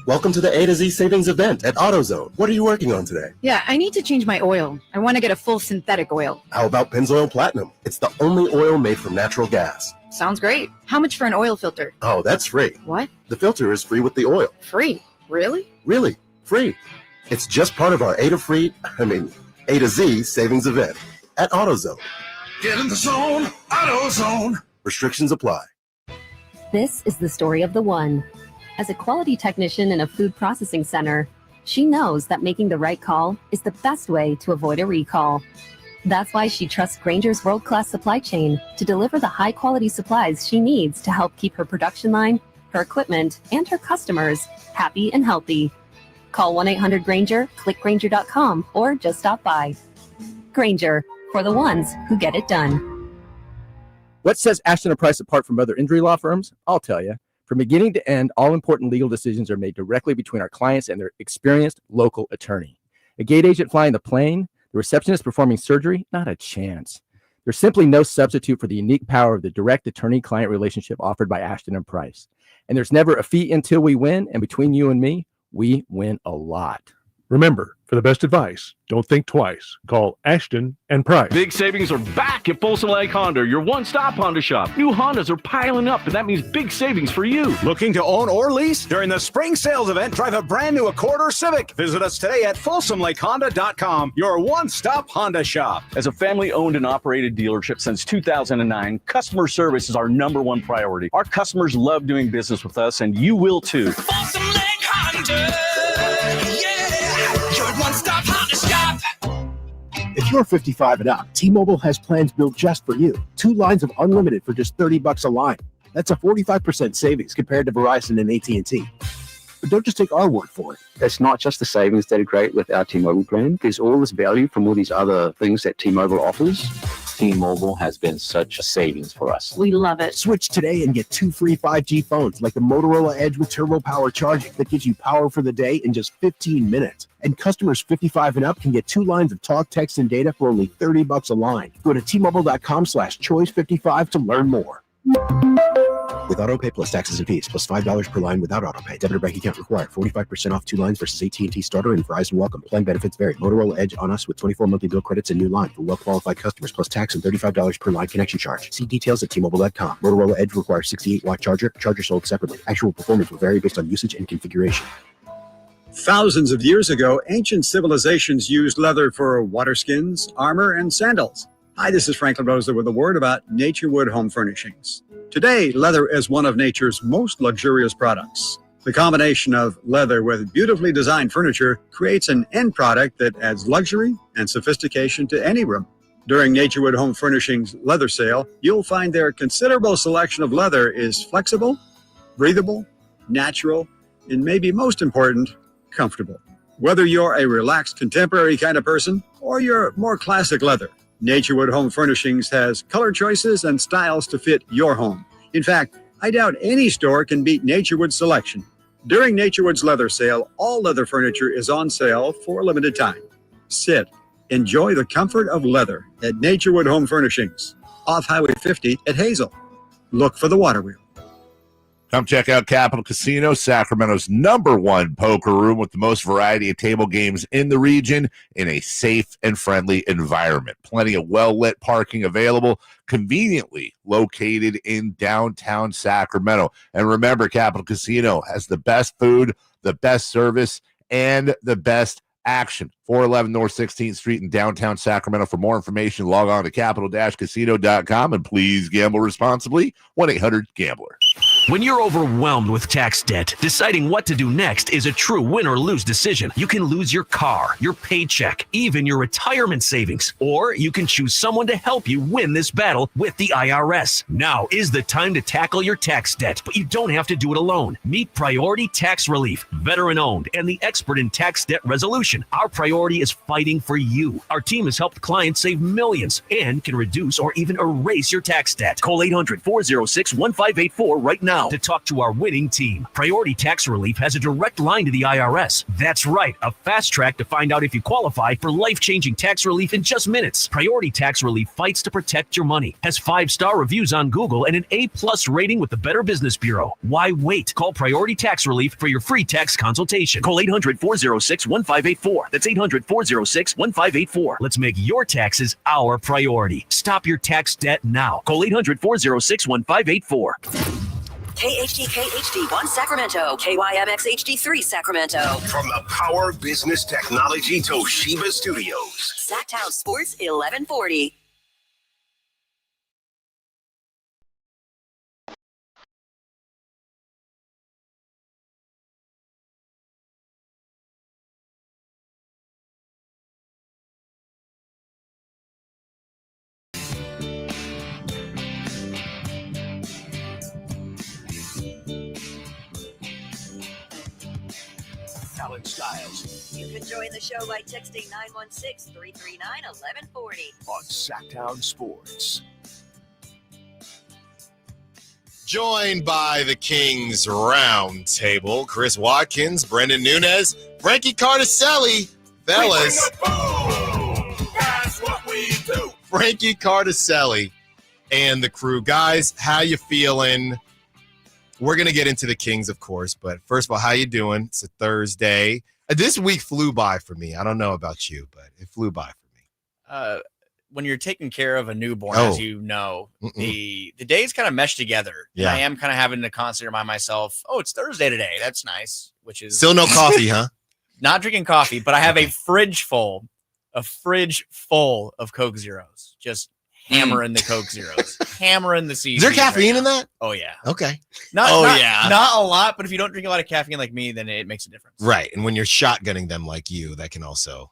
Welcome to the A to Z savings event at AutoZone. What are you working on today? Yeah, I need to change my oil. I want to get a full synthetic oil. How about Pennzoil Platinum? It's the only oil made from natural gas. Sounds great. How much for an oil filter? Oh, that's free. What? The filter is free with the oil. Free? Really? Really, free. It's just part of our A to Z savings event at AutoZone. Get in the zone, AutoZone. Restrictions apply. This is the story of the one. As a quality technician in a food processing center, she knows that making the right call is the best way to avoid a recall. That's why she trusts Grainger's world-class supply chain to deliver the high-quality supplies she needs to help keep her production line, her equipment, and her customers happy and healthy. Call 1-800-GRAINGER, click Grainger.com, or just stop by. Grainger, for the ones who get it done. What sets Ashton & Price apart from other injury law firms? I'll tell you. From beginning to end, all important legal decisions are made directly between our clients and their experienced local attorney. A gate agent flying the plane, the receptionist performing surgery, not a chance. There's simply no substitute for the unique power of the direct attorney-client relationship offered by Ashton & Price. And there's never a fee until we win, and between you and me, we win a lot. Remember, for the best advice, don't think twice. Call Ashton and Price. Big savings are back at Folsom Lake Honda, your one-stop Honda shop. New Hondas are piling up, and that means big savings for you. Looking to own or lease? During the spring sales event, drive a brand new Accord or Civic. Visit us today at FolsomLakeHonda.com, your one-stop Honda shop. As a family-owned and operated dealership since 2009, customer service is our #1 priority. Our customers love doing business with us, and you will too. Folsom Lake Honda. One-stop Honda shop. If you're 55 and up, T-Mobile has plans built just for you. 2 lines of unlimited for just $30 a line. That's a 45% savings compared to Verizon and AT&T. But don't just take our word for it. It's not just the savings that are great with our T-Mobile plan. There's all this value from all these other things that T-Mobile offers. T-Mobile has been such a savings for us. We love it. Switch today and get 2 free 5G phones like the Motorola Edge with Turbo Power charging that gives you power for the day in just 15 minutes. And customers 55 and up can get 2 lines of talk, text, and data for only $30 a line. Go to T-Mobile.com/choice55 to learn more. With AutoPay plus taxes and fees, plus $5 per line without AutoPay. Debit or bank account required. 45% off 2 lines versus AT&T Starter and Verizon Welcome. Plan benefits vary. Motorola Edge on us with 24 monthly bill credits and new line for well-qualified customers, plus tax and $35 per line connection charge. See details at T-Mobile.com. Motorola Edge requires 68-watt charger. Charger sold separately. Actual performance will vary based on usage and configuration. Thousands of years ago, ancient civilizations used leather for water skins, armor, and sandals. Hi, this is Franklin Rosa with a word about Nature Wood Home Furnishings. Today, leather is one of nature's most luxurious products. The combination of leather with beautifully designed furniture creates an end product that adds luxury and sophistication to any room. During Nature Wood Home Furnishings leather sale, you'll find their considerable selection of leather is flexible, breathable, natural, and maybe most important, comfortable. Whether you're a relaxed contemporary kind of person or you're more classic leather, Nature Wood Home Furnishings has color choices and styles to fit your home. In fact, I doubt any store can beat Nature Wood's selection. During Nature Wood's leather sale, all leather furniture is on sale for a limited time. Sit, enjoy the comfort of leather at Nature Wood Home Furnishings, off Highway 50 at Hazel. Look for the water wheel. Come check out Capital Casino, Sacramento's #1 poker room with the most variety of table games in the region in a safe and friendly environment. Plenty of well-lit parking available, conveniently located in downtown Sacramento. And remember, Capital Casino has the best food, the best service, and the best action. 411 North 16th Street in downtown Sacramento. For more information, log on to capital-casino.com and please gamble responsibly. 1-800-GAMBLER. When you're overwhelmed with tax debt, deciding what to do next is a true win or lose decision. You can lose your car, your paycheck, even your retirement savings. Or you can choose someone to help you win this battle with the IRS. Now is the time to tackle your tax debt, but you don't have to do it alone. Meet Priority Tax Relief, veteran-owned and the expert in tax debt resolution. Our priority is fighting for you. Our team has helped clients save millions and can reduce or even erase your tax debt. Call 800-406-1584 right now to talk to our winning team. Priority Tax Relief has a direct line to the IRS. That's right, a fast track to find out if you qualify for life-changing tax relief in just minutes. Priority Tax Relief fights to protect your money, has 5-star reviews on Google and an A+ rating with the Better Business Bureau. Why wait? Call Priority Tax Relief for your free tax consultation. Call 800-406-1584. That's 800-406-1584. Let's make your taxes our priority. Stop your tax debt now. Call 800-406-1584. KHD 1 Sacramento, KYMX HD3 Sacramento. From the Power Business Technology Toshiba Studios. Sacktown Sports 1140. Allen Stiles You can join the show by texting 916-339-1140. on Sacktown Sports. Joined by the Kings Roundtable, Chris Watkins, Brendan Nunez, Frankie Cardicelli. Fellas, That's what we do. Frankie Cardicelli and the crew. Guys, how you feeling? We're going to get into the Kings, of course, but first of all, how you doing? It's a Thursday. This week flew by for me. I don't know about you, but it flew by for me. When you're taking care of a newborn, as you know, the days kind of mesh together. Yeah. And I am kind of having to constantly remind myself, oh, it's Thursday today. That's nice, which is Still no coffee, huh? Not drinking coffee, but I have a fridge full of Coke Zeros. Just hammering the Coke Zeros, hammering the seeds. Is there caffeine in that? Oh yeah. Okay. Not a lot, but if you don't drink a lot of caffeine like me, then it makes a difference. Right. And when you're shotgunning them like you, that can also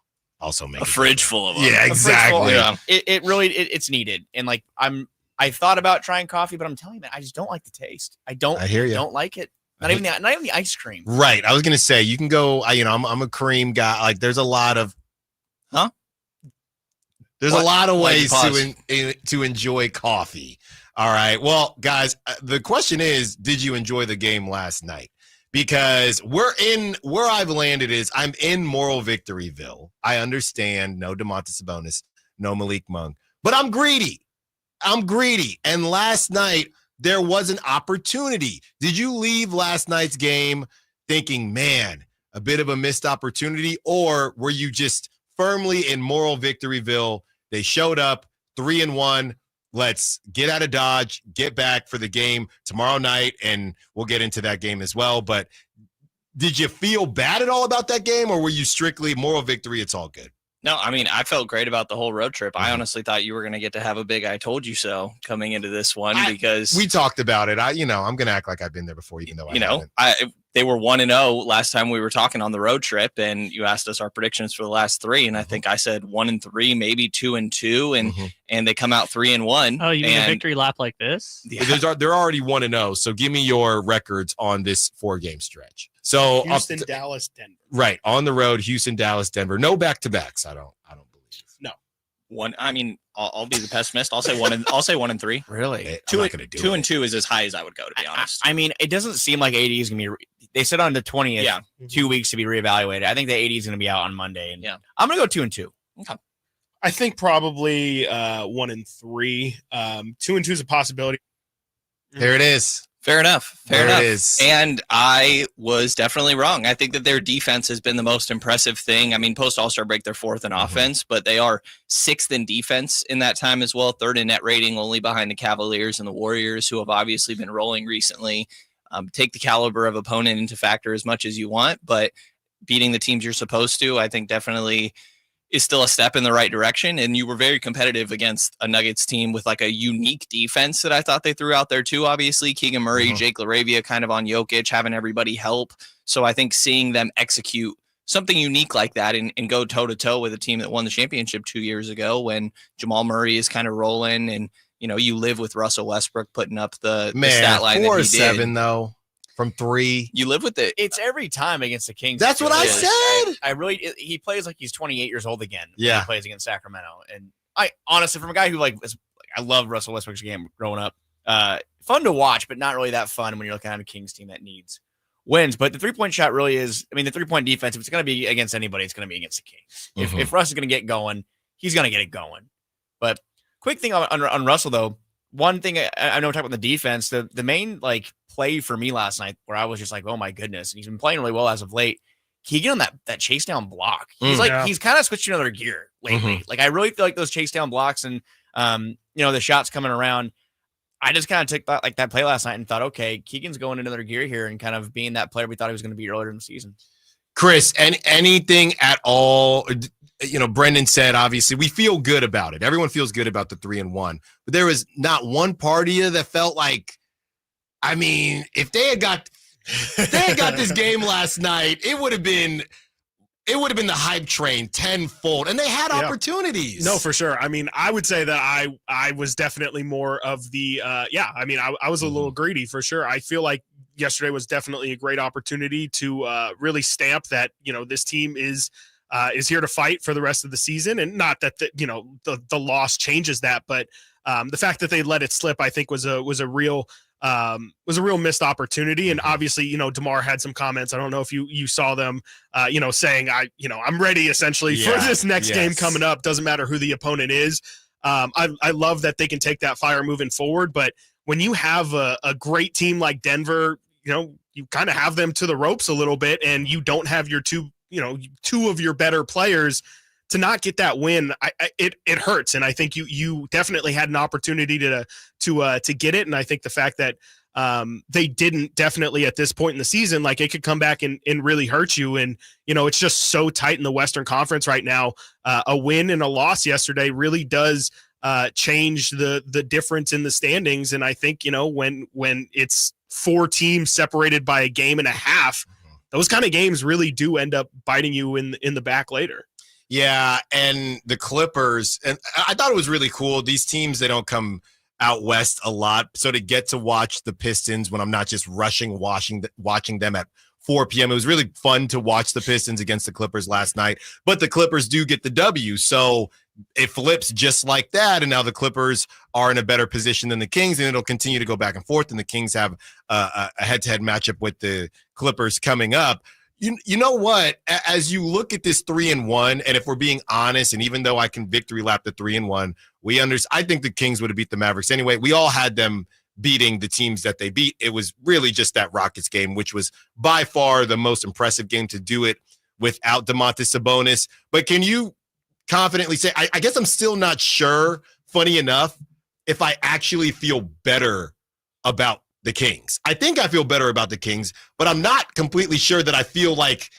make A fridge full of them. Yeah, exactly. It really it's needed. And like I thought about trying coffee, but I'm telling you, man, I just don't like the taste. I hear you. Don't like it. Not even the ice cream. Right. I was gonna say you can go. I'm a cream guy. Like there's a lot of There's a lot of ways to enjoy coffee. All right. Well, guys, the question is, did you enjoy the game last night? Because where I've landed is I'm in moral victoryville. I understand no Domantas Sabonis, no Malik Monk, but I'm greedy. And last night there was an opportunity. Did you leave last night's game thinking, man, a bit of a missed opportunity, or were you just firmly in moral victoryville? They showed up 3-1. Let's get out of Dodge, get back for the game tomorrow night, and we'll get into that game as well. But did you feel bad at all about that game, or were you strictly moral victory? It's all good. No, I mean, I felt great about the whole road trip. I honestly thought you were going to get to have a big I told you so coming into this one because we talked about it. I'm going to act like I've been there before, even though I haven't. They were 1-0 last time we were talking on the road trip, and you asked us our predictions for the last three, and I think I said 1-3, maybe 2-2, and they come out 3-1. Oh, you mean a victory lap like this? Yeah. They're already 1-0. So give me your records on this 4-game stretch. So Houston, Dallas, Denver. Right, on the road, Houston, Dallas, Denver. No back-to-backs. I don't believe. No. One. I mean, I'll be the pessimist. I'll say 1-3. Really? 2-2 is as high as I would go, to be honest. I mean, it doesn't seem like AD is gonna be. They said on the 20th, 2 weeks to be reevaluated. I think the AD is gonna be out on Monday, and I'm gonna go 2-2. Okay. I think probably 1-3. 2-2 is a possibility. There it is. Fair enough. There it is. And I was definitely wrong. I think that their defense has been the most impressive thing. I mean, post All-Star break, they're fourth in offense, but they are sixth in defense in that time as well. Third in net rating, only behind the Cavaliers and the Warriors, who have obviously been rolling recently. Take the caliber of opponent into factor as much as you want, but beating the teams you're supposed to, I think definitely is still a step in the right direction. And you were very competitive against a Nuggets team with like a unique defense that I thought they threw out there too. Obviously, Keegan Murray, Jake Laravia kind of on Jokic, having everybody help. So I think seeing them execute something unique like that and go toe-to-toe with a team that won the championship 2 years ago when Jamal Murray is kind of rolling and, you live with Russell Westbrook putting up the stat line 4 or that he 7 did. though from 3. You live with it. It's every time against the Kings. That's what I said. I really, he plays like he's 28 years old again. Yeah. When he plays against Sacramento. And I honestly, from a guy who I love Russell Westbrook's game growing up, fun to watch, but not really that fun when you're looking at a Kings team that needs wins. But the 3-point shot really is, the 3-point defense, if it's going to be against anybody, it's going to be against the Kings. If Russ is going to get going, he's going to get it going. But quick thing on Russell, though, one thing I know we're talking about the defense, the main play for me last night where I was just like, oh my goodness, and he's been playing really well as of late. Keegan on that chase down block. He's he's kind of switched to another gear lately. Like I really feel like those chase down blocks and the shots coming around. I just kind of took that play last night and thought, okay, Keegan's going into another gear here and kind of being that player we thought he was going to be earlier in the season. Chris, anything at all? Brendan said, obviously, we feel good about it. Everyone feels good about the 3-1, but there was not one part of you that felt like, if they had got this game last night, it would have been the hype train tenfold, and they had opportunities. No, for sure. I would say that I was definitely more of the I was a little greedy for sure. I feel like yesterday was definitely a great opportunity to really stamp that this team is here to fight for the rest of the season, and not that the loss changes that, but the fact that they let it slip, I think was a real missed opportunity. And obviously, DeMar had some comments. I don't know if you saw them, saying I'm ready essentially for this next game coming up. Doesn't matter who the opponent is. I love that they can take that fire moving forward. But when you have a great team like Denver, you kind of have them to the ropes a little bit, and you don't have your two of your better players to not get that win. It hurts. And I think you definitely had an opportunity to get it. And I think the fact that they didn't definitely at this point in the season, it could come back and really hurt you. And, it's just so tight in the Western Conference right now. A win and a loss yesterday really does change the difference in the standings. And I think, when it's 4 teams separated by a game and a half, those kind of games really do end up biting you in the back later. Yeah, and the Clippers, and I thought it was really cool. These teams, they don't come out west a lot, so to get to watch the Pistons when I'm not just watching them at 4 p.m. It was really fun to watch the Pistons against the Clippers last night, but the Clippers do get the W, so it flips just like that, and now the Clippers are in a better position than the Kings, and it'll continue to go back and forth, and the Kings have a head-to-head matchup with the Clippers coming up. You know what? As you look at this 3-1, and if we're being honest, and even though I can victory lap the 3-1, I think the Kings would have beat the Mavericks anyway. We all had them beating the teams that they beat. It was really just that Rockets game, which was by far the most impressive game to do it without Domantas Sabonis. But can you confidently say, I guess I'm still not sure, funny enough, if I actually feel better about the Kings. I think I feel better about the Kings, but I'm not completely sure that I feel like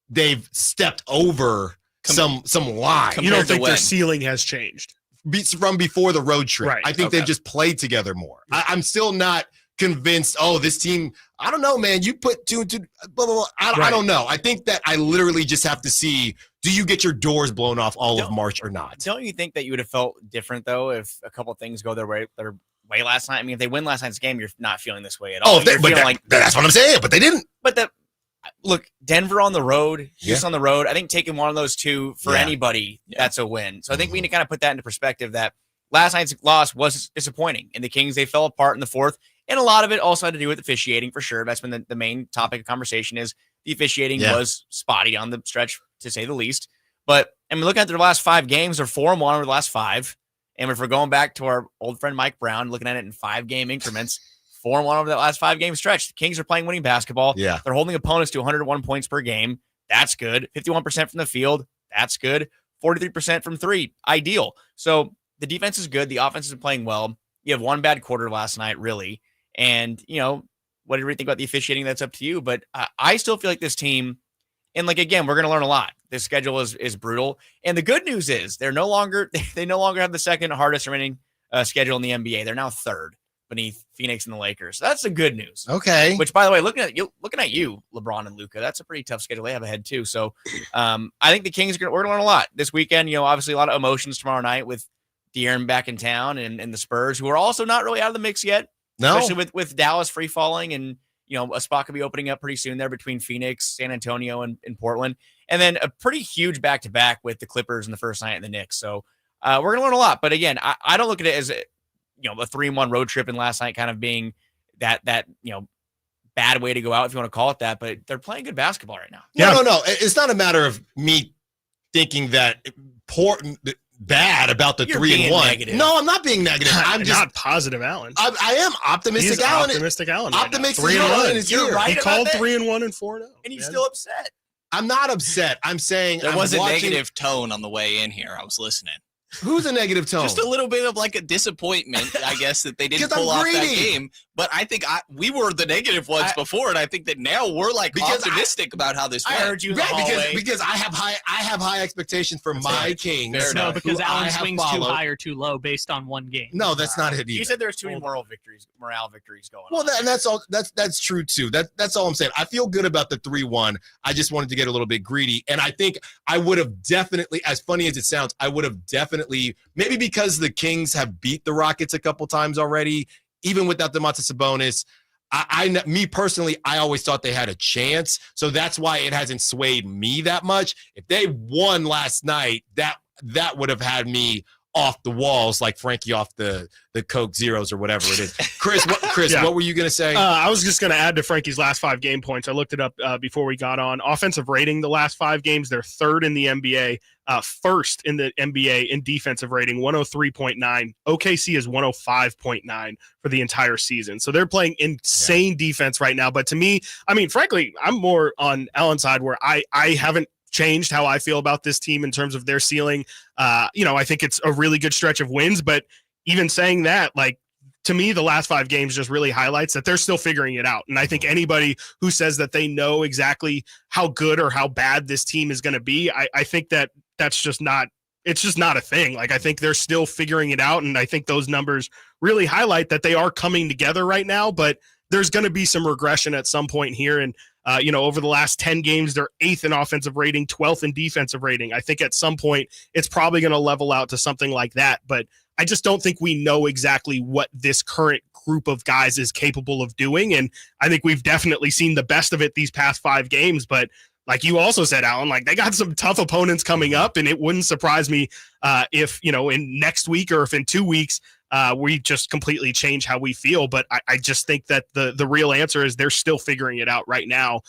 they've stepped over some line. You don't think their ceiling has changed? From before the road trip. Right. I think they've just played together more. Yeah. I'm still not convinced, this team, I don't know, man, you put 2 and 2, blah, blah, blah. I don't know. I think that I literally just have to see, do you get your doors blown off all of March or not? Don't you think that you would have felt different, though, if a couple of things go their way last night? If they win last night's game, you're not feeling this way at all. That's what I'm saying, but they didn't. But look, Denver on the road, Houston on the road, I think taking one of those two for anybody, that's a win. So I think we need to kind of put that into perspective, that last night's loss was disappointing. And the Kings, they fell apart in the fourth. And a lot of it also had to do with officiating, for sure. That's been the main topic of conversation, is the officiating was spotty on the stretch, to say the least. But looking at their last 5 games, they're 4-1 over the last 5. And if we're going back to our old friend Mike Brown, looking at it in 5-game increments, 4-1 over that last 5-game stretch. The Kings are playing winning basketball. Yeah. They're holding opponents to 101 points per game. That's good. 51% from the field. That's good. 43% from 3. Ideal. So the defense is good. The offense is playing well. You have one bad quarter last night, really. And, what do you think about the officiating? That's up to you. But I still feel like this team, and again, we're going to learn a lot. The schedule is brutal. And the good news is they no longer have the second hardest remaining schedule in the NBA. They're now third beneath Phoenix and the Lakers. So that's the good news. Okay. Which, by the way, looking at you, LeBron and Luka, that's a pretty tough schedule they have ahead too. So I think the Kings we're going to learn a lot this weekend. Obviously a lot of emotions tomorrow night with De'Aaron back in town and the Spurs, who are also not really out of the mix yet. No. Especially with Dallas free falling, and a spot could be opening up pretty soon there between Phoenix, San Antonio, and Portland. And then a pretty huge back-to-back with the Clippers in the first night and the Knicks. So we're going to learn a lot. But again, I don't look at it as a 3-1 road trip, and last night kind of being that bad way to go out, if you want to call it that. But they're playing good basketball right now. No. It's not a matter of me thinking that bad about the 3-1. Negative. No, I'm not being negative. I'm just not positive, Allen. I am optimistic. He's Allen. Optimistic Allen. Optimistic 3-1 is here. Right, he called that. 3-1 and 4-0, and he's still upset. I'm not upset. I'm saying there was a negative tone on the way in here. I was listening. Who's a negative tone? Just a little bit of like a disappointment, I guess, that they didn't pull off that game. But I think we were the negative ones before, and I think that now we're like optimistic about how this went. I heard you in the hallway. Because I have high expectations for my Kings. No, because Allen swings too high or too low based on one game. No, that's not it either. You said there's too many morale victories going on. Well, and that's all. That's true too. That's all I'm saying. I feel good about the 3-1. I just wanted to get a little bit greedy, and I think I would have definitely, as funny as it sounds, I would have definitely, maybe because the Kings have beat the Rockets a couple times already, even without Domantas Sabonis. Me personally, I always thought they had a chance, so that's why it hasn't swayed me that much. If they won last night, that would have had me off the walls like Frankie off the Coke Zeros or whatever it is. Chris, what were you going to say? I was just going to add to Frankie's last 5 game points. I looked it up before we got on. Offensive rating the last 5 games, they're third in the NBA, first in the NBA in defensive rating, 103.9. OKC is 105.9 for the entire season. So they're playing insane defense right now. But to me, I mean, frankly, I'm more on Allen's side where I haven't changed how I feel about this team in terms of their ceiling. I think it's a really good stretch of wins, but even saying that, like, to me, the last 5 games just really highlights that they're still figuring it out. And I think anybody who says that they know exactly how good or how bad this team is going to be, I think that's just not, it's just not a thing. Like, I think they're still figuring it out. And I think those numbers really highlight that they are coming together right now, but there's going to be some regression at some point here. And, over the last 10 games, they're 8th in offensive rating, 12th in defensive rating. I think at some point it's probably going to level out to something like that. But I just don't think we know exactly what this current group of guys is capable of doing. And I think we've definitely seen the best of it these past 5 games. But like you also said, Allen, like, they got some tough opponents coming up, and it wouldn't surprise me if, in next week or if in 2 weeks, we just completely change how we feel. But I just think that the real answer is they're still figuring it out right now.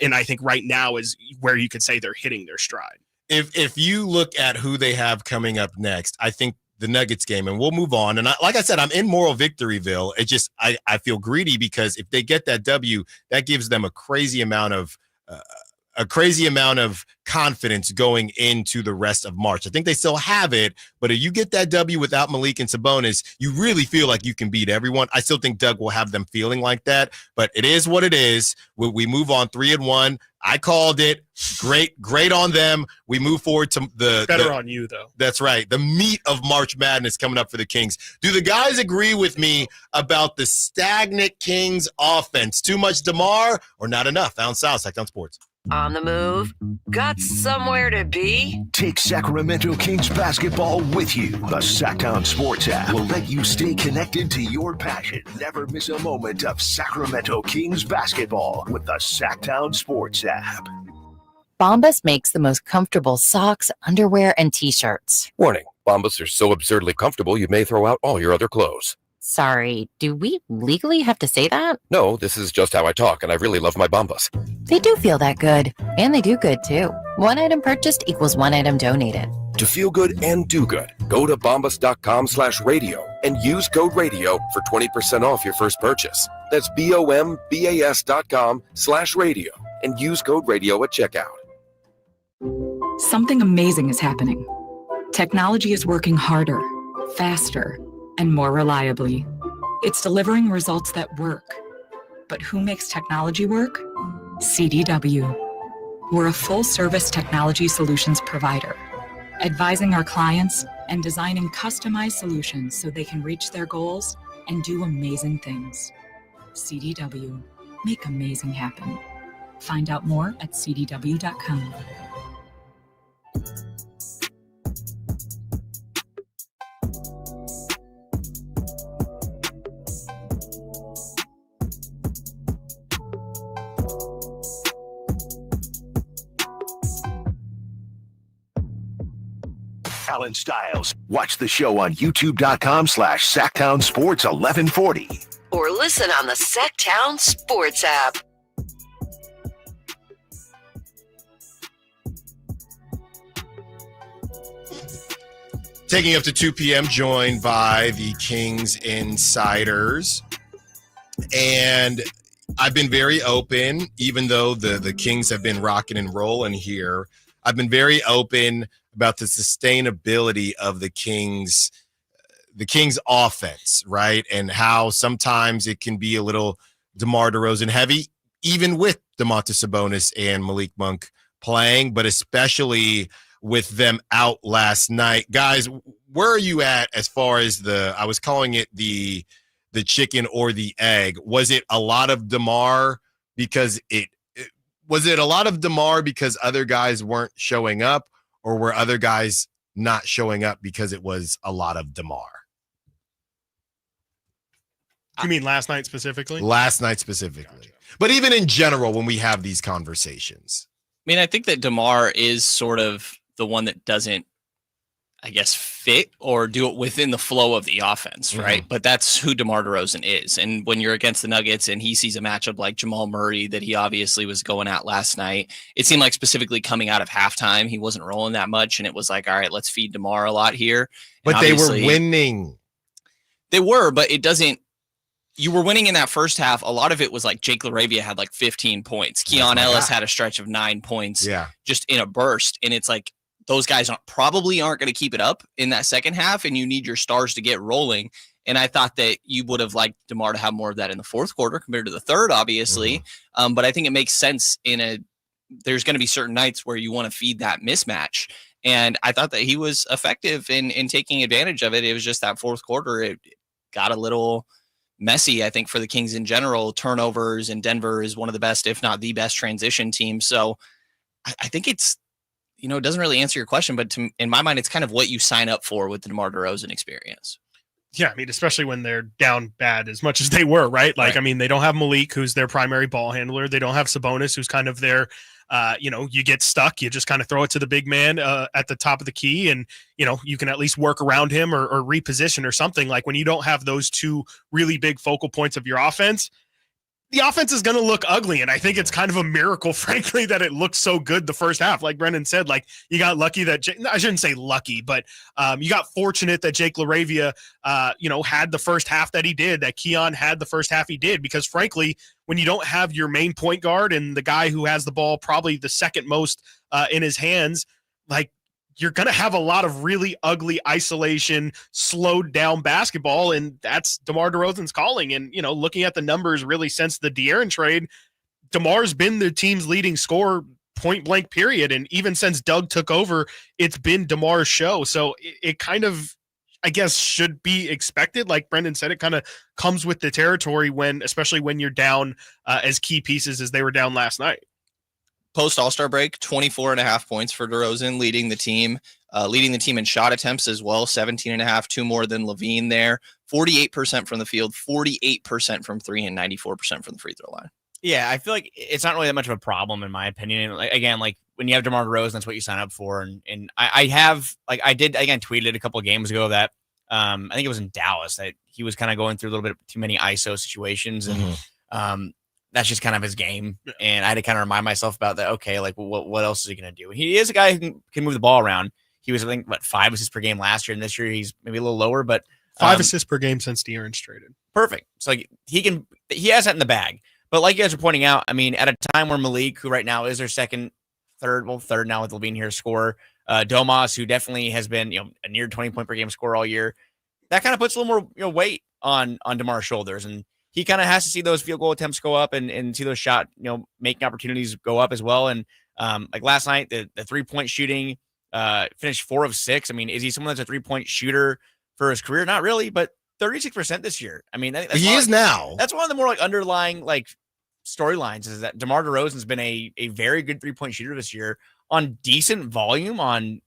And I think right now is where you could say they're hitting their stride. If you look at who they have coming up next, I think the Nuggets game, and we'll move on. And like I said, I'm in moral victoryville. It just, I feel greedy because if they get that W, that gives them a crazy amount of confidence going into the rest of March. I think they still have it, but if you get that W without Malik and Sabonis, you really feel like you can beat everyone. I still think Doug will have them feeling like that, but it is what it is. We move on 3-1. I called it. Great on them. We move forward to better on you, though. That's right. The meat of March Madness coming up for the Kings. Do the guys agree with me about the stagnant Kings offense? Too much DeMar or not enough? Allen Stiles, Sacktown Sports. On the move? Got somewhere to be? Take Sacramento Kings basketball with you. The Sacktown Sports app will let you stay connected to your passion. Never miss a moment of Sacramento Kings basketball with the Sacktown Sports app. Bombas makes the most comfortable socks, underwear, and T-shirts. Warning, Bombas are so absurdly comfortable you may throw out all your other clothes. Sorry, do we legally have to say that? No, this is just how I talk, and I really love my Bombas. They do feel that good. And they do good, too. One item purchased equals one item donated. To feel good and do good, go to bombas.com/radio and use code radio for 20% off your first purchase. That's BOMBAS.com/radio and use code radio at checkout. Something amazing is happening. Technology is working harder, faster, and more reliably. It's delivering results that work. But who makes technology work? CDW. We're a full-service technology solutions provider, advising our clients and designing customized solutions so they can reach their goals and do amazing things. CDW. Make amazing happen. Find out more at cdw.com. Allen Stiles. Watch the show on youtube.com/Sacktown Sports 1140. Or listen on the Sacktown Sports app. Taking up to 2 p.m., joined by the Kings insiders. And I've been very open, even though the Kings have been rocking and rolling here. I've been very open about the sustainability of the Kings offense, right? And how sometimes it can be a little DeMar DeRozan heavy, even with Domantas Sabonis and Malik Monk playing, but especially with them out last night. Guys, where are you at as far as I was calling it the chicken or the egg? Was it a lot of DeMar because other guys weren't showing up, or were other guys not showing up because it was a lot of DeMar? You mean last night specifically? Last night specifically. Gotcha. But even in general, when we have these conversations. I mean, I think that DeMar is sort of the one that doesn't, I guess, fit or do it within the flow of the offense, right? Mm-hmm. But that's who DeMar DeRozan is. And when you're against the Nuggets and he sees a matchup like Jamal Murray that he obviously was going at last night, it seemed like specifically coming out of halftime, he wasn't rolling that much. And it was like, all right, let's feed DeMar a lot here. But they were winning. They were, but it doesn't. You were winning in that first half. A lot of it was like Jake Laravia had like 15 points. Keon Ellis had a stretch of 9 points just in a burst. And it's like, those guys probably aren't going to keep it up in that second half, and you need your stars to get rolling. And I thought that you would have liked DeMar to have more of that in the fourth quarter compared to the third, obviously. Mm-hmm. But I think it makes sense there's going to be certain nights where you want to feed that mismatch. And I thought that he was effective in taking advantage of it. It was just that fourth quarter, it got a little messy, I think, for the Kings in general. Turnovers, and Denver is one of the best, if not the best, transition team. So I think it's, it doesn't really answer your question, but in my mind, it's kind of what you sign up for with the DeMar DeRozan experience. Yeah, I mean, especially when they're down bad as much as they were, right? Like, right. I mean, they don't have Malik, who's their primary ball handler. They don't have Sabonis, who's kind of their, you get stuck. You just kind of throw it to the big man at the top of the key, and, you can at least work around him or reposition or something. Like, when you don't have those two really big focal points of your offense, the offense is going to look ugly. And I think it's kind of a miracle, frankly, that it looked so good the first half. Like Brendan said, like, you got lucky that I shouldn't say lucky, but you got fortunate that Jake Laravia, had the first half that he did, that Keon had the first half he did, because frankly, when you don't have your main point guard and the guy who has the ball probably the second most in his hands, like, you're going to have a lot of really ugly isolation, slowed down basketball, and that's DeMar DeRozan's calling. And, looking at the numbers really since the De'Aaron trade, DeMar's been the team's leading scorer point blank period. And even since Doug took over, it's been DeMar's show. So it kind of, I guess, should be expected. Like Brendan said, it kind of comes with the territory especially when you're down as key pieces as they were down last night. Post All-Star break, 24.5 points for DeRozan, leading the team in shot attempts as well, 17.5, 2 more than Levine there, 48% from the field, 48% from three, and 94% from the free throw line. Yeah, I feel like it's not really that much of a problem, in my opinion. Like, again, like when you have DeMar DeRozan, that's what you sign up for. And I tweeted a couple of games ago that I think it was in Dallas that he was kind of going through a little bit too many ISO situations, and that's just kind of his game. And I had to kind of remind myself about that. Okay, like, what else is he going to do? He is a guy who can move the ball around. He was, I think, 5 assists per game last year, and this year he's maybe a little lower, but 5 assists per game since De'Aaron's traded. Perfect. So like, he has that in the bag. But like you guys are pointing out, I mean, at a time where Malik, who right now is their third now with Levine here, scorer, Domas, who definitely has been, a near 20-point per game scorer all year, that kind of puts a little more weight on DeMar's shoulders, and he kind of has to see those field goal attempts go up and see those shot, making opportunities go up as well. And Like last night, the 3-point shooting finished 4 of 6. I mean, is he someone that's a 3-point shooter for his career? Not really, but 36% this year. I mean, that's he is now. That's one of the more like underlying like storylines is that DeMar DeRozan's been a very good 3-point shooter this year on decent volume on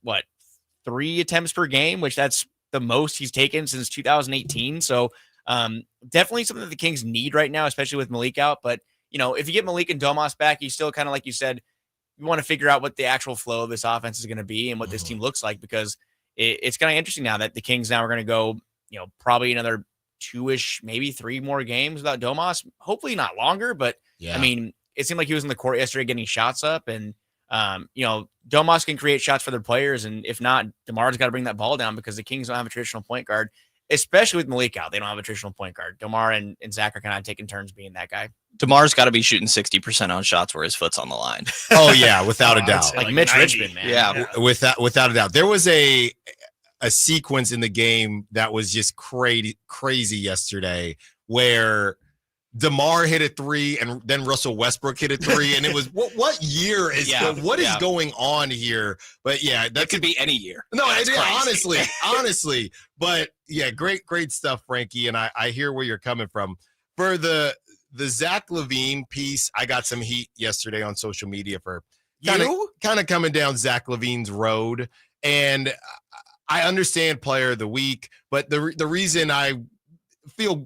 3 attempts per game, which that's the most he's taken since 2018. So definitely something that the Kings need right now, especially with Malik out. But, if you get Malik and Domas back, you still kind of, like you said, you want to figure out what the actual flow of this offense is going to be and what this team looks like, because it's kind of interesting now that the Kings now are going to go, probably another 2-ish, maybe 3 more games without Domas. Hopefully not longer, but yeah. I mean, it seemed like he was in the court yesterday getting shots up, and Domas can create shots for their players, and if not, DeMar's got to bring that ball down because the Kings don't have a traditional point guard, especially with Malik out. They don't have a traditional point guard. DeMar and Zach are kind of taking turns being that guy. DeMar's got to be shooting 60% on shots where his foot's on the line. Oh yeah, without a doubt. Like Mitch 90. Richmond, man. Yeah. Without a doubt. There was a sequence in the game that was just crazy yesterday where DeMar hit a 3 and then Russell Westbrook hit a 3, and it was what year is what is going on here? But yeah, that could be any year. No, honestly, but yeah, great stuff, Frankie, and I hear where you're coming from. For the Zach LaVine piece, I got some heat yesterday on social media for kind of coming down Zach LaVine's road, and I understand player of the week, but the reason I feel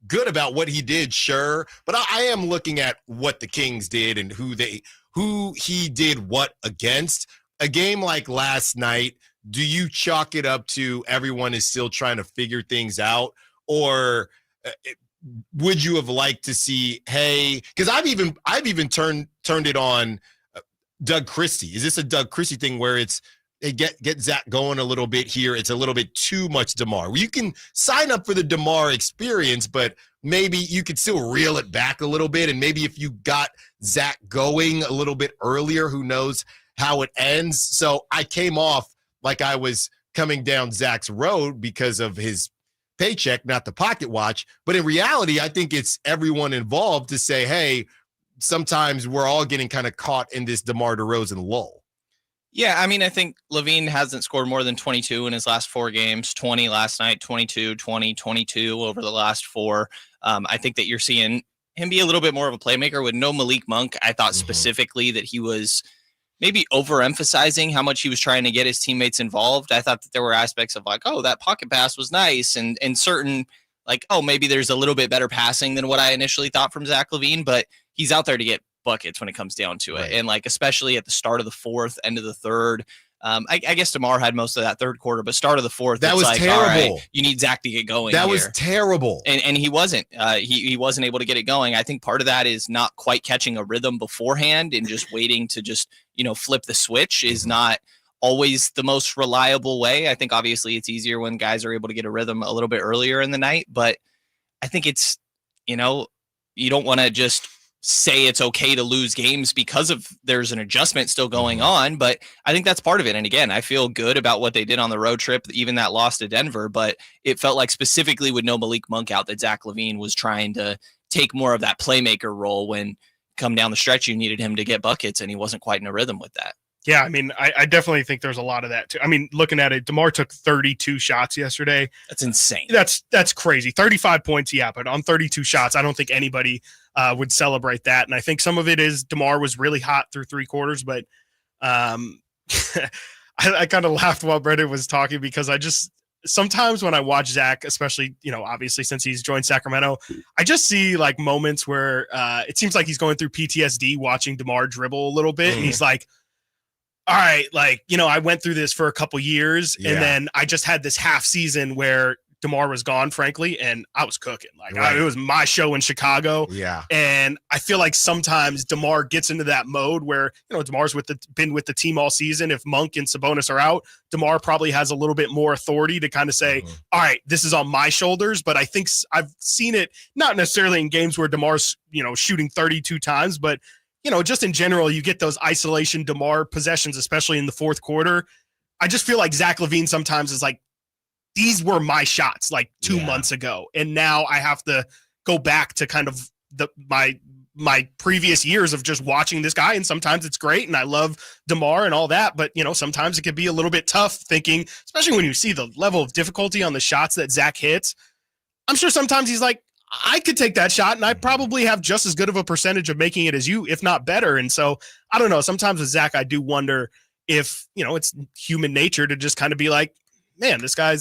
good about what he did, sure, but I am looking at what the Kings did and who he did what against. A game like last night, do you chalk it up to everyone is still trying to figure things out, or would you have liked to see, hey, because I've even turned it on Doug Christie. Is this a Doug Christie thing where it's they get Zach going a little bit here? It's a little bit too much DeMar. You can sign up for the DeMar experience, but maybe you could still reel it back a little bit. And maybe if you got Zach going a little bit earlier, who knows how it ends. So I came off like I was coming down Zach's road because of his paycheck, not the pocket watch. But in reality, I think it's everyone involved to say, hey, sometimes we're all getting kind of caught in this DeMar DeRozan lull. Yeah, I mean, I think LaVine hasn't scored more than 22 in his last 4 games, 20 last night, 22, 20, 22 over the last 4. I think that you're seeing him be a little bit more of a playmaker with no Malik Monk. I thought specifically that he was maybe overemphasizing how much he was trying to get his teammates involved. I thought that there were aspects of like, oh, that pocket pass was nice, and certain like, oh, maybe there's a little bit better passing than what I initially thought from Zach LaVine, but he's out there to get buckets when it comes down to it. Right. And like, especially at the start of the 4th, end of the 3rd, I guess DeMar had most of that 3rd quarter, but start of the 4th, that was like, terrible. All right, you need Zach to get going. That here. Was terrible. And he wasn't, he wasn't able to get it going. I think part of that is not quite catching a rhythm beforehand and just waiting to just, flip the switch is not always the most reliable way. I think obviously it's easier when guys are able to get a rhythm a little bit earlier in the night, but I think it's, you don't want to just say it's okay to lose games because of there's an adjustment still going on, but I think that's part of it. And again, I feel good about what they did on the road trip, even that loss to Denver, but it felt like specifically with no Malik Monk out that Zach LaVine was trying to take more of that playmaker role when come down the stretch, you needed him to get buckets and he wasn't quite in a rhythm with that. Yeah, I mean, I definitely think there's a lot of that too. I mean, looking at it, DeMar took 32 shots yesterday. That's insane. That's crazy. 35 points, yeah, but on 32 shots, I don't think anybody would celebrate that. And I think some of it is DeMar was really hot through 3 quarters, but I kind of laughed while Brendan was talking because sometimes when I watch Zach, especially, obviously since he's joined Sacramento, I just see like moments where it seems like he's going through PTSD watching DeMar dribble a little bit. And he's like, all right, like, I went through this for a couple years and then I just had this half season where DeMar was gone, frankly, and I was cooking. Like it was my show in Chicago. Yeah. And I feel like sometimes DeMar gets into that mode where, DeMar's been with the team all season. If Monk and Sabonis are out, DeMar probably has a little bit more authority to kind of say, all right, this is on my shoulders. But I think I've seen it not necessarily in games where DeMar's, shooting 32 times, but just in general, you get those isolation DeMar possessions, especially in the 4th quarter. I just feel like Zach LaVine sometimes is like, these were my shots like 2 months ago. And now I have to go back to kind of my my previous years of just watching this guy, and sometimes it's great, and I love DeMar and all that, but sometimes it can be a little bit tough thinking, especially when you see the level of difficulty on the shots that Zach hits. I'm sure sometimes he's like, I could take that shot, and I probably have just as good of a percentage of making it as you, if not better. And so I don't know. Sometimes with Zach, I do wonder if it's human nature to just kind of be like, man, this guy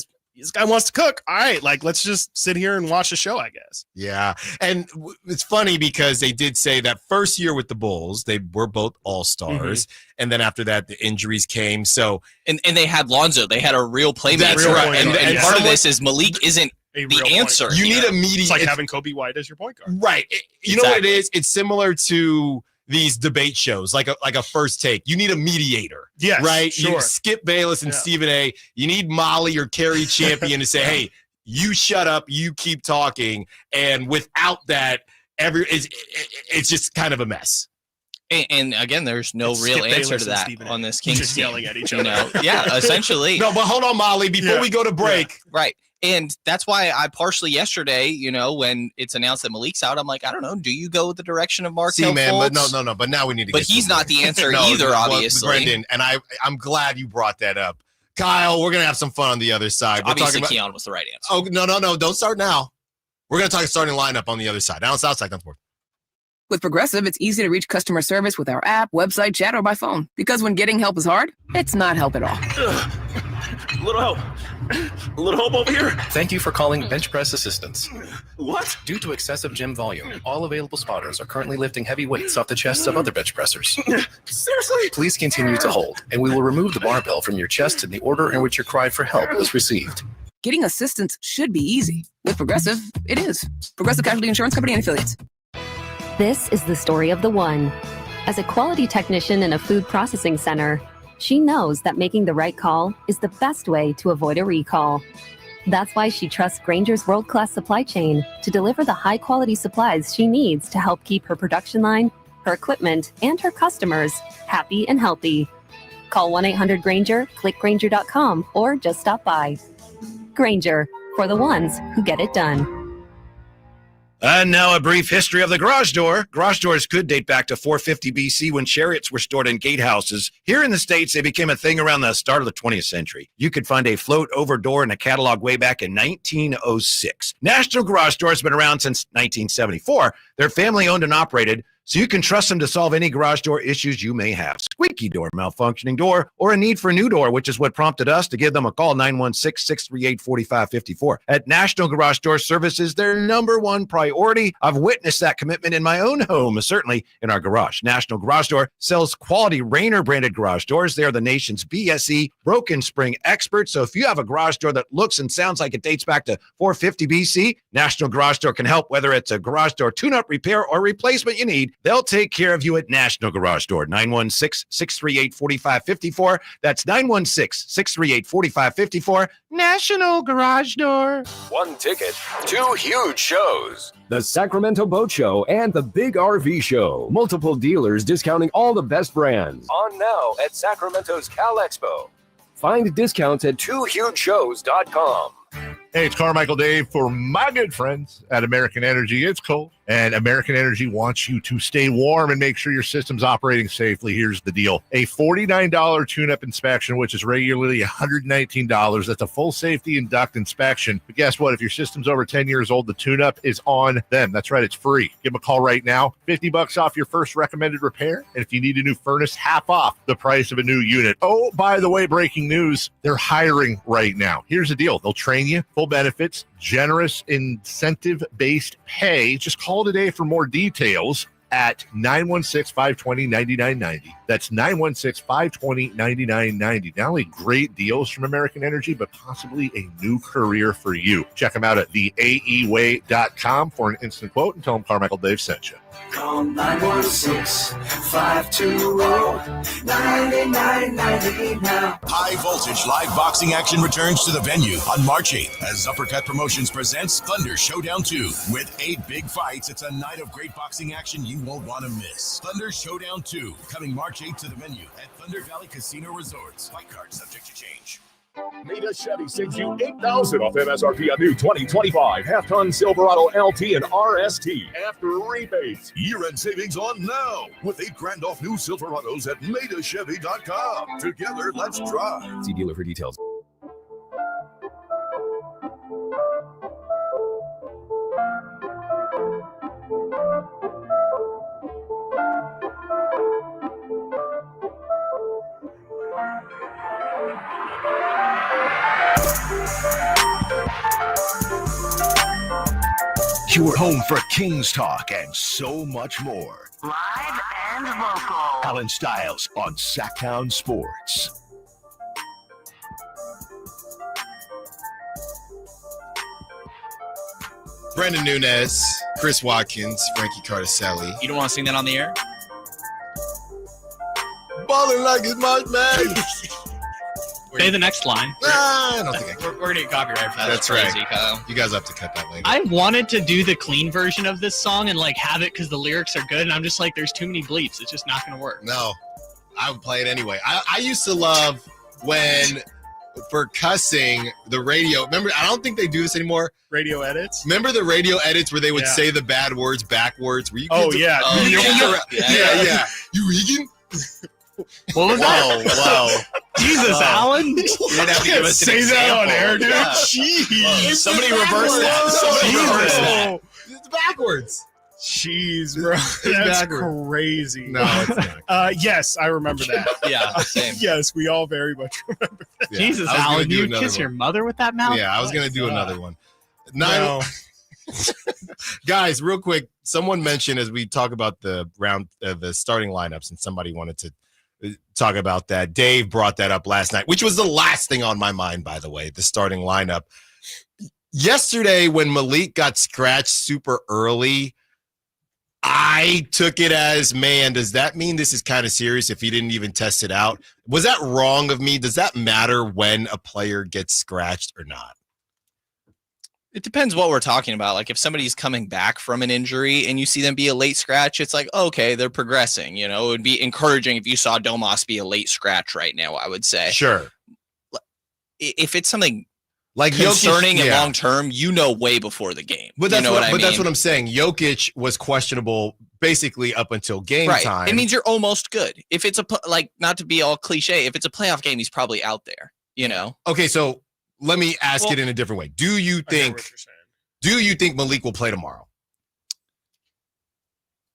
wants to cook. All right, like let's just sit here and watch the show, I guess. Yeah. And it's funny because they did say that first year with the Bulls, they were both all-stars. And then after that, the injuries came. So and they had Lonzo. They had a real playmaker. That's right. And part of this is Malik isn't the answer. You need a mediator. It's like having Kobe White as your point guard. Right. You know what it is? It's similar to these debate shows, like a First Take. You need a mediator. Yes, right? Sure. You Skip Bayless and Stephen A. You need Molly or Kerry Champion to say, hey, you shut up, you keep talking. And without that, it's just kind of a mess. And again, there's no real answer to that on this Kings just team. Yelling at each other. Yeah, essentially. No, but hold on, Molly, before we go to break. Right. And that's why I partially yesterday, when it's announced that Malik's out, I'm like, I don't know. Do you go with the direction of Markelle Fultz? But no. But now we need to. But he's not the answer either, obviously. Brendan, and I'm glad you brought that up, Kyle. We're gonna have some fun on the other side. Obviously, Keon was the right answer. Oh no! Don't start now. We're gonna talk starting lineup on the other side. Down south side, down forward. With Progressive, it's easy to reach customer service with our app, website, chat, or by phone. Because when getting help is hard, it's not help at all. A little help. A little help over here. Thank you for calling Bench Press Assistance. What? Due to excessive gym volume, all available spotters are currently lifting heavy weights off the chests of other bench pressers. Seriously? Please continue to hold, and we will remove the barbell from your chest in the order in which your cry for help was received. Getting assistance should be easy. With Progressive, it is. Progressive Casualty Insurance Company and Affiliates. This is the story of the one. As a quality technician in a food processing center, she knows that making the right call is the best way to avoid a recall. That's why she trusts Grainger's world-class supply chain to deliver the high-quality supplies she needs to help keep her production line, her equipment, and her customers happy and healthy. Call 1-800-GRAINGER, click Grainger.com, or just stop by. Grainger, for the ones who get it done. And now a brief history of the garage door. Garage doors could date back to 450 BC when chariots were stored in gatehouses. Here in the States, they became a thing around the start of the 20th century. You could find a float-over door in a catalog way back in 1906. National Garage Door has been around since 1974. They're family-owned and operated, so you can trust them to solve any garage door issues you may have. Squeaky door, malfunctioning door, or a need for a new door, which is what prompted us to give them a call, 916-638-4554. At National Garage Door Service is their number one priority. I've witnessed that commitment in my own home, certainly in our garage. National Garage Door sells quality Rainer-branded garage doors. They are the nation's BSE broken spring experts. So if you have a garage door that looks and sounds like it dates back to 450 BC, National Garage Door can help, whether it's a garage door tune-up, repair, or replacement you need. They'll take care of you at National Garage Door, 916-638-4554. That's 916-638-4554. National Garage Door. One ticket, two huge shows. The Sacramento Boat Show and the Big RV Show. Multiple dealers discounting all the best brands. On now at Sacramento's Cal Expo. Find discounts at twohugeshows.com. Hey, it's Carmichael Dave for my good friends at American Energy. It's cold, and American Energy wants you to stay warm and make sure your system's operating safely. Here's the deal. A $49 tune-up inspection, which is regularly $119. That's a full safety and duct inspection. But guess what? If your system's over 10 years old, the tune-up is on them. That's right. It's free. Give them a call right now. $50 off your first recommended repair. And if you need a new furnace, half off the price of a new unit. Oh, by the way, breaking news. They're hiring right now. Here's the deal. They'll train you. Full benefits, generous incentive-based pay. Just call today for more details at 916-520-9990. That's 916-520-9990. Not only great deals from American Energy, but possibly a new career for you. Check them out at theaeway.com for an instant quote and tell them Carmichael Dave sent you. Call 916-520-9990 now. High voltage live boxing action returns to the venue on March 8th as Uppercut Promotions presents Thunder Showdown 2. With 8 big fights, it's a night of great boxing action you won't want to miss. Thunder Showdown 2, coming March 8th to the venue at Thunder Valley Casino Resorts. Fight card subject to change. Meda Chevy saves you $8,000 off MSRP on new 2025 half-ton Silverado LT and RST after rebates. Year-end savings on now with $8,000 off new Silverados at MedaChevy.com. Together, let's drive. See dealer for details. Your home for Kings talk and so much more. Live and local. Allen Stiles on Sacktown Sports. Brendan Nunez, Chris Watkins, Frankie Cardicelli. You don't want to sing that on the air? Balling like it's March man. Say the next line. I don't think I can. We're going to get copyright for that. That's crazy, right. Kyle. You guys have to cut that later. I wanted to do the clean version of this song and like have it because the lyrics are good, and I'm just like, there's too many bleeps. It's just not going to work. No, I would play it anyway. I used to love when, for cussing, the radio. Remember, I don't think they do this anymore. Radio edits? Remember the radio edits where they would Yeah. say the bad words backwards? Were you Oh, kids- yeah. Yeah. You vegan? What was that? Whoa. Jesus, Allen. You didn't have to give us an Say that on example. air, dude. Yeah. Jeez. Somebody reverse that. Somebody reverse that. It's backwards. Jeez, bro. That's crazy. No, it's not. Yes, I remember that. Yeah, same. Yes, we all very much remember that. Yeah, Jesus, I was gonna Allen, do you another kiss one. your mother with that mouth? Yeah, I was going to do another one. No. Guys, real quick, someone mentioned as we talk about the starting lineups, and somebody wanted to talk about that. Dave brought that up last night, which was the last thing on my mind, by the way, the starting lineup. Yesterday, when Malik got scratched super early, I took it as, man, does that mean this is kind of serious if he didn't even test it out? Was that wrong of me? Does that matter when a player gets scratched or not? It depends what we're talking about. Like if somebody's coming back from an injury and you see them be a late scratch, it's like, okay, they're progressing. You know, it would be encouraging if you saw Domas be a late scratch right now, I would say. Sure. If it's something Like concerning Jokic, and yeah. long term, you know, way before the game. But that's you know what I mean? that's what I'm saying. Jokic was questionable basically up until game right. time. It means you're almost good. If it's not to be all cliche, if it's a playoff game, he's probably out there, you know? Okay, so let me ask it in a different way. Do you think Malik will play tomorrow?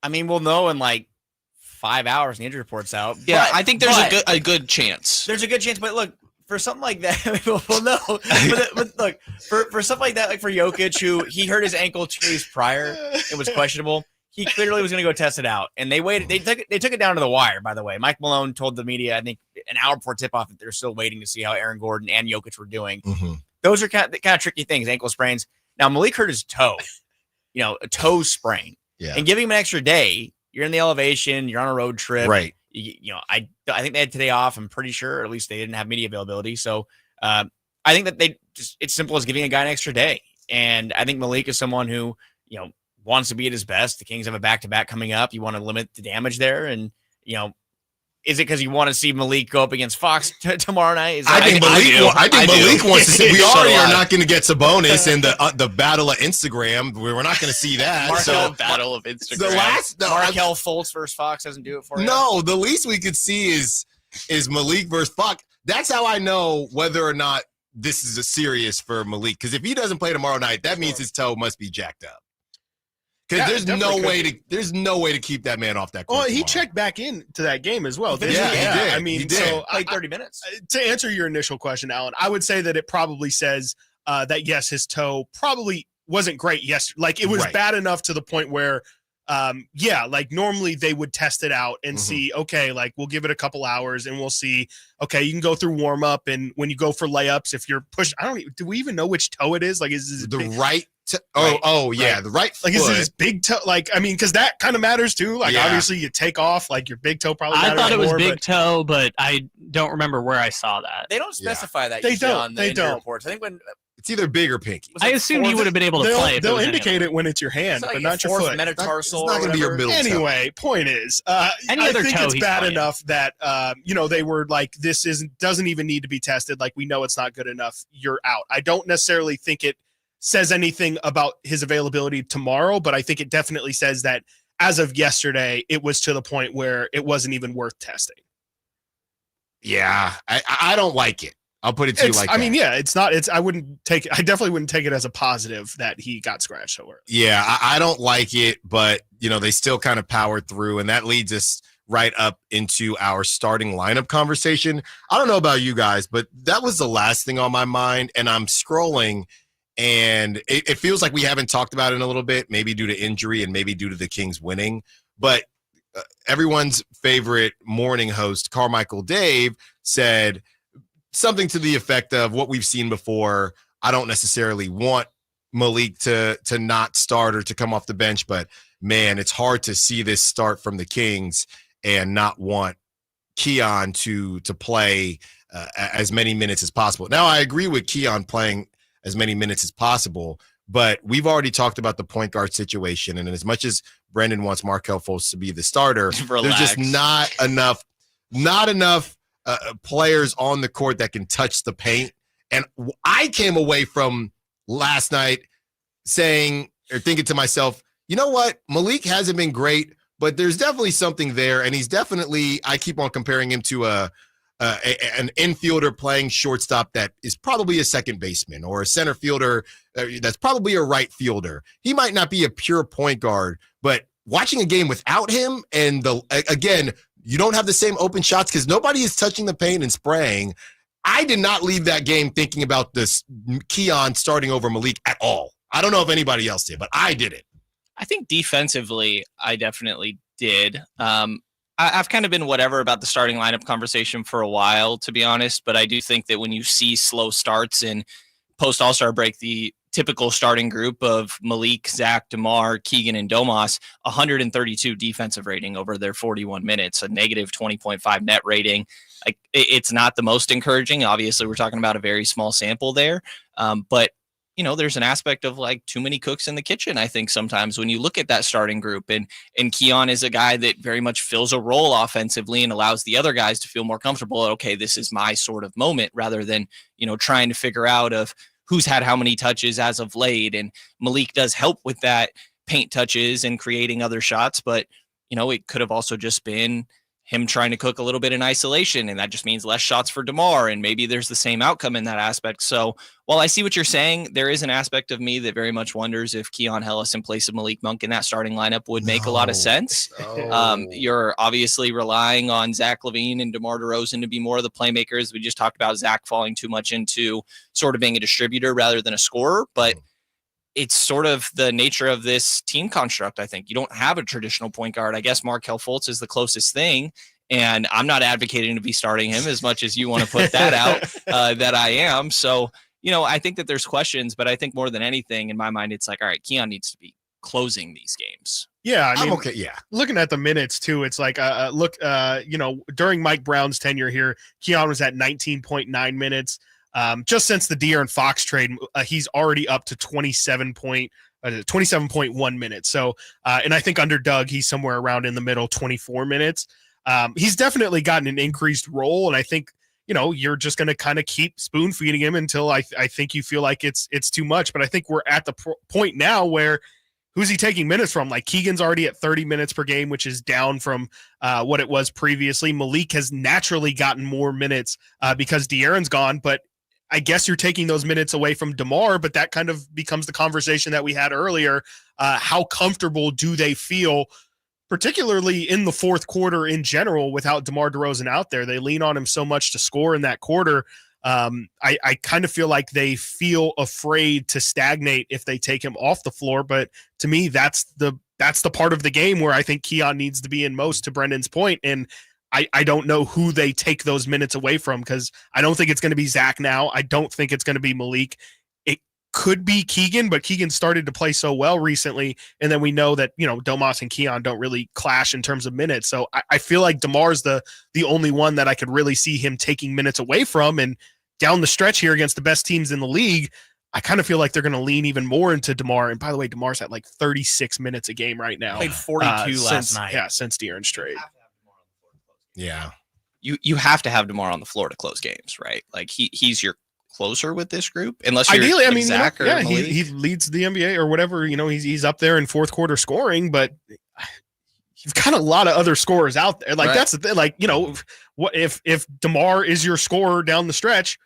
I mean, we'll know in like 5 hours. The injury report's out. Yeah, But- I think there's but- a good chance. There's a good chance, but look, for something like that, well, no. But look, for something like that, like for Jokic, who he hurt his ankle 2 days prior, it was questionable. He clearly was going to go test it out, and they waited. They took it down to the wire. By the way, Mike Malone told the media, I think, an hour before tip-off, that they're still waiting to see how Aaron Gordon and Jokic were doing. Mm-hmm. Those are kind of tricky things, ankle sprains. Now Malik hurt his toe, a toe sprain, and giving him an extra day. You're in the elevation. You're on a road trip, right? I think they had today off. I'm pretty sure, or at least they didn't have media availability. So I think that it's simple as giving a guy an extra day. And I think Malik is someone who, wants to be at his best. The Kings have a back-to-back coming up. You want to limit the damage there. And, is it because you want to see Malik go up against Fox tomorrow night? I think Malik wants to see. We already are So not going to get Sabonis in the battle of Instagram. We're not going to see that. Battle of Instagram. Markelle Fultz versus Fox doesn't do it for you. No, the least we could see is Malik versus Fox. That's how I know whether or not this is a serious for Malik. Because if he doesn't play tomorrow night, that means his toe must be jacked up. Because there's no way to keep that man off that court. Oh, he tomorrow. checked back into that game as well. He did. I mean, He did. so played 30 minutes. To answer your initial question, Alan, I would say that it probably says that yes, his toe probably wasn't great yesterday. Like it was bad enough to the point where, like normally they would test it out and see, okay, like we'll give it a couple hours and we'll see, okay, you can go through warm up, and when you go for layups, if you're pushed, do we even know which toe it is? Like, is it the right? The right foot. Like, is it his big toe? Like, I mean, because that kind of matters too. Like, Yeah. obviously, you take off, like your big toe probably. I matters thought it was more, big but- toe, but I don't remember where I saw that. They don't specify that They usually don't. on the They injury don't. reports. I think when It's either big or pinky. I assumed you would have been able to play. They'll indicate it when it's your hand, but not your foot. Metatarsal. It's not going to be your middle toe. Anyway, point is, I think it's bad enough that they were like, this doesn't even need to be tested. Like, we know it's not good enough. You're out. I don't necessarily think it says anything about his availability tomorrow, but I think it definitely says that as of yesterday, it was to the point where it wasn't even worth testing. Yeah, I don't like it. I'll put it to you like that. I mean, yeah, it's not. I definitely wouldn't take it as a positive that he got scratched so early. Yeah, I don't like it, but they still kind of powered through, and that leads us right up into our starting lineup conversation. I don't know about you guys, but that was the last thing on my mind, and I'm scrolling, and it feels like we haven't talked about it in a little bit, maybe due to injury and maybe due to the Kings winning, but everyone's favorite morning host, Carmichael Dave, said something to the effect of what we've seen before. I don't necessarily want Malik to not start or to come off the bench, but man, it's hard to see this start from the Kings and not want Keon to play as many minutes as possible. Now, I agree with Keon playing as many minutes as possible, but we've already talked about the point guard situation, and as much as Brendan wants Markelle Fultz to be the starter, there's just not enough players on the court that can touch the paint. And I came away from last night saying or thinking to myself, you know what? Malik hasn't been great, but there's definitely something there. And he's definitely, I keep on comparing him to an infielder playing shortstop that is probably a second baseman, or a center fielder that's probably a right fielder. He might not be a pure point guard, but watching a game without him, and again, you don't have the same open shots because nobody is touching the paint and spraying. I did not leave that game thinking about this Keon starting over Malik at all. I don't know if anybody else did, but I did it. I think defensively, I definitely did. I've kind of been whatever about the starting lineup conversation for a while, to be honest, but I do think that when you see slow starts in post All-Star break, the typical starting group of Malik, Zach, DeMar, Keegan, and Domas, 132 defensive rating over their 41 minutes, a negative 20.5 net rating. Like, it's not the most encouraging. Obviously, we're talking about a very small sample there, but there's an aspect of like too many cooks in the kitchen. I think sometimes when you look at that starting group, and Keon is a guy that very much fills a role offensively and allows the other guys to feel more comfortable. Okay, this is my sort of moment, rather than, trying to figure out of who's had how many touches as of late. And Malik does help with that paint touches and creating other shots, but it could have also just been him trying to cook a little bit in isolation, and that just means less shots for DeMar, and maybe there's the same outcome in that aspect. So while I see what you're saying, there is an aspect of me that very much wonders if Keon Ellis in place of Malik Monk in that starting lineup would make a lot of sense. You're obviously relying on Zach LaVine and DeMar DeRozan to be more of the playmakers. We just talked about Zach falling too much into sort of being a distributor rather than a scorer, but it's sort of the nature of this team construct. I think you don't have a traditional point guard. I guess Markelle Fultz is the closest thing, and I'm not advocating to be starting him as much as you want to put that out, that I am. So, I think that there's questions, but I think more than anything in my mind, it's like, all right, Keon needs to be closing these games. Yeah, I mean, okay, yeah. Looking at the minutes too, it's like, during Mike Brown's tenure here, Keon was at 19.9 minutes. Just since the De'Aaron Fox trade, he's already up to 27.1 minutes. So, and I think under Doug, he's somewhere around in the middle, 24 minutes. He's definitely gotten an increased role, and I think, you're just going to kind of keep spoon feeding him until I think you feel like it's too much. But I think we're at the point now where who's he taking minutes from? Like, Keegan's already at 30 minutes per game, which is down from what it was previously. Malik has naturally gotten more minutes because De'Aaron's gone, but I guess you're taking those minutes away from DeMar, but that kind of becomes the conversation that we had earlier. How comfortable do they feel, particularly in the fourth quarter in general, without DeMar DeRozan out there? They lean on him so much to score in that quarter. I kind of feel like they feel afraid to stagnate if they take him off the floor. But to me, that's the part of the game where I think Keon needs to be in most, to Brendan's point. And I don't know who they take those minutes away from, because I don't think it's going to be Zach now. I don't think it's going to be Malik. It could be Keegan, but Keegan started to play so well recently. And then we know that, Domas and Keon don't really clash in terms of minutes. So I feel like DeMar's the only one that I could really see him taking minutes away from. And down the stretch here against the best teams in the league, I kind of feel like they're going to lean even more into DeMar. And by the way, DeMar's at like 36 minutes a game right now. Played 42 last night. Yeah, since De'Aaron's trade. Yeah. You have to have DeMar on the floor to close games, right? Like he's your closer with this group, unless you're ideally, I mean, Zach or he leads the NBA or whatever. He's up there in fourth quarter scoring, but you've got a lot of other scorers out there. Like that's the thing. Like what if DeMar is your scorer down the stretch?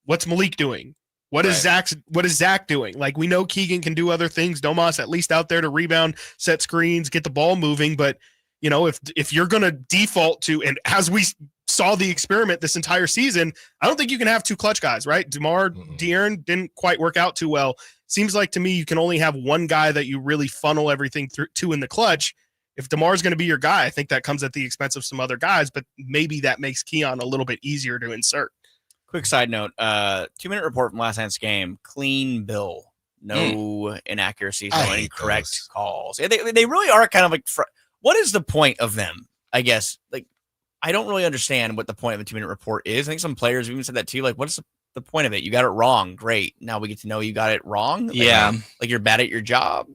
What's Malik doing? What is Zach doing? Like we know Keegan can do other things. Domas at least out there to rebound, set screens, get the ball moving. But if you're gonna default to, and as we saw the experiment this entire season, I don't think you can have two clutch guys, right? DeMar, De'Aaron didn't quite work out too well. Seems like to me you can only have one guy that you really funnel everything through to in the clutch. If DeMar's going to be your guy, I think that comes at the expense of some other guys, but maybe that makes Keon a little bit easier to insert. Quick side note, 2-minute report from last night's game. Clean bill. No inaccuracies, no incorrect calls. They really are kind of like, what is the point of them? I guess, like, I don't really understand what the point of a 2-minute report is. I think some players have even said that too. Like, what's the point of it? You got it wrong. Great. Now we get to know you got it wrong. Like you're bad at your job.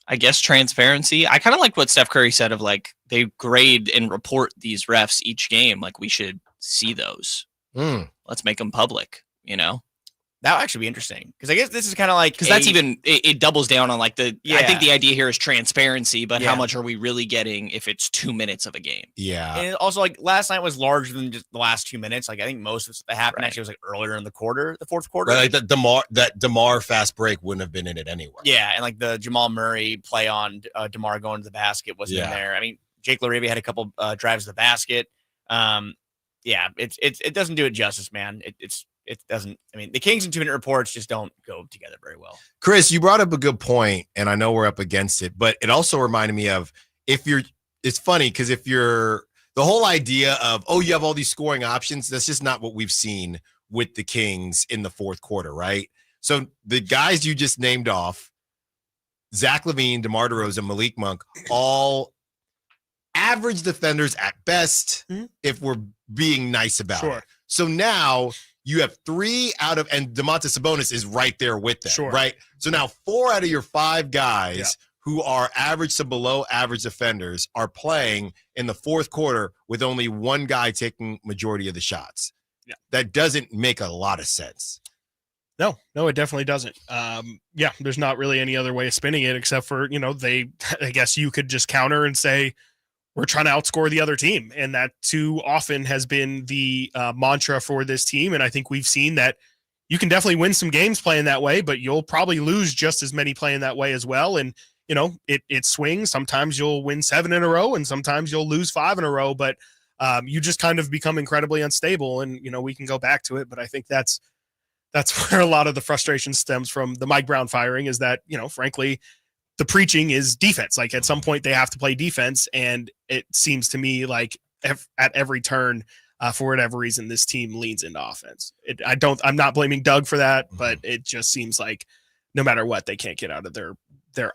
I guess transparency. I kind of like what Steph Curry said of like, they grade and report these refs each game. Like we should see those. Let's make them public, That would actually be interesting. Because I guess this is kind of like, because that's even, it doubles down on like I think the idea here is transparency, but how much are we really getting if it's 2 minutes of a game? Yeah. And also like last night was larger than just the last 2 minutes. Like I think most of that happened actually was like earlier in the fourth quarter. Right, like that DeMar fast break wouldn't have been in it anyway. Yeah. And like the Jamal Murray play on DeMar going to the basket wasn't in there. I mean, Jake Laravia had a couple drives to the basket. It doesn't do it justice, man. It doesn't. I mean, the Kings and 2-minute reports just don't go together very well. Chris, you brought up a good point, and I know we're up against it, but it also reminded me of it's funny because the whole idea of, you have all these scoring options, that's just not what we've seen with the Kings in the fourth quarter, right? So the guys you just named off, Zach LaVine, DeMar DeRozan, Malik Monk, all average defenders at best, if we're being nice about it. So now you have 3 out of, and Domantas Sabonis is right there with them, right? So now 4 out of your 5 guys who are average to below average defenders are playing in the fourth quarter with only one guy taking majority of the shots. Yeah. That doesn't make a lot of sense. No, it definitely doesn't. There's not really any other way of spinning it except for, I guess you could just counter and say, we're trying to outscore the other team. And that too often has been the mantra for this team. And I think we've seen that you can definitely win some games playing that way, but you'll probably lose just as many playing that way as well. And, it swings. Sometimes you'll win 7 in a row and sometimes you'll lose 5 in a row, but you just kind of become incredibly unstable. And, we can go back to it, but I think that's where a lot of the frustration stems from the Mike Brown firing is that, frankly, the preaching is defense. Like at some point they have to play defense. And it seems to me like at every turn, for whatever reason, this team leans into offense. I'm not blaming Doug for that, but it just seems like no matter what, they can't get out of their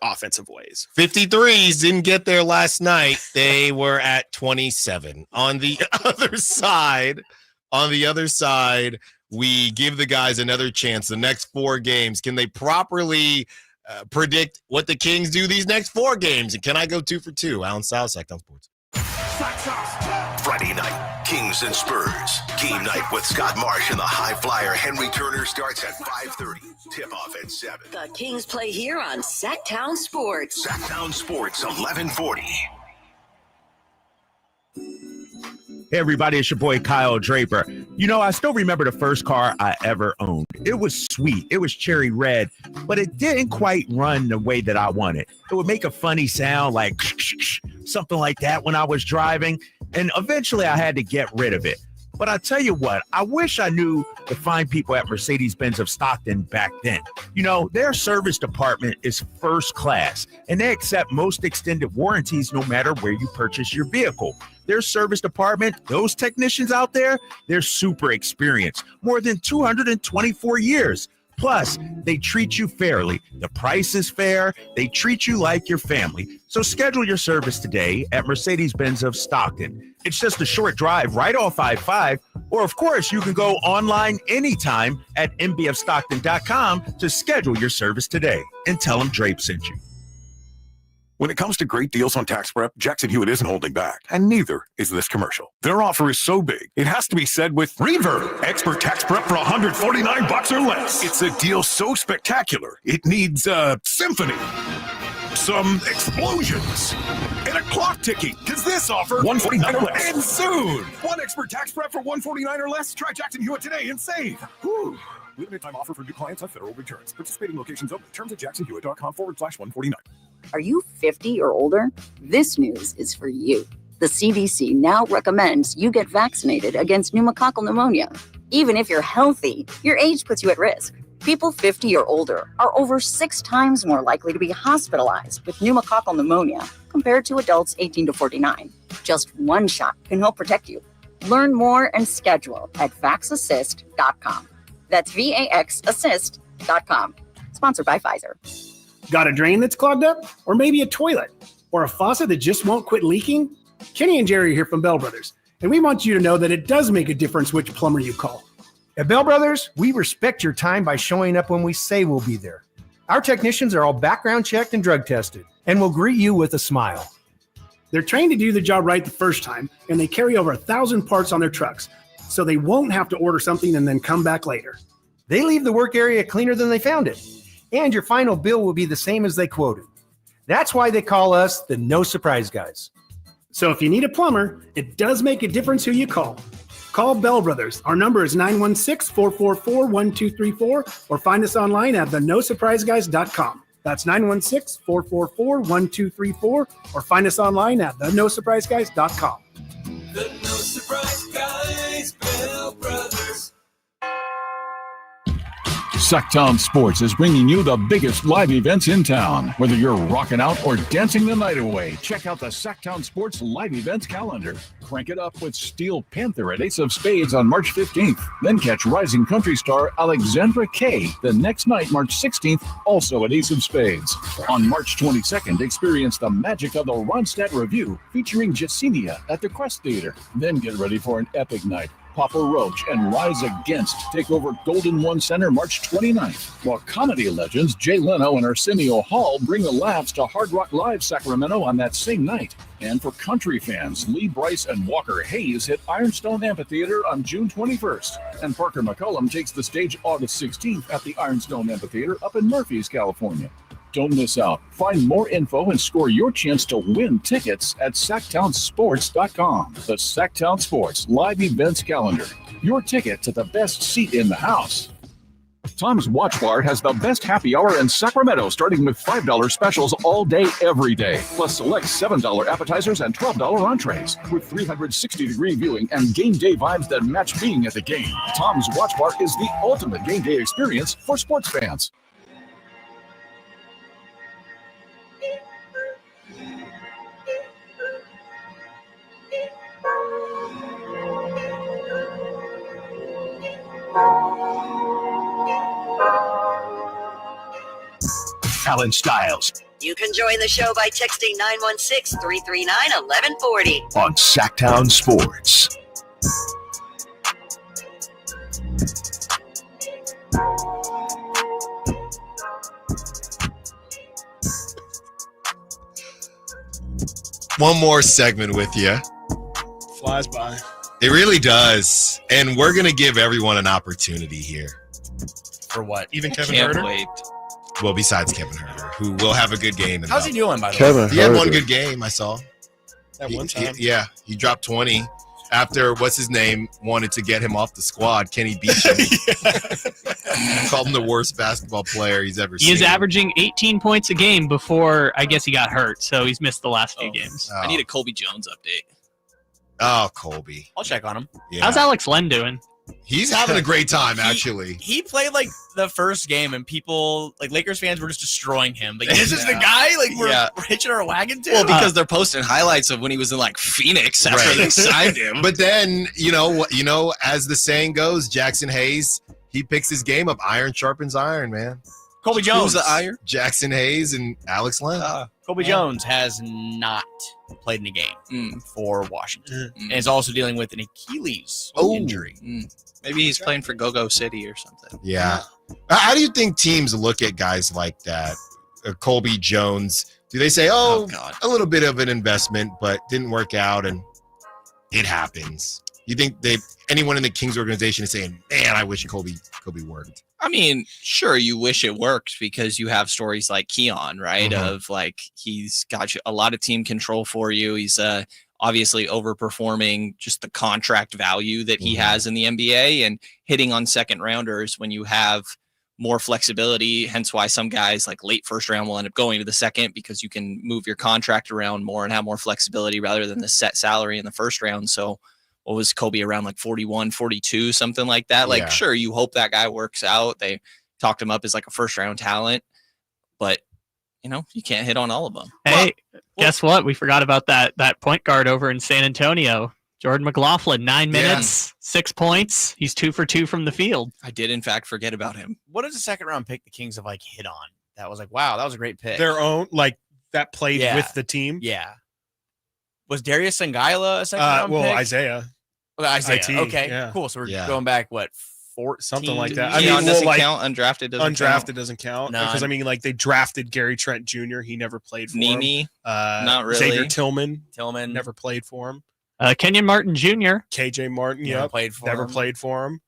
offensive ways. 53s didn't get there last night. They were at 27. On the other side, we give the guys another chance. The next 4 games, can they properly predict what the Kings do these next 4 games? And can I go 2 for 2? Allen Stiles, Sacktown Sports. Friday night, Kings and Spurs. Game night with Scott Marsh and the high flyer Henry Turner starts at 5:30. Tip-off at 7. The Kings play here on Sacktown Sports. Sacktown Sports, 1140. Hey everybody, it's your boy Kyle Draper. I still remember the first car I ever owned. It was sweet. It was cherry red, but it didn't quite run the way that I wanted. It would make a funny sound like something like that when I was driving, and eventually I had to get rid of it. But I tell you what, I wish I knew the fine people at Mercedes-Benz of Stockton back then. Their service department is first class, and they accept most extended warranties no matter where you purchase your vehicle. Their service department, those technicians out there, they're super experienced. More than 224 years. Plus, they treat you fairly. The price is fair. They treat you like your family. So schedule your service today at Mercedes-Benz of Stockton. It's just a short drive right off I-5. Or, of course, you can go online anytime at mbfstockton.com to schedule your service today. And tell them Drape sent you. When it comes to great deals on tax prep, Jackson Hewitt isn't holding back, and neither is this commercial. Their offer is so big, it has to be said with Reverb, expert tax prep for $149 or less. It's a deal so spectacular, it needs a symphony, some explosions, and a clock ticking, because this offer $149 or less. And soon, one expert tax prep for $149 or less. Try Jackson Hewitt today and save. Whew. Limited time offer for new clients on federal returns. Participating locations open. Terms at jacksonhewitt.com/149. Are you 50 or older? This news is for you. The CDC now recommends you get vaccinated against pneumococcal pneumonia. Even if you're healthy, your age puts you at risk. People 50 or older are over 6 times more likely to be hospitalized with pneumococcal pneumonia compared to adults 18 to 49. Just one shot can help protect you. Learn more and schedule at vaxassist.com. That's VAXassist.com. Sponsored by Pfizer. Got a drain that's clogged up? Or maybe a toilet? Or a faucet that just won't quit leaking? Kenny and Jerry here from Bell Brothers, and we want you to know that it does make a difference which plumber you call. At Bell Brothers, we respect your time by showing up when we say we'll be there. Our technicians are all background checked and drug tested, and will greet you with a smile. They're trained to do the job right the first time, and they carry over 1,000 parts on their trucks, so they won't have to order something and then come back later. They leave the work area cleaner than they found it, and your final bill will be the same as they quoted. That's why they call us the No Surprise Guys. So if you need a plumber, it does make a difference who you call. Call Bell Brothers. Our number is 916-444-1234, or find us online at thenosurpriseguys.com. That's 916-444-1234, or find us online at thenosurpriseguys.com. The No Surprise Guys, Bell Brothers. Sacktown Sports is bringing you the biggest live events in town. Whether you're rocking out or dancing the night away, check out the Sacktown Sports live events calendar. Crank it up with Steel Panther at Ace of Spades on March 15th. Then catch rising country star Alexandra Kay the next night, March 16th, also at Ace of Spades. On March 22nd, experience the magic of the Ronstadt Review featuring Jessenia at the Crest Theater. Then get ready for an epic night. Papa Roach and Rise Against take over Golden One Center March 29th, while comedy legends Jay Leno and Arsenio Hall bring the laughs to Hard Rock Live Sacramento on that same night. And for country fans, Lee Brice and Walker Hayes hit Ironstone Amphitheater on June 21st, and Parker McCullum takes the stage August 16th at the Ironstone Amphitheater up in Murphys, California. Don't miss out. Find more info and score your chance to win tickets at SacktownSports.com. The Sacktown Sports Live Events Calendar. Your ticket to the best seat in the house. Tom's Watch Bar has the best happy hour in Sacramento, starting with $5 specials all day, every day. Plus select $7 appetizers and $12 entrees. With 360-degree viewing and game day vibes that match being at the game. Tom's Watch Bar is the ultimate game day experience for sports fans. Allen Stiles You can join the show by texting 916-339-1140. on Sacktown Sports. One more segment with you. Flies by. It really does. And we're going to give everyone an opportunity here. For what? Even Kevin Can't Herter? wait. Well, besides Kevin Herter, who will have a good game. How's he doing, by the way? Kevin He had one Herter. good game, I saw. That one time. He dropped 20 after, what's his name, wanted to get him off the squad. Kenny Beecham. Called him the worst basketball player he's ever seen. He is averaging 18 points a game before, I guess, he got hurt, so he's missed the last few games. I need a Colby Jones update. Oh, Colby. I'll check on him. Yeah. How's Alex Len doing? He's having a great time, actually. He played like the first game, and people, like Lakers fans, were just destroying him. Like, this is the guy. Like we're hitching our wagon to. Well, because they're posting highlights of when he was in like Phoenix after they signed him. But then, as the saying goes, Jackson Hayes, he picks his game up. Iron sharpens iron, man. Colby Jones. Who's the iron? Jackson Hayes and Alex Len. Colby Jones has not played in a game for Washington, and is also dealing with an Achilles injury. Maybe he's playing for Go-Go City or something. Yeah. How do you think teams look at guys like that? Colby Jones. Do they say, a little bit of an investment, but didn't work out, and it happens? You think anyone in the Kings organization is saying, man, I wish Colby worked? I mean, sure, you wish it worked because you have stories like Keon, right? Of like, he's got a lot of team control for you. He's obviously overperforming just the contract value that he has in the NBA and hitting on second rounders when you have more flexibility. Hence why some guys like late first round will end up going to the second, because you can move your contract around more and have more flexibility rather than the set salary in the first round. So what was Colby, around like 41, 42, something like that? Like, sure, you hope that guy works out. They talked him up as like a first round talent, but you can't hit on all of them. Hey, guess what? We forgot about that point guard over in San Antonio. Jordan McLaughlin, 9 minutes, 6 points. He's 2 for 2 from the field. I did, in fact, forget about him. What is a second round pick the Kings have like hit on? That was like, wow, that was a great pick. Their own, like, that played with the team. Yeah. Was Darius Sangaila a second round pick? Isaiah. Isaiah. IT, Okay, cool. So we're going back, 14? Something like that. Keon doesn't count. Undrafted doesn't count. Because, they drafted Gary Trent Jr. He never played for him. Not really. Xavier Tillman never played for him. Kenyon Martin Jr. KJ Martin, never played for him.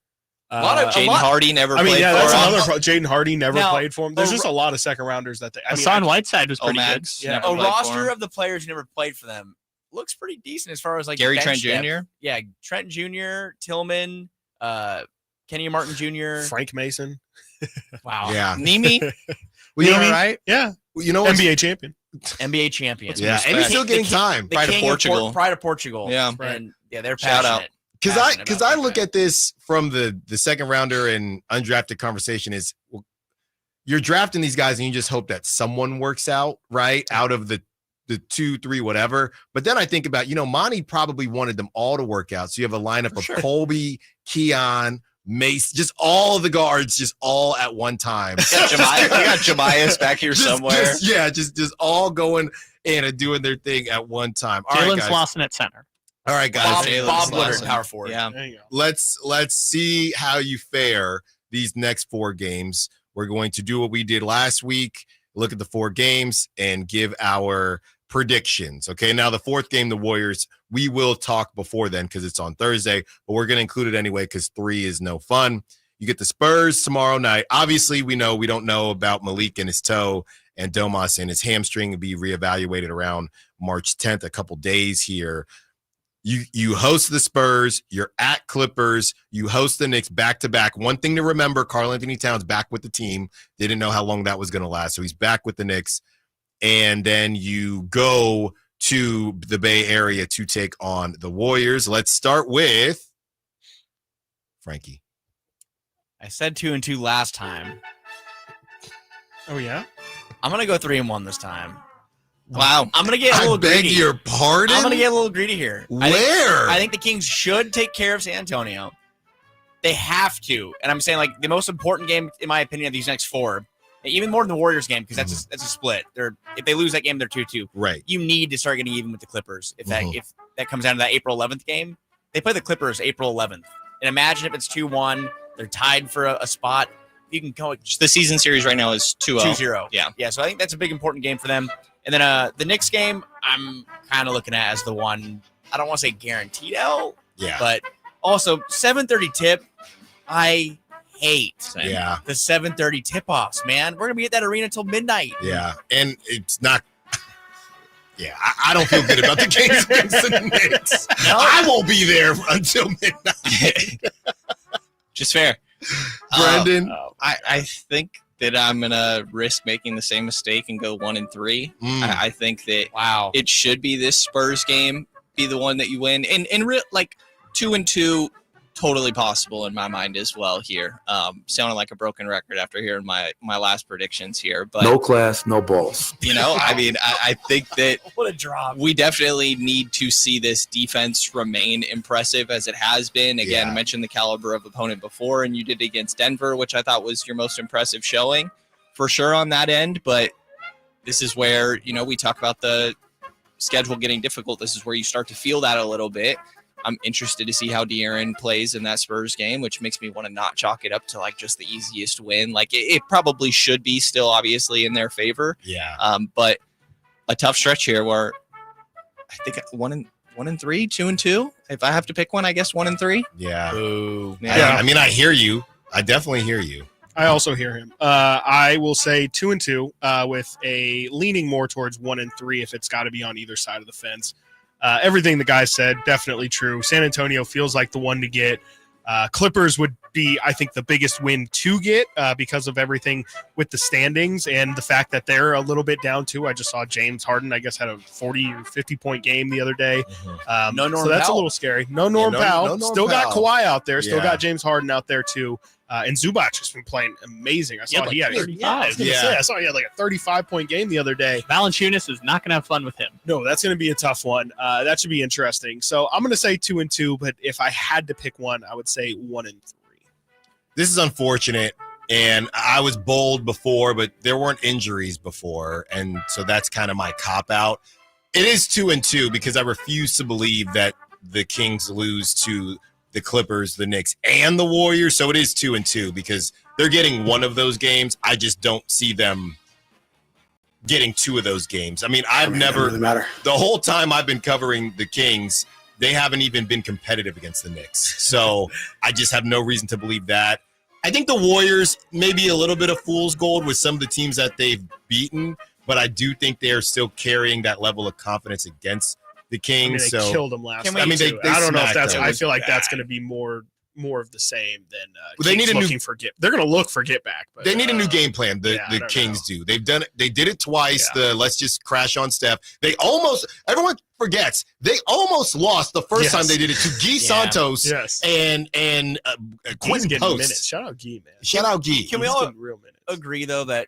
Jaden Hardy never played for him. That's another Jaden Hardy never played for him. There's just a lot of second rounders that Hassan Whiteside was pretty good. Yeah. A roster of the players who never played for them looks pretty decent as far as like Gary Trent Jr. Yeah, Trent Jr., Tillman, Kenny Martin Jr., Frank Mason. Wow. Yeah. Nimi. Well, you know, right? Yeah. Well, you know, NBA champion. NBA champion. Yeah, and he's still getting time. Pride of Portugal. Pride of Portugal. Yeah. And they're Shout passionate. out. Because I look at this from the second rounder and undrafted conversation is, well, you're drafting these guys and you just hope that someone works out, right? Out of the 2, 3, whatever. But then I think about, Monty probably wanted them all to work out. So you have a lineup of Colby, Keon, Mace, just all the guards, just all at one time. You got Jemias back here somewhere. Just all going in and doing their thing at one time. All right, Jalen's guys. Lawson at center. All right, guys. Bob Leonard, power forward. Yeah. There you go. Let's see how you fare these next 4 games. We're going to do what we did last week, look at the 4 games and give our predictions. Okay, now the 4th game, the Warriors, we will talk before then because it's on Thursday, but we're going to include it anyway because 3 is no fun. You get the Spurs tomorrow night. Obviously, we don't know about Malik and his toe, and Domas and his hamstring will be reevaluated around March 10th, a couple days here. You host the Spurs, you're at Clippers, you host the Knicks back-to-back. One thing to remember, Karl Anthony Towns back with the team. They didn't know how long that was going to last, so he's back with the Knicks. And then you go to the Bay Area to take on the Warriors. Let's start with Frankie. I said 2-2 last time. Oh, yeah? I'm going to go 3-1 this time. Wow. I'm going to get a little greedy. I beg your pardon? I'm going to get a little greedy here. Where? I think the Kings should take care of San Antonio. They have to. And I'm saying, like, the most important game, in my opinion, of these next 4, even more than the Warriors game, because that's a split. If they lose that game, they're 2-2. Right. You need to start getting even with the Clippers. If that comes down to that April 11th game, they play the Clippers April 11th. And imagine if it's 2-1, they're tied for a spot. You can go. The season series right now is 2-0. 2-0. Yeah. So I think that's a big important game for them. And then the Knicks game, I'm kind of looking at as the one. I don't want to say guaranteed out. Yeah. But also 7:30 tip. I hate the 7:30 tip-offs, man. We're gonna be at that arena until midnight. Yeah, and it's not. Yeah, I don't feel good about the games against the Knicks. No. I won't be there until midnight. Just fair. Brendan, I think that I'm gonna risk making the same mistake and go 1-3. I think that it should be this Spurs game be the one that you win, and like 2-2. totally possible in my mind as well here. Sounding like a broken record after hearing my last predictions here, but No class, no balls. I mean, I think that What a drop. we definitely need to see this defense remain impressive as it has been. Again, I mentioned the caliber of opponent before, and you did against Denver, which I thought was your most impressive showing for sure on that end. But this is where, we talk about the schedule getting difficult. This is where you start to feel that a little bit. I'm interested to see how De'Aaron plays in that Spurs game, which makes me want to not chalk it up to like just the easiest win. Like it probably should be still obviously in their favor. Yeah. But a tough stretch here where I think 1-3, 2-2. If I have to pick one, I guess 1-3. Yeah. Ooh. I mean, I hear you. I definitely hear you. I also hear him. I will say 2-2 with a leaning more towards 1-3 if it's got to be on either side of the fence. Everything the guy said, definitely true. San Antonio feels like the one to get. Clippers would be, I think, the biggest win to get because of everything with the standings and the fact that they're a little bit down too. I just saw James Harden, I guess, had a 40 or 50-point game the other day. No Norm so that's Powell. a little scary. No Norm Powell. no Norm Still got Powell. Kawhi out there. Still Yeah. got James Harden out there too. And Zubac has been playing amazing. I saw he had 35. I saw he had like a 35-point game the other day. Valanciunas is not going to have fun with him. No, that's going to be a tough one. That should be interesting. So I'm going to say 2-2, but if I had to pick one, I would say 1-3. This is unfortunate, and I was bold before, but there weren't injuries before, and so that's kind of my cop-out. It is 2-2 because I refuse to believe that the Kings lose to the Clippers, the Knicks, and the Warriors, so it is 2-2 because they're getting one of those games. I just don't see them getting two of those games. I mean, I've never really matter. the whole time I've been covering the Kings, they haven't even been competitive against the Knicks. So I just have no reason to believe that. I think the Warriors maybe a little bit of fool's gold with some of the teams that they've beaten, but I do think they are still carrying that level of confidence against the Kings. They killed them last I mean, night. they I don't know if smacked that's. them. I feel like that's going to be more of the same than They Kings need a new- looking for get. They're going to look for get back. But, They need a new game plan. The don't Kings do. They've done it. They did it twice. The let's just crash on Steph. They almost. Everyone forgets. They almost lost the first time they did it to Guy Santos. Yes. And He's Quentin getting Post. minutes. Shout out Guy, man. Shout out Guy. Can we He's all getting real minutes. agree though that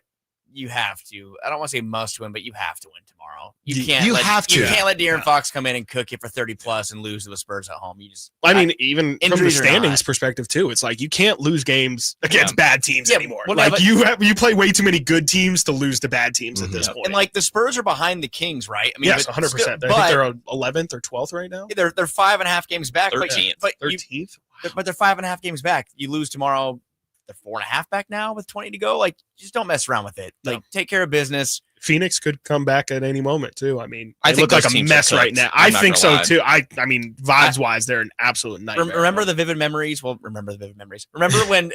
you have to? I don't want to say must win, but you have to win tomorrow. You You can't. have to. You can't let De'Aaron Fox come in and cook you for 30 plus and lose to the Spurs at home. You just. I mean, even from the injuries or standings not. perspective too, it's like you can't lose games against bad teams anymore. well, Like but- you play way too many good teams to lose to bad teams at this point. And like the Spurs are behind the Kings, right? I mean, yes, but 100%. still- I think but they're 11th or 12th right now. they're 5.5 games back. 13th. But you, 13th. but they're 5.5 games back. You lose tomorrow. They're 4.5 back now with 20 to go. Like, just don't mess around with it. Like, take care of business. Phoenix could come back at any moment too. I mean, I they think look like those a teams are mess right cooked. now. I'm I not think so gonna lie. too. I mean, vibes wise, they're an absolute nightmare. Remember the vivid memories? Well, remember the vivid memories. Remember when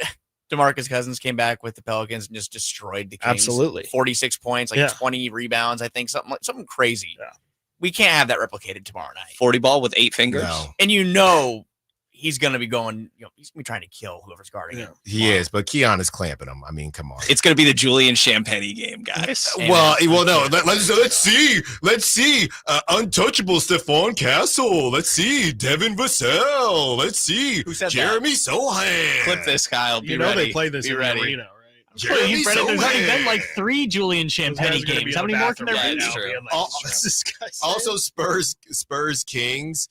DeMarcus Cousins came back with the Pelicans and just destroyed the Kings? Absolutely. 46 points, like Yeah. 20 rebounds, I think, something crazy. Yeah. We can't have that replicated tomorrow night. 40 ball with 8 fingers. No. And you know he's going to be going, he's going to be trying to kill whoever's guarding him. He is, but Keon is clamping him. I mean, come on. It's going to be the Julian Champagny game, guys. Well, no. Let's see. Untouchable Stephon Castle. Let's see Devin Vassell. Let's see Jeremy Sohan. Clip this, Kyle. Be You know ready. they play this Be in ready. the arena, right? Jeremy There's already Sohan. been like 3 Julian Champagny guys are gonna be games. in How the many more can there bathroom be? right now, true. being like, "What's this guy saying?" Also, Spurs Kings.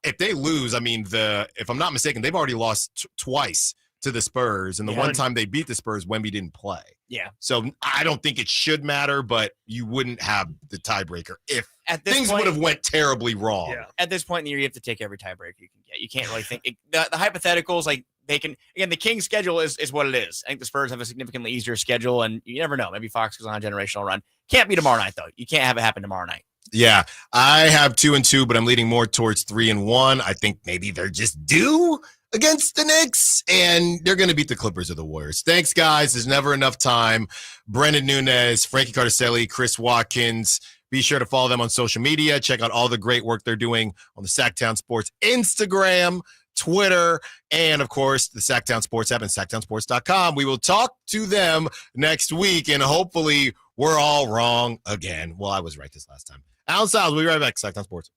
If they lose, I mean, if I'm not mistaken, they've already lost twice to the Spurs, and the one time they beat the Spurs, Wemby didn't play. Yeah. So I don't think it should matter, but you wouldn't have the tiebreaker if At this things point- would have went terribly wrong. Yeah. At this point in the year, you have to take every tiebreaker you can get. You can't really think the hypotheticals. Like they can again, the Kings' schedule is what it is. I think the Spurs have a significantly easier schedule, and you never know. Maybe Fox goes on a generational run. Can't be tomorrow night though. You can't have it happen tomorrow night. Yeah, I have 2-2, but I'm leaning more towards 3-1. I think maybe they're just due against the Knicks, and they're going to beat the Clippers or the Warriors. Thanks, guys. There's never enough time. Brendan Nunez, Frankie Cardicelli, Chris Watkins. Be sure to follow them on social media. Check out all the great work they're doing on the Sacktown Sports Instagram, Twitter, and, of course, the Sacktown Sports app and sacktownsports.com. We will talk to them next week, and hopefully we're all wrong again. Well, I was right this last time. Allen Stiles, we'll be right back. Sacktown Sports.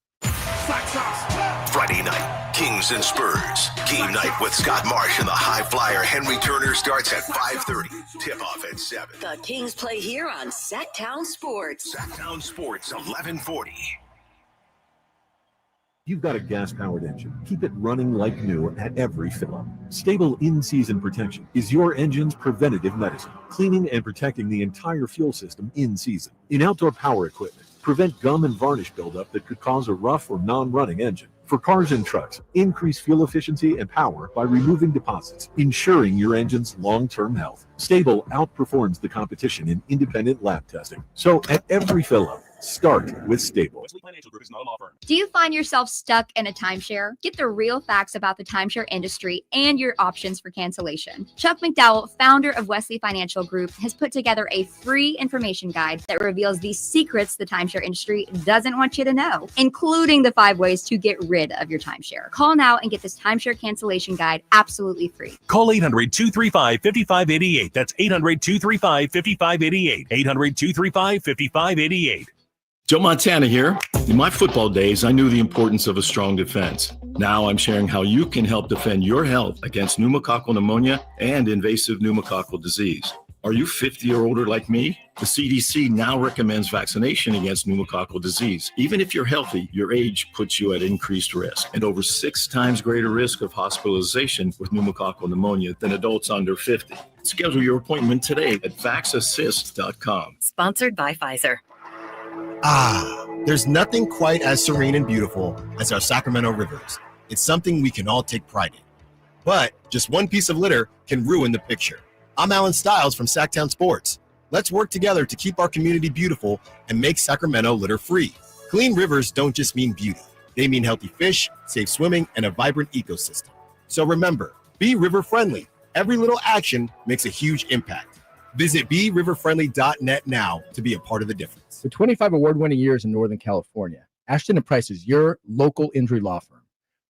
Friday night, Kings and Spurs. Game night with Scott Marsh and the high flyer Henry Turner starts at 5:30. Tip-off at 7. The Kings play here on Sacktown Sports. Sacktown Sports, 1140. You've got a gas-powered engine. Keep it running like new at every fill-up. Stable in-season protection is your engine's preventative medicine, cleaning and protecting the entire fuel system in season. In outdoor power equipment, prevent gum and varnish buildup that could cause a rough or non-running engine. For cars and trucks, increase fuel efficiency and power by removing deposits, ensuring your engine's long-term health. Stable outperforms the competition in independent lab testing. So at every fill-up, start with Stable. Do you find yourself stuck in a timeshare? Get the real facts about the timeshare industry and your options for cancellation. Chuck McDowell, founder of Wesley Financial Group, has put together a free information guide that reveals the secrets the timeshare industry doesn't want you to know, including the 5 ways to get rid of your timeshare. Call now and get this timeshare cancellation guide absolutely free. Call 800-235-5588. That's 800-235-5588. 800-235-5588. Joe Montana here. In my football days, I knew the importance of a strong defense. Now I'm sharing how you can help defend your health against pneumococcal pneumonia and invasive pneumococcal disease. Are you 50 or older like me? The CDC now recommends vaccination against pneumococcal disease. Even if you're healthy, your age puts you at increased risk and over 6 times greater risk of hospitalization with pneumococcal pneumonia than adults under 50. Schedule your appointment today at vaxassist.com. Sponsored by Pfizer. There's nothing quite as serene and beautiful as our Sacramento rivers. It's something we can all take pride in. But just one piece of litter can ruin the picture. I'm Allen Stiles from Sacktown Sports. Let's work together to keep our community beautiful and make Sacramento litter-free. Clean rivers don't just mean beauty. They mean healthy fish, safe swimming, and a vibrant ecosystem. So remember, be river-friendly. Every little action makes a huge impact. Visit BeRiverFriendly.net now to be a part of the difference. For 25 award-winning years in Northern California, Ashton & Price is your local injury law firm.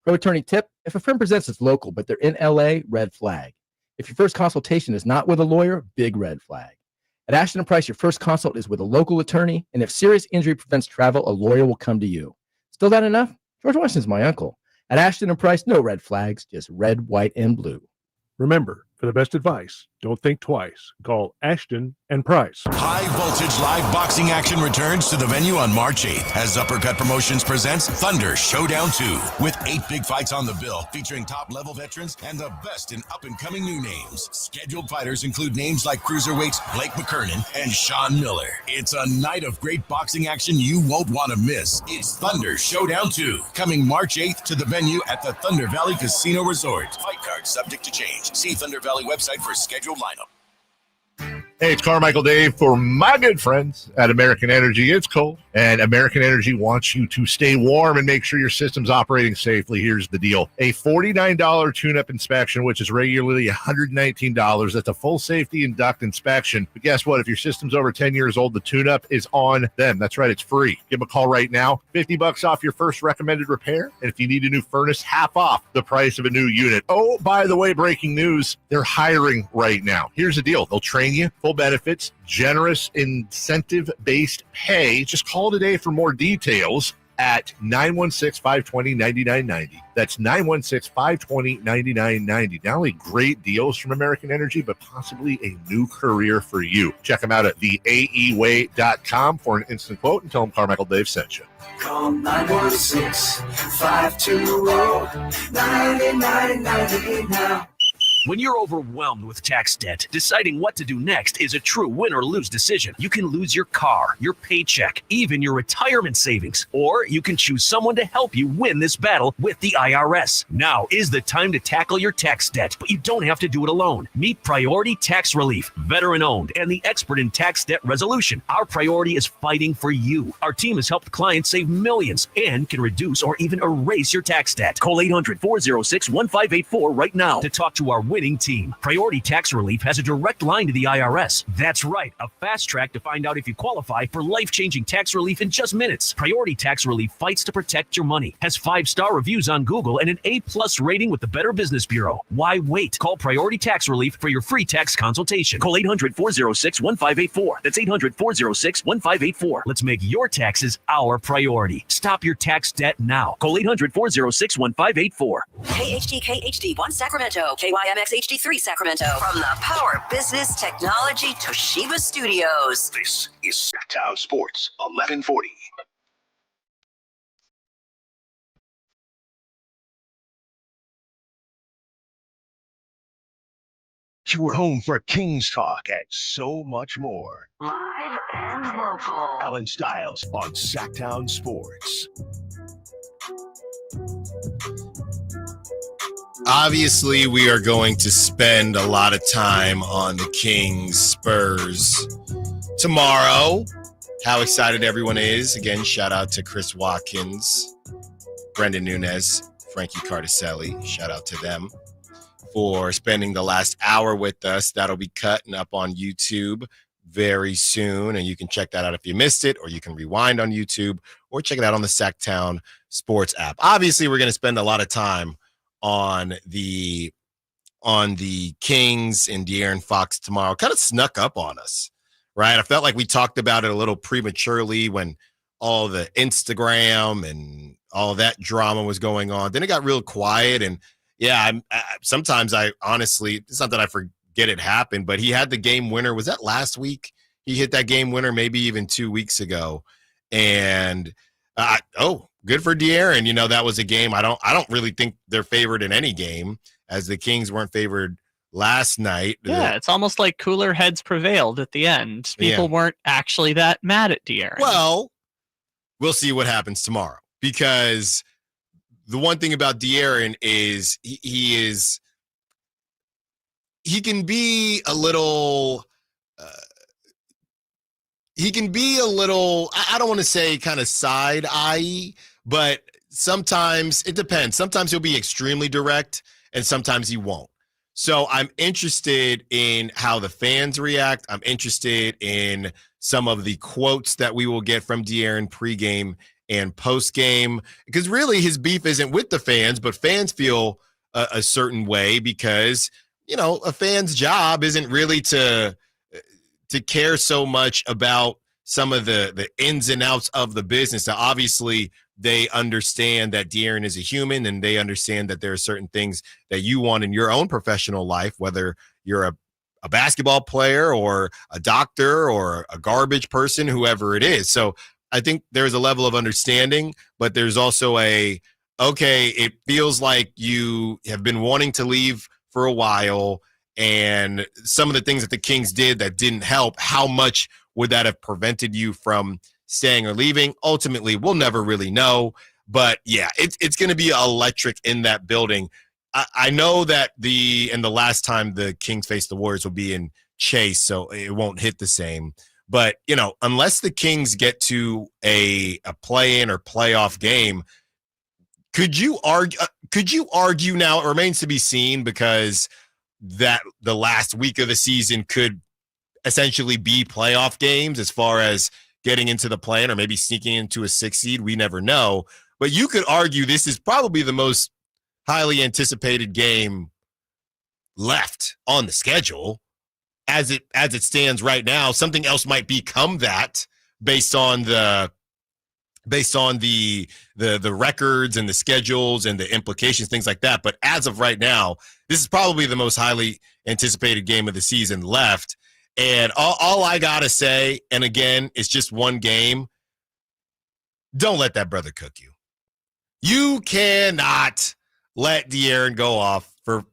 Pro attorney tip: if a firm presents as local but they're in LA, red flag. If your first consultation is not with a lawyer, big red flag. At Ashton & Price, your first consult is with a local attorney, and if serious injury prevents travel, a lawyer will come to you. Still not enough? George Washington's my uncle. At Ashton & Price, no red flags, just red, white, and blue. Remember, for the best advice, don't think twice. Call Ashton and Price. High voltage live boxing action returns to the venue on March 8th as Uppercut Promotions presents Thunder Showdown 2 with 8 big fights on the bill featuring top-level veterans and the best in up-and-coming new names. Scheduled fighters include names like cruiserweights Blake McKernan and Sean Miller. It's a night of great boxing action you won't want to miss. It's Thunder Showdown 2 coming March 8th to the venue at the Thunder Valley Casino Resort. Fight cards subject to change. See Thunder Valley website for scheduled lineup. Hey, it's Carmichael Dave for my good friends at American Energy. It's cold, and American Energy wants you to stay warm and make sure your system's operating safely. Here's the deal. A $49 tune-up inspection, which is regularly $119. That's a full safety and duct inspection. But guess what? If your system's over 10 years old, the tune-up is on them. That's right. It's free. Give them a call right now. $50 off your first recommended repair. And if you need a new furnace, half off the price of a new unit. Oh, by the way, breaking news. They're hiring right now. Here's the deal. They'll train you. Full benefits, generous incentive-based pay. Just call today for more details at 916-520-9990. That's 916-520-9990. Not only great deals from American Energy, but possibly a new career for you. Check them out at theaeway.com for an instant quote and tell them Carmichael Dave sent you. Call 916-520-9990 now. When you're overwhelmed with tax debt, deciding what to do next is a true win or lose decision. You can lose your car, your paycheck, even your retirement savings, or you can choose someone to help you win this battle with the IRS. Now is the time to tackle your tax debt, but you don't have to do it alone. Meet Priority Tax Relief, veteran-owned, and the expert in tax debt resolution. Our priority is fighting for you. Our team has helped clients save millions and can reduce or even erase your tax debt. Call 800-406-1584 right now to talk to our winning team. Priority Tax Relief has a direct line to the IRS. That's right, a fast track to find out if you qualify for life-changing tax relief in just minutes. Priority Tax Relief fights to protect your money, has 5-star reviews on Google, and an A+ rating with the Better Business Bureau. Why wait? Call Priority Tax Relief for your free tax consultation. Call 800-406-1584. That's 800-406-1584. Let's make your taxes our priority. Stop your tax debt now. Call 800-406-1584. KHD 1 Sacramento, KYMX HD3 Sacramento. From the Power Business Technology Toshiba Studios. This is Sacktown Sports 1140. Your home for Kings talk and so much more. Live and local. Allen Stiles on Sacktown Sports. Obviously, we are going to spend a lot of time on the Kings Spurs tomorrow. How excited everyone is. Again, shout out to Chris Watkins, Brendan Nunez, Frankie Cardicelli. Shout out to them for spending the last hour with us. That'll be cut and up on YouTube very soon, and you can check that out if you missed it, or you can rewind on YouTube, or check it out on the Sacktown Sports app. Obviously, we're going to spend a lot of time on the Kings and De'Aaron Fox tomorrow. Kind of snuck up on us, right? I felt like we talked about it a little prematurely when all the Instagram and all that drama was going on. Then it got real quiet, and yeah, sometimes I honestly, it's not that I forget it happened, but he had the game winner. Was that last week? He hit that game winner maybe even 2 weeks ago. And, good for De'Aaron. You know, that was a game. I don't really think they're favored in any game, as the Kings weren't favored last night. Yeah, it's almost like cooler heads prevailed at the end. People weren't actually that mad at De'Aaron. Well, we'll see what happens tomorrow, because the one thing about De'Aaron is he can be a little I don't want to say kind of side-eye, but sometimes it depends. Sometimes he'll be extremely direct, and sometimes he won't. So I'm interested in how the fans react. I'm interested in some of the quotes that we will get from De'Aaron pregame and postgame, because really his beef isn't with the fans, but fans feel a certain way because, you know, a fan's job isn't really to care so much about some of the ins and outs of the business. Now, obviously, they understand that De'Aaron is a human, and they understand that there are certain things that you want in your own professional life, whether you're a basketball player or a doctor or a garbage person, whoever it is. So I think there's a level of understanding, but there's also it feels like you have been wanting to leave for a while, and some of the things that the Kings did that didn't help, how much would that have prevented you from staying or leaving? Ultimately, we'll never really know. But yeah, it's going to be electric in that building. I know that the last time the Kings faced the Warriors will be in Chase, so it won't hit the same. But, you know, unless the Kings get to a play-in or playoff game, could you argue now, it remains to be seen, because that the last week of the season could essentially be playoff games as far as getting into the play-in or maybe sneaking into a 6 seed. We never know. But you could argue this is probably the most highly anticipated game left on the schedule. As it stands right now, something else might become that based on the records and the schedules and the implications, things like that. But as of right now, this is probably the most highly anticipated game of the season left. And all I gotta say, and again, it's just one game, don't let that brother cook you. You cannot let De'Aaron go off for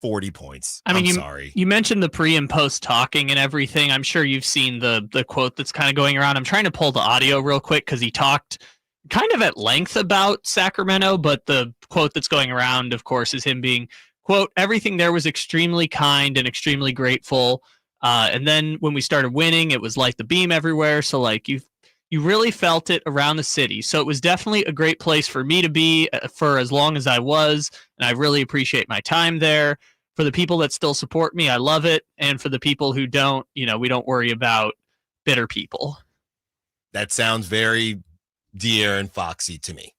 40 points. I'm sorry. You mentioned the pre and post talking and everything. I'm sure you've seen the quote that's kind of going around. I'm trying to pull the audio real quick because he talked kind of at length about Sacramento, but the quote that's going around, of course, is him being, quote, everything there was extremely kind and extremely grateful. And then when we started winning, it was like the beam everywhere. So like you really felt it around the city. So it was definitely a great place for me to be for as long as I was. And I really appreciate my time there. For the people that still support me, I love it. And for the people who don't, we don't worry about bitter people. That sounds very De'Aaron Foxy to me.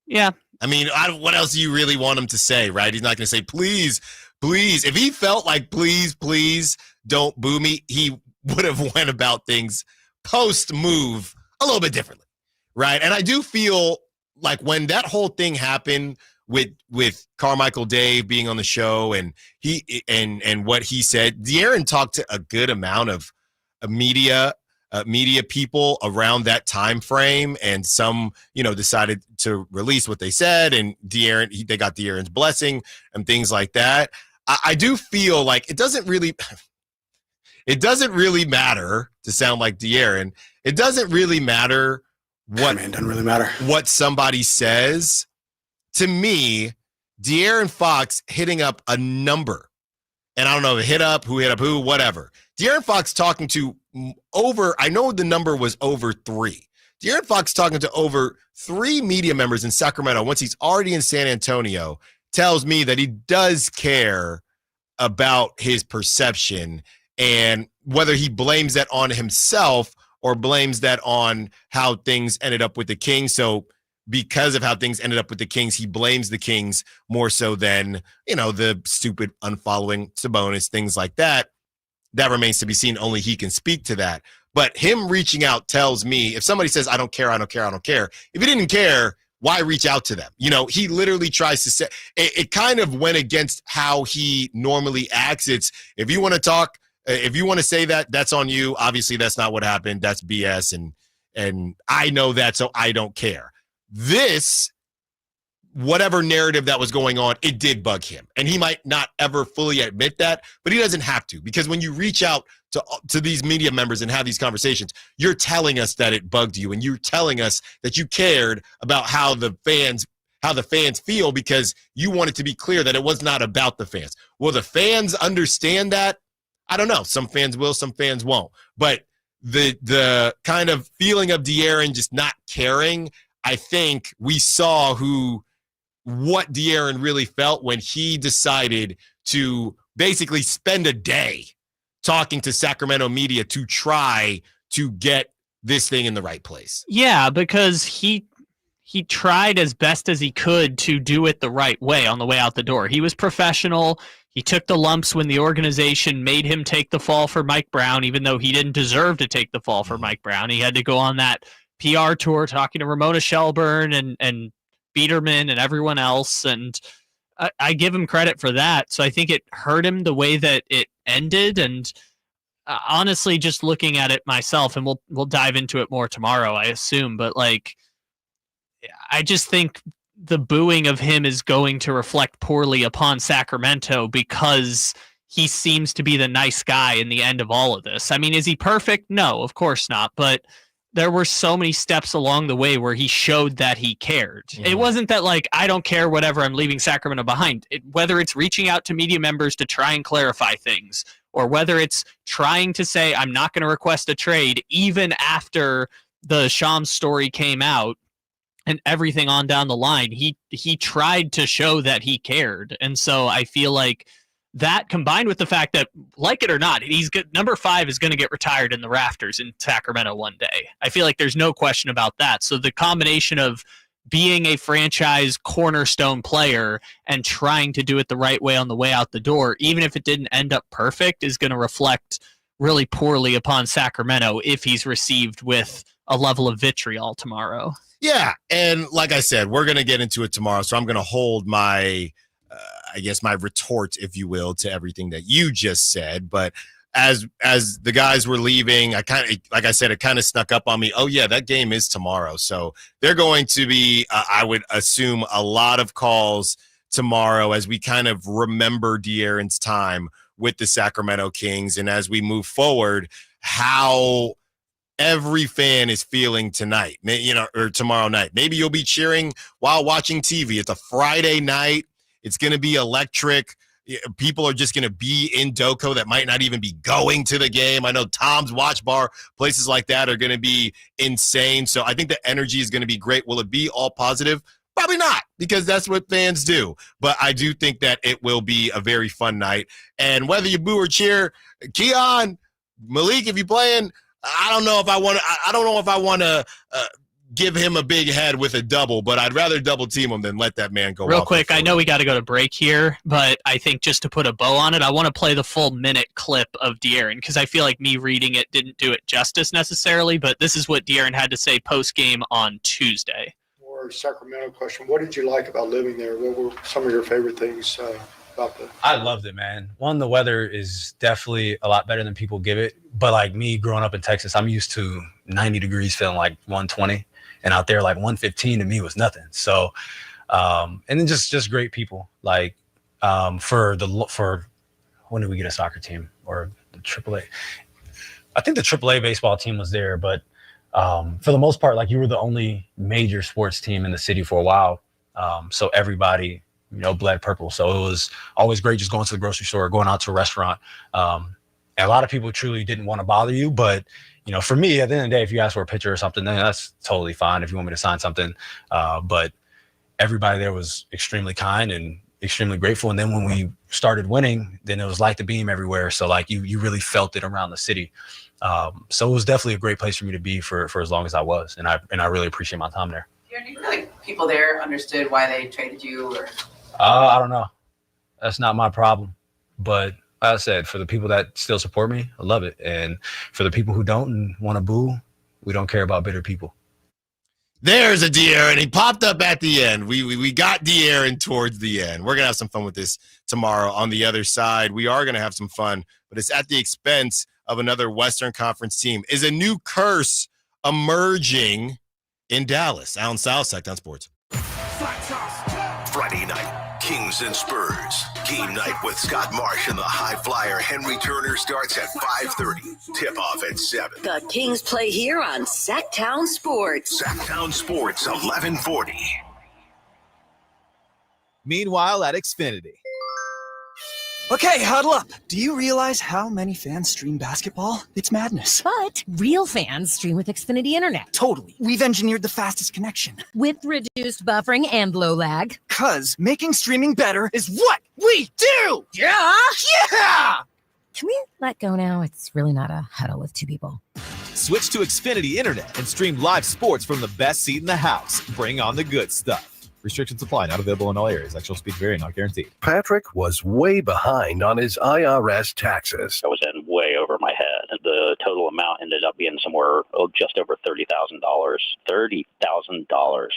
Yeah. I mean, what else do you really want him to say, right? He's not going to say, please, please. If he felt like, please don't boo me, he would have went about things post-move a little bit differently, right? And I do feel like when that whole thing happened with Carmichael Dave being on the show and what he said, De'Aaron talked to a good amount of media people around that time frame, and some decided to release what they said, and they got De'Aaron's blessing and things like that. I do feel like it doesn't really matter, to sound like De'Aaron. It doesn't really matter what somebody says. To me, De'Aaron Fox hitting up a number, and I don't know, hit up who, whatever. De'Aaron Fox talking to I know the number was over 3. De'Aaron Fox talking to over 3 media members in Sacramento once he's already in San Antonio tells me that he does care about his perception, and whether he blames that on himself or blames that on how things ended up with the Kings. So because of how things ended up with the Kings, he blames the Kings more so than, the stupid unfollowing Sabonis, things like that. That remains to be seen. Only he can speak to that. But him reaching out tells me, if somebody says, I don't care. If he didn't care, why reach out to them? He literally tries to say, it kind of went against how he normally acts. It's, if you want to talk, if you want to say that, that's on you. Obviously, that's not what happened. That's BS. And I know that, so I don't care. This, whatever narrative that was going on, it did bug him. And he might not ever fully admit that, but he doesn't have to, because when you reach out to these media members and have these conversations, you're telling us that it bugged you, and you're telling us that you cared about how the fans feel, because you wanted to be clear that it was not about the fans. Will the fans understand that? I don't know. Some fans will, some fans won't. But the kind of feeling of De'Aaron just not caring, I think we saw what De'Aaron really felt when he decided to basically spend a day talking to Sacramento media to try to get this thing in the right place. Yeah, because he tried as best as he could to do it the right way on the way out the door. He was professional. He took the lumps when the organization made him take the fall for Mike Brown, even though he didn't deserve to take the fall for Mike Brown. He had to go on that PR tour talking to Ramona Shelburne and Biederman and everyone else, and I give him credit for that. So I think it hurt him the way that it ended, and honestly, just looking at it myself, and we'll dive into it more tomorrow, I assume, but I just think the booing of him is going to reflect poorly upon Sacramento, because he seems to be the nice guy in the end of all of this. I mean, is he perfect? No, of course not, but there were so many steps along the way where he showed that he cared. Yeah. It wasn't that I don't care, whatever, I'm leaving Sacramento behind. Whether it's reaching out to media members to try and clarify things, or whether it's trying to say, I'm not going to request a trade, even after the Shams story came out and everything on down the line, he tried to show that he cared. And so I feel like that, combined with the fact that, like it or not, number 5 is going to get retired in the rafters in Sacramento one day. I feel like there's no question about that. So the combination of being a franchise cornerstone player and trying to do it the right way on the way out the door, even if it didn't end up perfect, is going to reflect really poorly upon Sacramento if he's received with a level of vitriol tomorrow. Yeah, and like I said, we're going to get into it tomorrow, so I'm going to hold my my retort, if you will, to everything that you just said. But as the guys were leaving, I kind of, like I said, it kind of snuck up on me. Oh yeah, that game is tomorrow. So they're going to be, I would assume, a lot of calls tomorrow as we kind of remember De'Aaron's time with the Sacramento Kings. And as we move forward, how every fan is feeling tonight, or tomorrow night. Maybe you'll be cheering while watching TV. It's a Friday night. It's going to be electric. People are just going to be in Doco that might not even be going to the game. I know Tom's Watch Bar, places like that are going to be insane. So I think the energy is going to be great. Will it be all positive? Probably not, because that's what fans do. But I do think that it will be a very fun night. And whether you boo or cheer, Keon, Malik, if you're playing, I don't know if I want to give him a big head with a double, but I'd rather double team him than let that man go. Real quick, I know we got to go to break here, but I think just to put a bow on it, I want to play the full minute clip of De'Aaron, because I feel like me reading it didn't do it justice necessarily, but this is what De'Aaron had to say post-game on Tuesday. More Sacramento question. What did you like about living there? What were some of your favorite things about the... I loved it, man. One, the weather is definitely a lot better than people give it, but like me growing up in Texas, I'm used to 90 degrees feeling like 120. And out there, like 115 to me was nothing. So, and then just great people. Like for when did we get a soccer team or the AAA? I think the AAA baseball team was there, but for the most part, like you were the only major sports team in the city for a while. So everybody, bled purple. So it was always great just going to the grocery store, going out to a restaurant. And a lot of people truly didn't want to bother you, but for me, at the end of the day, if you ask for a picture or something, then that's totally fine if you want me to sign something. But everybody there was extremely kind and extremely grateful. And then when we started winning, then it was like the beam everywhere. So like you really felt it around the city. So it was definitely a great place for me to be for as long as I was. And I really appreciate my time there. Do you feel like people there understood why they traded you? Or I don't know. That's not my problem. But like I said, for the people that still support me, I love it. And for the people who don't and want to boo, we don't care about bitter people. There's a De'Aaron. He popped up at the end. We got De'Aaron towards the end. We're going to have some fun with this tomorrow. On the other side, we are going to have some fun, but it's at the expense of another Western Conference team. Is a new curse emerging in Dallas? Allen Stiles, Sacktown Sports. Friday night, Kings and Spurs. Game night with Scott Marsh and the high flyer Henry Turner starts at 5:30. Tip-off at 7. The Kings play here on Sacktown Sports. Sacktown Sports, 1140. Meanwhile at Xfinity. Okay, huddle up. Do you realize how many fans stream basketball? It's madness. But real fans stream with Xfinity Internet. Totally. We've engineered the fastest connection. With reduced buffering and low lag. 'Cause making streaming better is what we do! Yeah! Yeah! Can we let go now? It's really not a huddle with two people. Switch to Xfinity Internet and stream live sports from the best seat in the house. Bring on the good stuff. Restrictions apply. Not available in all areas. Actual speed vary. Not guaranteed. Patrick was way behind on his IRS taxes. I was in way over my head. The total amount ended up being somewhere just over $30,000. $30,000.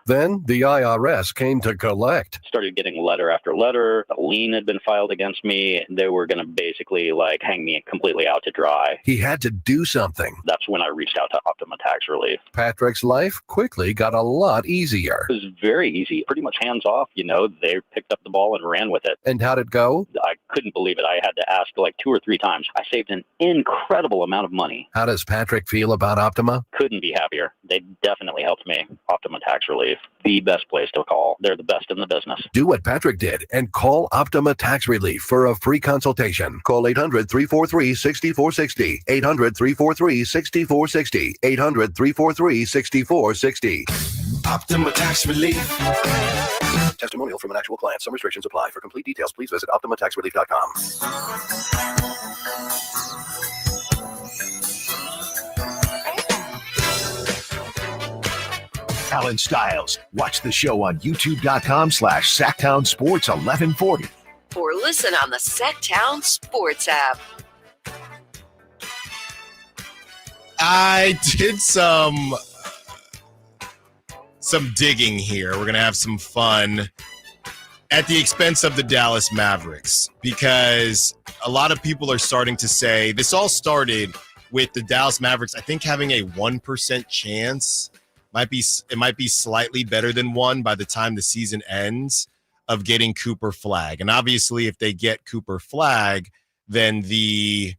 Then the IRS came to collect. Started getting letter after letter. A lien had been filed against me. They were going to basically hang me completely out to dry. He had to do something. That's when I reached out to Optima Tax Relief. Patrick's life quickly got a lot easier. It was very easy, pretty much hands off. They picked up the ball and ran with it. And how'd it go? I couldn't believe it. I had to ask 2 or 3 times. I saved an incredible amount of money. How does Patrick feel about Optima? Couldn't be happier. They definitely helped me. Optima Tax Relief, the best place to call. They're the best in the business. Do what Patrick did and call Optima Tax Relief for a free consultation. Call 800-343-6460. 800-343-6460. 800-343-6460. Optima Tax Relief. Testimonial from an actual client. Some restrictions apply. For complete details, please visit OptimaTaxRelief.com. Allen Stiles. Watch the show on youtube.com/Sacktown Sports 1140. Or listen on the Sacktown Sports app. I did some digging here. We're going to have some fun at the expense of the Dallas Mavericks, because a lot of people are starting to say this all started with the Dallas Mavericks, I think, having a 1% chance. It might be slightly better than 1 by the time the season ends of getting Cooper Flagg. And obviously, if they get Cooper Flagg, then the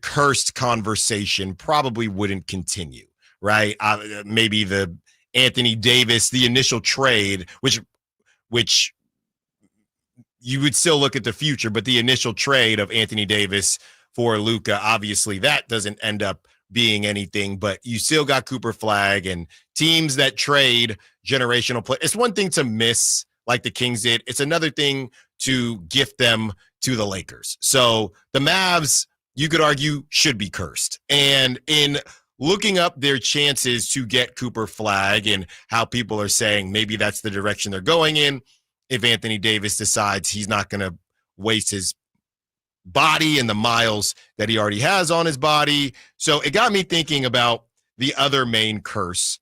cursed conversation probably wouldn't continue, right? Maybe the Anthony Davis, the initial trade, which you would still look at the future, but the initial trade of Anthony Davis for Luka, obviously that doesn't end up being anything, but you still got Cooper Flag and teams that trade generational play. It's one thing to miss like the Kings did. It's another thing to gift them to the Lakers. So the Mavs, you could argue, should be cursed. And in looking up their chances to get Cooper Flag and how people are saying maybe that's the direction they're going in, if Anthony Davis decides he's not going to waste his body and the miles that he already has on his body. So it got me thinking about the other main curse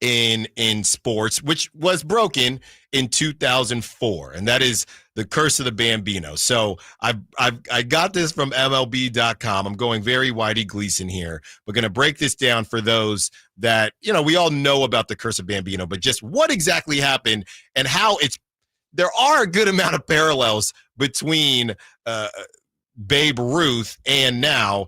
in sports, which was broken in 2004, and that is the curse of the Bambino. So I got this from MLB.com. I'm going very Whitey Gleason here. We're going to break this down for those that, we all know about the curse of Bambino, but just what exactly happened and how there are a good amount of parallels between Babe Ruth and now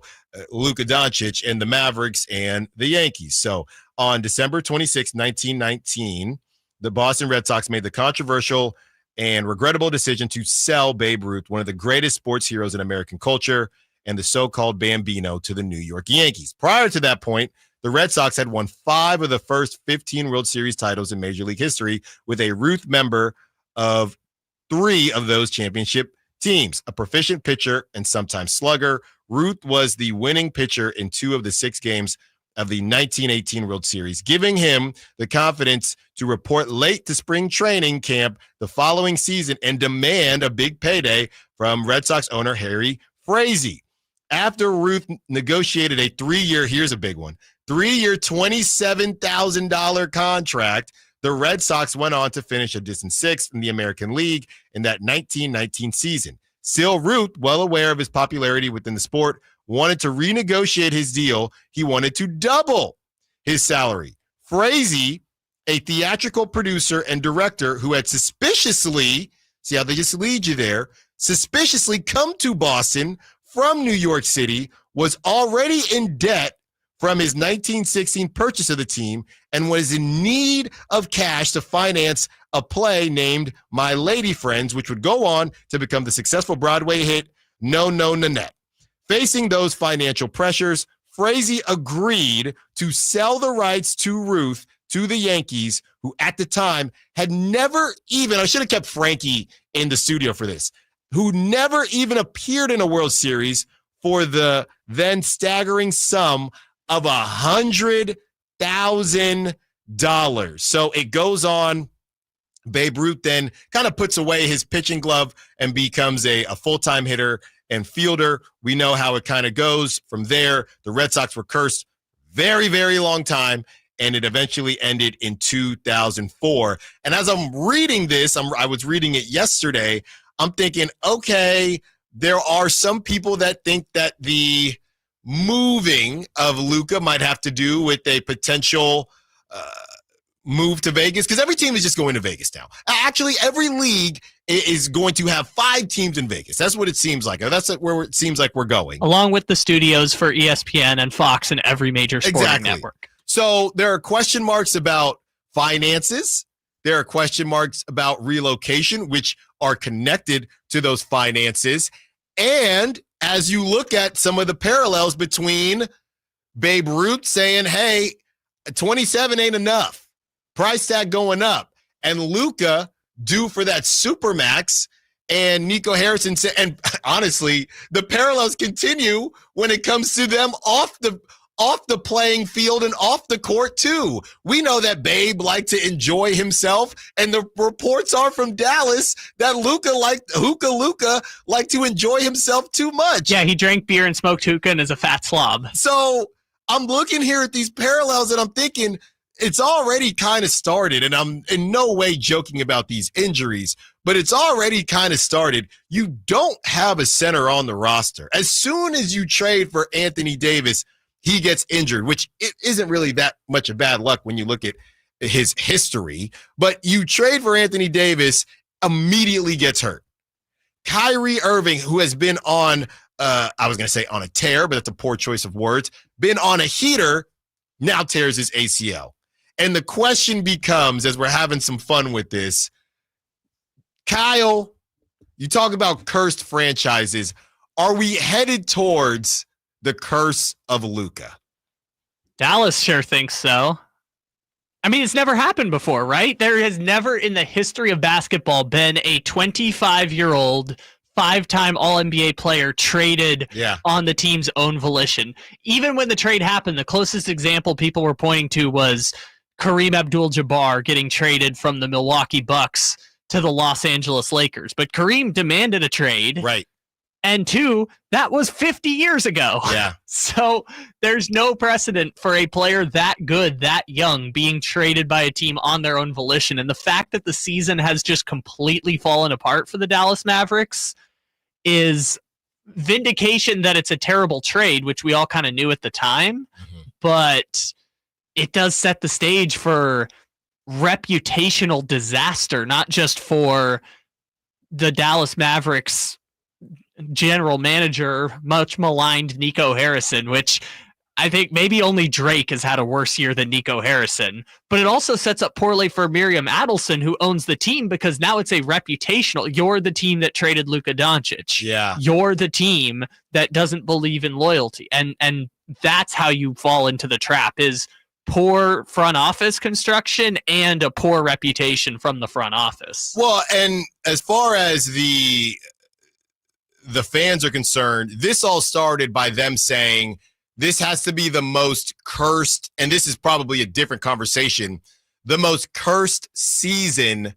Luka Doncic and the Mavericks and the Yankees. So on December 26, 1919, the Boston Red Sox made the controversial and regrettable decision to sell Babe Ruth, one of the greatest sports heroes in American culture, and the so-called Bambino to the New York Yankees. Prior to that point, the Red Sox had won 5 of the first 15 World Series titles in Major League history, with a Ruth member of 3 of those championship teams, a proficient pitcher and sometimes slugger. Ruth was the winning pitcher in 2 of the 6 games of the 1918 World Series, giving him the confidence to report late to spring training camp the following season and demand a big payday from Red Sox owner Harry Frazee. After Ruth negotiated a 3-year, here's a big one, 3-year, $27,000 contract, the Red Sox went on to finish a distant 6th in the American League in that 1919 season. Still, Ruth, well aware of his popularity within the sport, wanted to renegotiate his deal. He wanted to double his salary. Frazee, a theatrical producer and director who had suspiciously, see how they just lead you there, suspiciously come to Boston from New York City, was already in debt from his 1916 purchase of the team and was in need of cash to finance a play named My Lady Friends, which would go on to become the successful Broadway hit No, No, Nanette. Facing those financial pressures, Frazee agreed to sell the rights to Ruth to the Yankees, who at the time had never even, I should have kept Frankie in the studio for this, who never even appeared in a World Series, for the then staggering sum of $100,000. So it goes on. Babe Ruth then kind of puts away his pitching glove and becomes a full-time hitter and fielder. We know how it kind of goes from there. The Red Sox were cursed very, very long time, and it eventually ended in 2004. And as I'm reading this, I was reading it yesterday, I'm thinking, okay, there are some people that think that the moving of Luka might have to do with a potential move to Vegas, because every team is just going to Vegas now. Actually, every league is going to have 5 teams in Vegas. That's what it seems like. That's where it seems like we're going. Along with the studios for ESPN and Fox and every major sporting network. So there are question marks about finances. There are question marks about relocation, which are connected to those finances. And as you look at some of the parallels between Babe Ruth saying, hey, 27 ain't enough, price tag going up, and Luka due for that Supermax, and Nico Harrison said, and honestly, the parallels continue when it comes to them off the playing field and off the court too. We know that Babe liked to enjoy himself, and the reports are from Dallas that Luka liked to enjoy himself too much. Yeah, he drank beer and smoked hookah and is a fat slob. So I'm looking here at these parallels and I'm thinking it's already kind of started, and I'm in no way joking about these injuries, but it's already kind of started. You don't have a center on the roster. As soon as you trade for Anthony Davis, he gets injured, which it isn't really that much of bad luck when you look at his history. But you trade for Anthony Davis, immediately gets hurt. Kyrie Irving, who has been on, I was going to say on a tear, but that's a poor choice of words, been on a heater, now tears his ACL. And the question becomes, as we're having some fun with this, Kyle, you talk about cursed franchises. Are we headed towards the curse of Luka? Dallas sure thinks so. I mean, it's never happened before, right? There has never in the history of basketball been a 25-year-old, 5-time All-NBA player traded on the team's own volition. Even when the trade happened, the closest example people were pointing to was Kareem Abdul-Jabbar getting traded from the Milwaukee Bucks to the Los Angeles Lakers. But Kareem demanded a trade. Right. And 2, that was 50 years ago. Yeah. So there's no precedent for a player that good, that young, being traded by a team on their own volition. And the fact that the season has just completely fallen apart for the Dallas Mavericks is vindication that it's a terrible trade, which we all kind of knew at the time. But it does set the stage for reputational disaster, not just for the Dallas Mavericks general manager, much maligned Nico Harrison, which I think maybe only Drake has had a worse year than Nico Harrison, but it also sets up poorly for Miriam Adelson, who owns the team, because now it's a reputational, you're the team that traded Luka Doncic. Yeah. You're the team that doesn't believe in loyalty. And that's how you fall into the trap, is poor front office construction and a poor reputation from the front office. Well, and as far as the fans are concerned, this all started by them saying this has to be the most cursed, and this is probably a different conversation, the most cursed season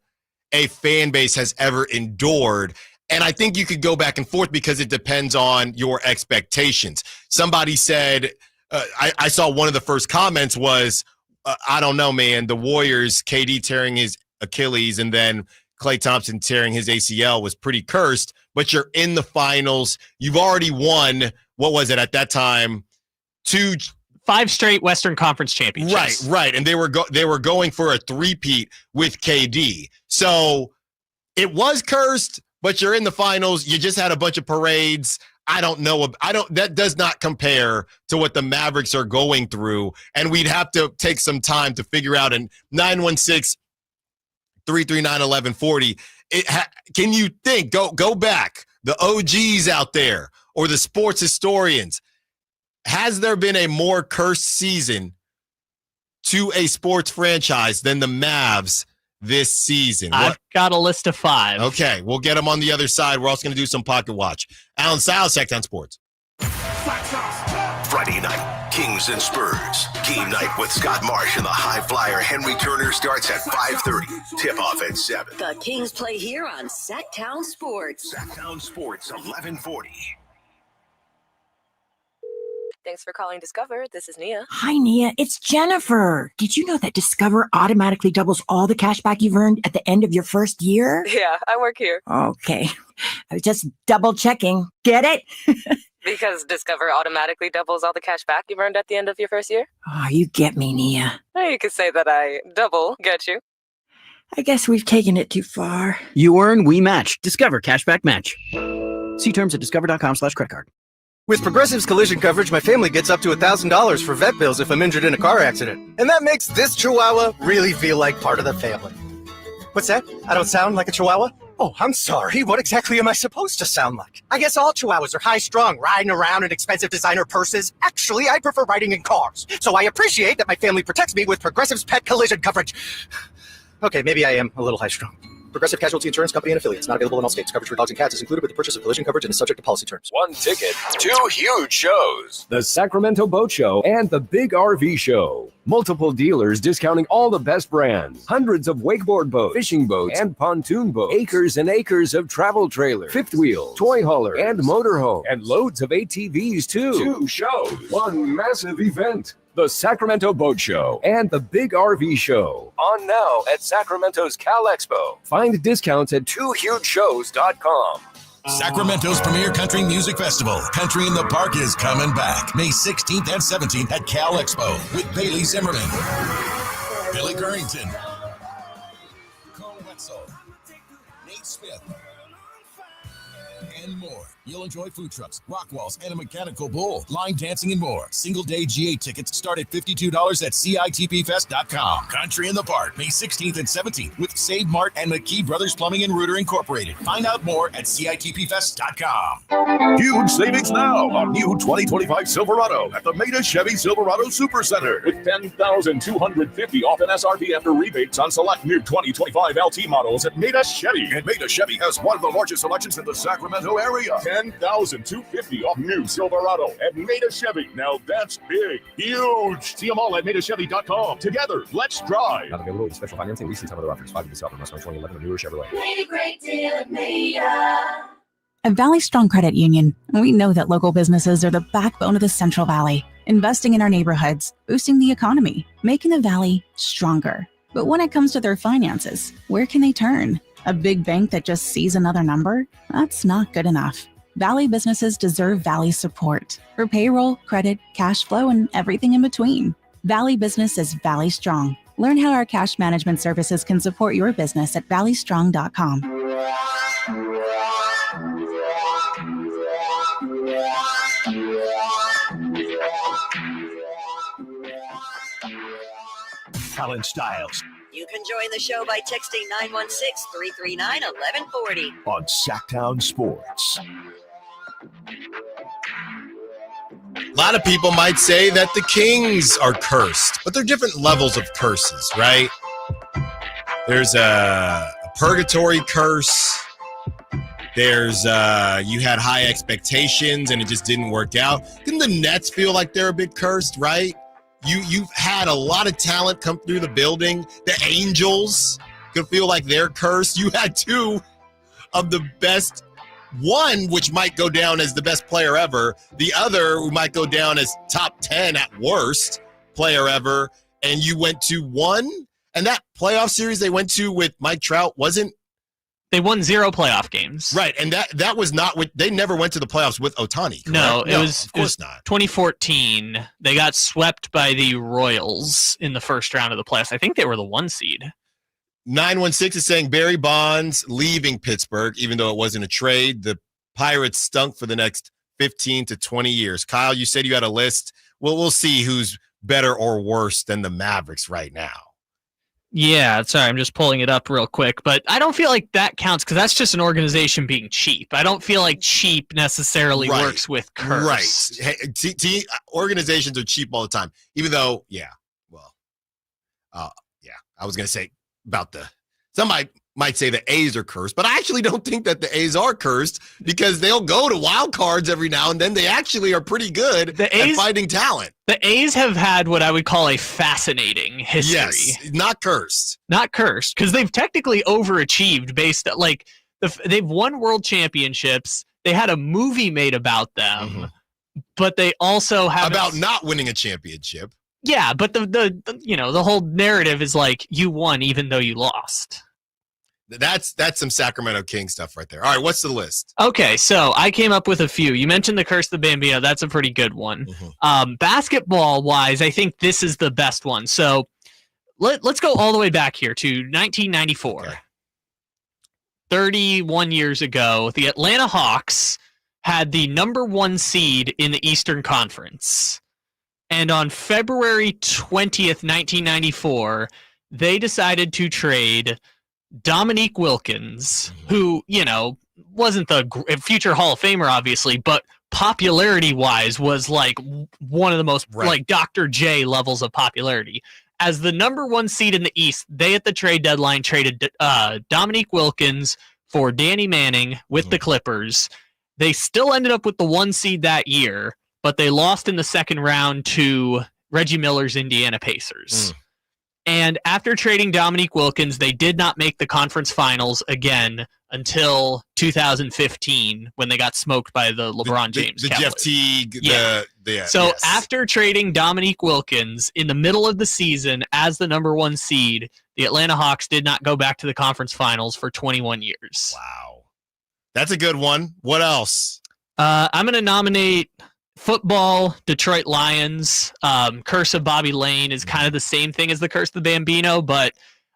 a fan base has ever endured. And I think you could go back and forth because it depends on your expectations. Somebody said, I saw one of the first comments was, I don't know, man, the Warriors, KD tearing his Achilles and then Klay Thompson tearing his ACL was pretty cursed, but you're in the finals. You've already won, what was it at that time? 5 straight Western Conference championships. Right. And they were going for a three-peat with KD. So it was cursed, but you're in the finals. You just had a bunch of parades. That does not compare to what the Mavericks are going through. And we'd have to take some time to figure out. And 916-339-1140. Can you think, go back, the OGs out there or the sports historians, has there been a more cursed season to a sports franchise than the Mavs this season? I've got a list of 5. Okay, we'll get them on the other side. We're also going to do some pocket watch. Allen Stiles, Sacktown Sports. Friday night, Kings and Spurs. Game night with Scott Marsh and the high flyer Henry Turner starts at 5:30. Tip-off at 7. The Kings play here on Sacktown Sports. Sacktown Sports, 1140. Thanks for calling Discover. This is Nia. Hi, Nia. It's Jennifer. Did you know that Discover automatically doubles all the cash back you've earned at the end of your first year? Yeah, I work here. Okay. I was just double checking. Get it? Because Discover automatically doubles all the cash back you've earned at the end of your first year? Oh, you get me, Nia. You could say that I double get you. I guess we've taken it too far. You earn, we match. Discover Cashback Match. See terms at discover.com/credit card. With Progressive's collision coverage, my family gets up to $1,000 for vet bills if I'm injured in a car accident. And that makes this Chihuahua really feel like part of the family. What's that? I don't sound like a Chihuahua? Oh, I'm sorry. What exactly am I supposed to sound like? I guess all Chihuahuas are high-strung, riding around in expensive designer purses. Actually, I prefer riding in cars. So I appreciate that my family protects me with Progressive's pet collision coverage. Okay, maybe I am a little high-strung. Progressive Casualty Insurance Company and Affiliates. Not available in all states. Coverage for dogs and cats is included with the purchase of collision coverage and is subject to policy terms. 1 ticket, 2 huge shows. The Sacramento Boat Show and the Big RV Show. Multiple dealers discounting all the best brands. Hundreds of wakeboard boats, fishing boats, and pontoon boats. Acres and acres of travel trailers, fifth wheels, toy haulers, and motorhomes. And loads of ATVs, too. 2 shows. 1 massive event. The Sacramento Boat Show and the Big RV Show. On now at Sacramento's Cal Expo. Find discounts at 2hugeshows.com. Sacramento's premier country music festival, Country in the Park, is coming back May 16th and 17th at Cal Expo with Bailey Zimmerman, Billy Currington, Cole Wetzel, Nate Smith, and more. You'll enjoy food trucks, rock walls, and a mechanical bull, line dancing, and more. Single-day GA tickets start at $52 at CITPFest.com. Country in the Park, May 16th and 17th with Save Mart and McKee Brothers Plumbing and Rooter Incorporated. Find out more at CITPFest.com. Huge savings now on new 2025 Silverado at the Maida Chevy Silverado Supercenter. With $10,250 off MSRP after rebates on select new 2025 LT models at Maida Chevy. And Maida Chevy has one of the largest selections in the Sacramento area. $10,250 off new Silverado at Maida Chevy. Now that's big, huge. See them all at MaidaChevy.com. Together, let's drive. Not available with special financing. Leasing time other offers. 5 years off from 2011 or newer Chevrolet. Made a great deal at Maida. At Valley Strong Credit Union, we know that local businesses are the backbone of the Central Valley, investing in our neighborhoods, boosting the economy, making the Valley stronger. But when it comes to their finances, where can they turn? A big bank that just sees another number? That's not good enough. Valley businesses deserve Valley support for payroll, credit, cash flow, and everything in between. Valley Business is Valley Strong. Learn how our cash management services can support your business at valleystrong.com. Allen Stiles You can join the show by texting 916-339-1140. on Sacktown Sports. A lot of people might say that the Kings are cursed, but they're different levels of curses, right? There's a purgatory curse. There's you had high expectations and it just didn't work out. Didn't the Nets feel like they're a bit cursed, right? You've had a lot of talent come through the building. The Angels could feel like they're cursed. You had two of the best, one which might go down as the best player ever, the other who might go down as top 10 at worst player ever, and you went to one. And that playoff series they went to with Mike Trout wasn't. They won 0 playoff games. Right, and that was not with. They never went to the playoffs with Ohtani. No, it was of course not. 2014. They got swept by the Royals in the first round of the playoffs. I think they were the 1 seed. 916 is saying Barry Bonds leaving Pittsburgh, even though it wasn't a trade. The Pirates stunk for the next 15 to 20 years. Kyle, you said you had a list. Well, we'll see who's better or worse than the Mavericks right now. Yeah, sorry, I'm just pulling it up real quick, but I don't feel like that counts because that's just an organization being cheap. I don't feel like cheap necessarily works with curse. Right. Hey, organizations are cheap all the time, even though, I was going to say about somebody might say the A's are cursed, but I actually don't think that the A's are cursed because they'll go to wild cards every now and then. They actually are pretty good at finding talent. The A's have had what I would call a fascinating history. Yes, not cursed. Not cursed, because they've technically overachieved based on, they've won world championships. They had a movie made about them, but they also have about not winning a championship. Yeah, but the whole narrative is like you won even though you lost. That's some Sacramento Kings stuff right there. All right, what's the list? Okay, so I came up with a few. You mentioned the Curse of the Bambino. That's a pretty good one. Basketball-wise, I think this is the best one. So let's go all the way back here to 1994. Okay. 31 years ago, the Atlanta Hawks had the number 1 seed in the Eastern Conference. And on February 20th, 1994, they decided to trade Dominique Wilkins, who, wasn't the future Hall of Famer, obviously, but popularity-wise was like one of the most like Dr. J levels of popularity. As the number 1 seed in the East, they at the trade deadline traded Dominique Wilkins for Danny Manning with the Clippers. They still ended up with the 1 seed that year, but they lost in the second round to Reggie Miller's Indiana Pacers. And after trading Dominique Wilkins, they did not make the conference finals again until 2015 when they got smoked by the LeBron James the Cavaliers. Jeff Teague. After trading Dominique Wilkins in the middle of the season as the number 1 seed, the Atlanta Hawks did not go back to the conference finals for 21 years. Wow. That's a good one. What else? I'm going to nominate football, Detroit Lions. Curse of Bobby Lane is kind of the same thing as the Curse of the Bambino, but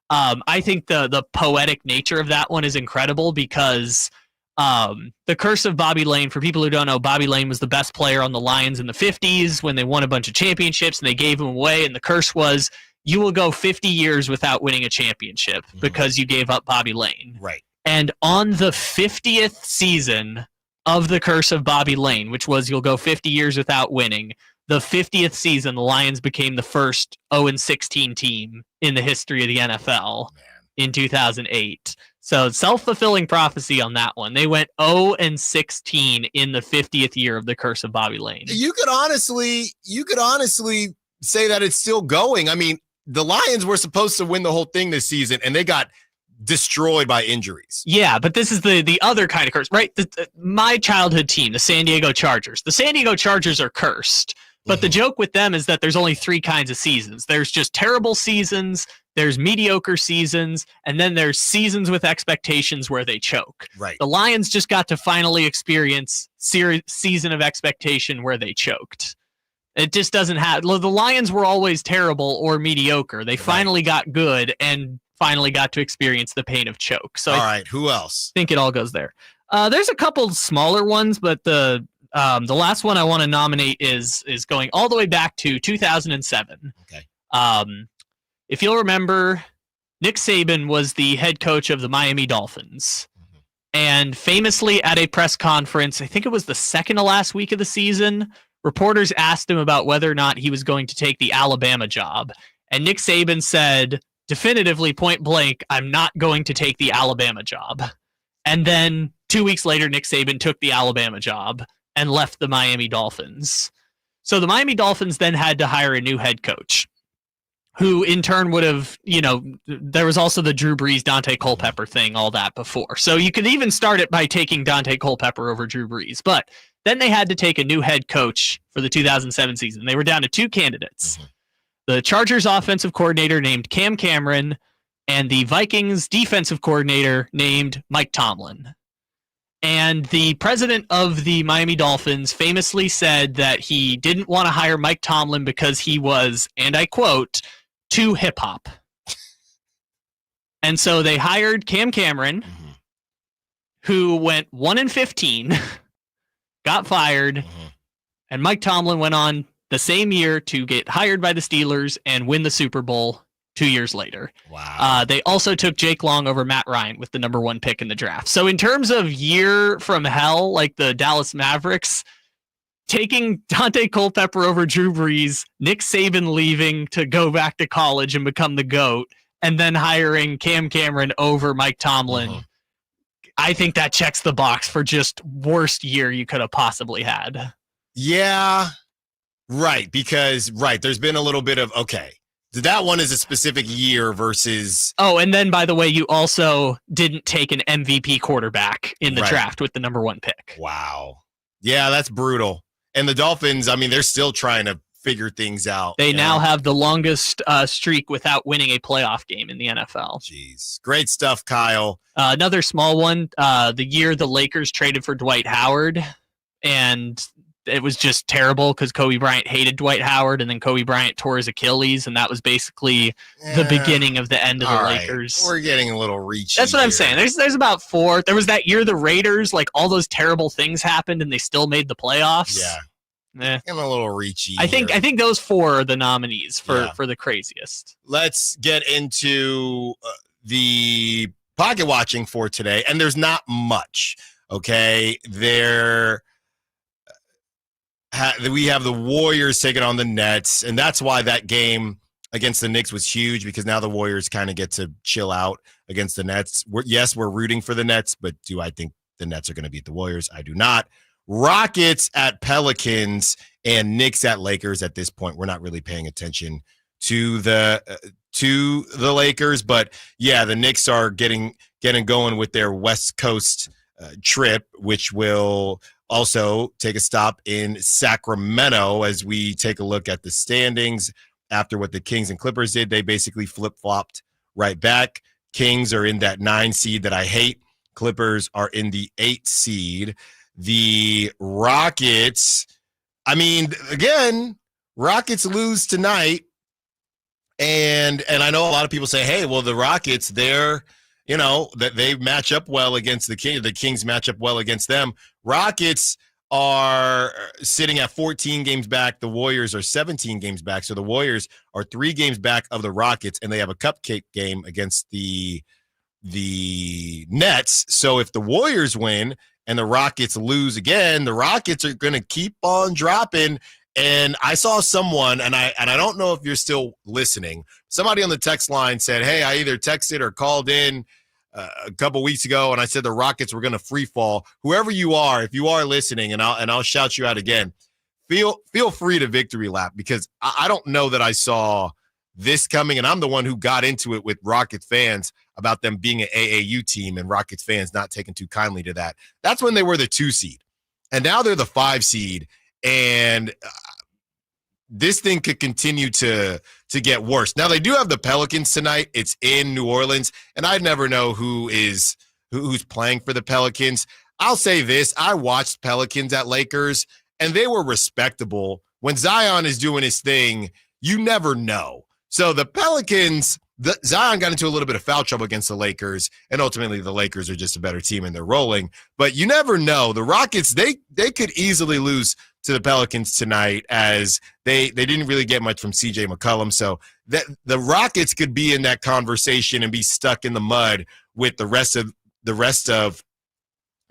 I think the poetic nature of that one is incredible because The curse of Bobby Lane, for people who don't know, Bobby Lane was the best player on the Lions in the 50s when they won a bunch of championships and they gave him away. And the curse was you will go 50 years without winning a championship because you gave up Bobby Lane. Right. And on the 50th season of the curse of Bobby Lane, which was you'll go 50 years without winning, the 50th season, the Lions became the first 0-16 team in the history of the NFL in 2008. So self-fulfilling prophecy on that one. They went 0-16 in the 50th year of the curse of Bobby Lane. You could honestly say that it's still going. I mean, the Lions were supposed to win the whole thing this season, and they got destroyed by injuries. Yeah, but this is the other kind of curse, right? My childhood team, the San Diego Chargers. The San Diego Chargers are cursed, but the joke with them is that there's only 3 kinds of seasons. There's just terrible seasons, there's mediocre seasons, and then there's seasons with expectations where they choke. Right. The Lions just got to finally experience season of expectation where they choked. It just doesn't have. The Lions were always terrible or mediocre. They finally got good and finally got to experience the pain of choke. So all right, who else? I think it all goes there. There's a couple smaller ones, but the last one I want to nominate is going all the way back to 2007. Okay. If you'll remember, Nick Saban was the head coach of the Miami Dolphins. And famously at a press conference, I think it was the second to last week of the season, reporters asked him about whether or not he was going to take the Alabama job. And Nick Saban said, definitively, point blank, I'm not going to take the Alabama job. And then 2 weeks later, Nick Saban took the Alabama job and left the Miami Dolphins. So the Miami Dolphins then had to hire a new head coach, who in turn would have, there was also the Drew Brees, Dante Culpepper thing, all that before. So you could even start it by taking Dante Culpepper over Drew Brees. But then they had to take a new head coach for the 2007 season. They were down to 2 candidates. The Chargers offensive coordinator named Cam Cameron and the Vikings defensive coordinator named Mike Tomlin. And the president of the Miami Dolphins famously said that he didn't want to hire Mike Tomlin because he was, and I quote, too hip-hop. And so they hired Cam Cameron, who went 1-15, got fired, and Mike Tomlin went on the same year to get hired by the Steelers and win the Super Bowl 2 years later. Wow. They also took Jake Long over Matt Ryan with the number 1 pick in the draft. So in terms of year from hell, like the Dallas Mavericks, taking Dante Culpepper over Drew Brees, Nick Saban leaving to go back to college and become the GOAT, and then hiring Cam Cameron over Mike Tomlin, I think that checks the box for just worst year you could have possibly had. Yeah, right. Because, there's been a little bit of, that one is a specific year versus... Oh, and then, by the way, you also didn't take an MVP quarterback in the draft with the number 1 pick. Wow. Yeah, that's brutal. And the Dolphins, I mean, they're still trying to figure things out. They now have the longest streak without winning a playoff game in the NFL. Jeez. Great stuff, Kyle. Another small one, the year the Lakers traded for Dwight Howard, and it was just terrible because Kobe Bryant hated Dwight Howard, and then Kobe Bryant tore his Achilles, and that was basically the beginning of the end of the Lakers. We're getting a little reachy. That's what I'm saying. There's about 4. There was that year the Raiders, like all those terrible things happened, and they still made the playoffs. Yeah. Getting a little reachy. I think those 4 are the nominees for the craziest. Let's get into the pocket watching for today, and there's not much. Okay, we have the Warriors taking on the Nets, and that's why that game against the Knicks was huge, because now the Warriors kind of get to chill out against the Nets. We're rooting for the Nets, but do I think the Nets are going to beat the Warriors? I do not. Rockets at Pelicans and Knicks at Lakers. At this point, we're not really paying attention to the Lakers, but yeah, the Knicks are getting going with their West Coast trip, which will also take a stop in Sacramento as we take a look at the standings. After what the Kings and Clippers did, they basically flip-flopped right back. Kings are in that 9 seed that I hate. Clippers are in the 8 seed. The Rockets, I mean, again, Rockets lose tonight. And I know a lot of people say, hey, well, the Rockets, they're that they match up well against the Kings. The Kings match up well against them. Rockets are sitting at 14 games back. The Warriors are 17 games back. So the Warriors are 3 games back of the Rockets, and they have a cupcake game against the Nets. So if the Warriors win and the Rockets lose again, the Rockets are going to keep on dropping. And I saw someone, and I don't know if you're still listening. Somebody on the text line said, hey, I either texted or called in a couple weeks ago, and I said the Rockets were going to free fall. Whoever you are, if you are listening, and I'll shout you out again, feel free to victory lap, because I don't know that I saw this coming, and I'm the one who got into it with Rockets fans about them being an AAU team and Rockets fans not taking too kindly to that. That's when they were the 2 seed, and now they're the 5 seed. And this thing could continue to get worse. Now, they do have the Pelicans tonight. It's in New Orleans, and I'd never know who's playing for the Pelicans. I'll say this. I watched Pelicans at Lakers, and they were respectable. When Zion is doing his thing, you never know. So the Pelicans, Zion got into a little bit of foul trouble against the Lakers, and ultimately the Lakers are just a better team, and they're rolling. But you never know. The Rockets, they could easily lose to the Pelicans tonight, as they didn't really get much from CJ McCollum. So the Rockets could be in that conversation and be stuck in the mud with the rest of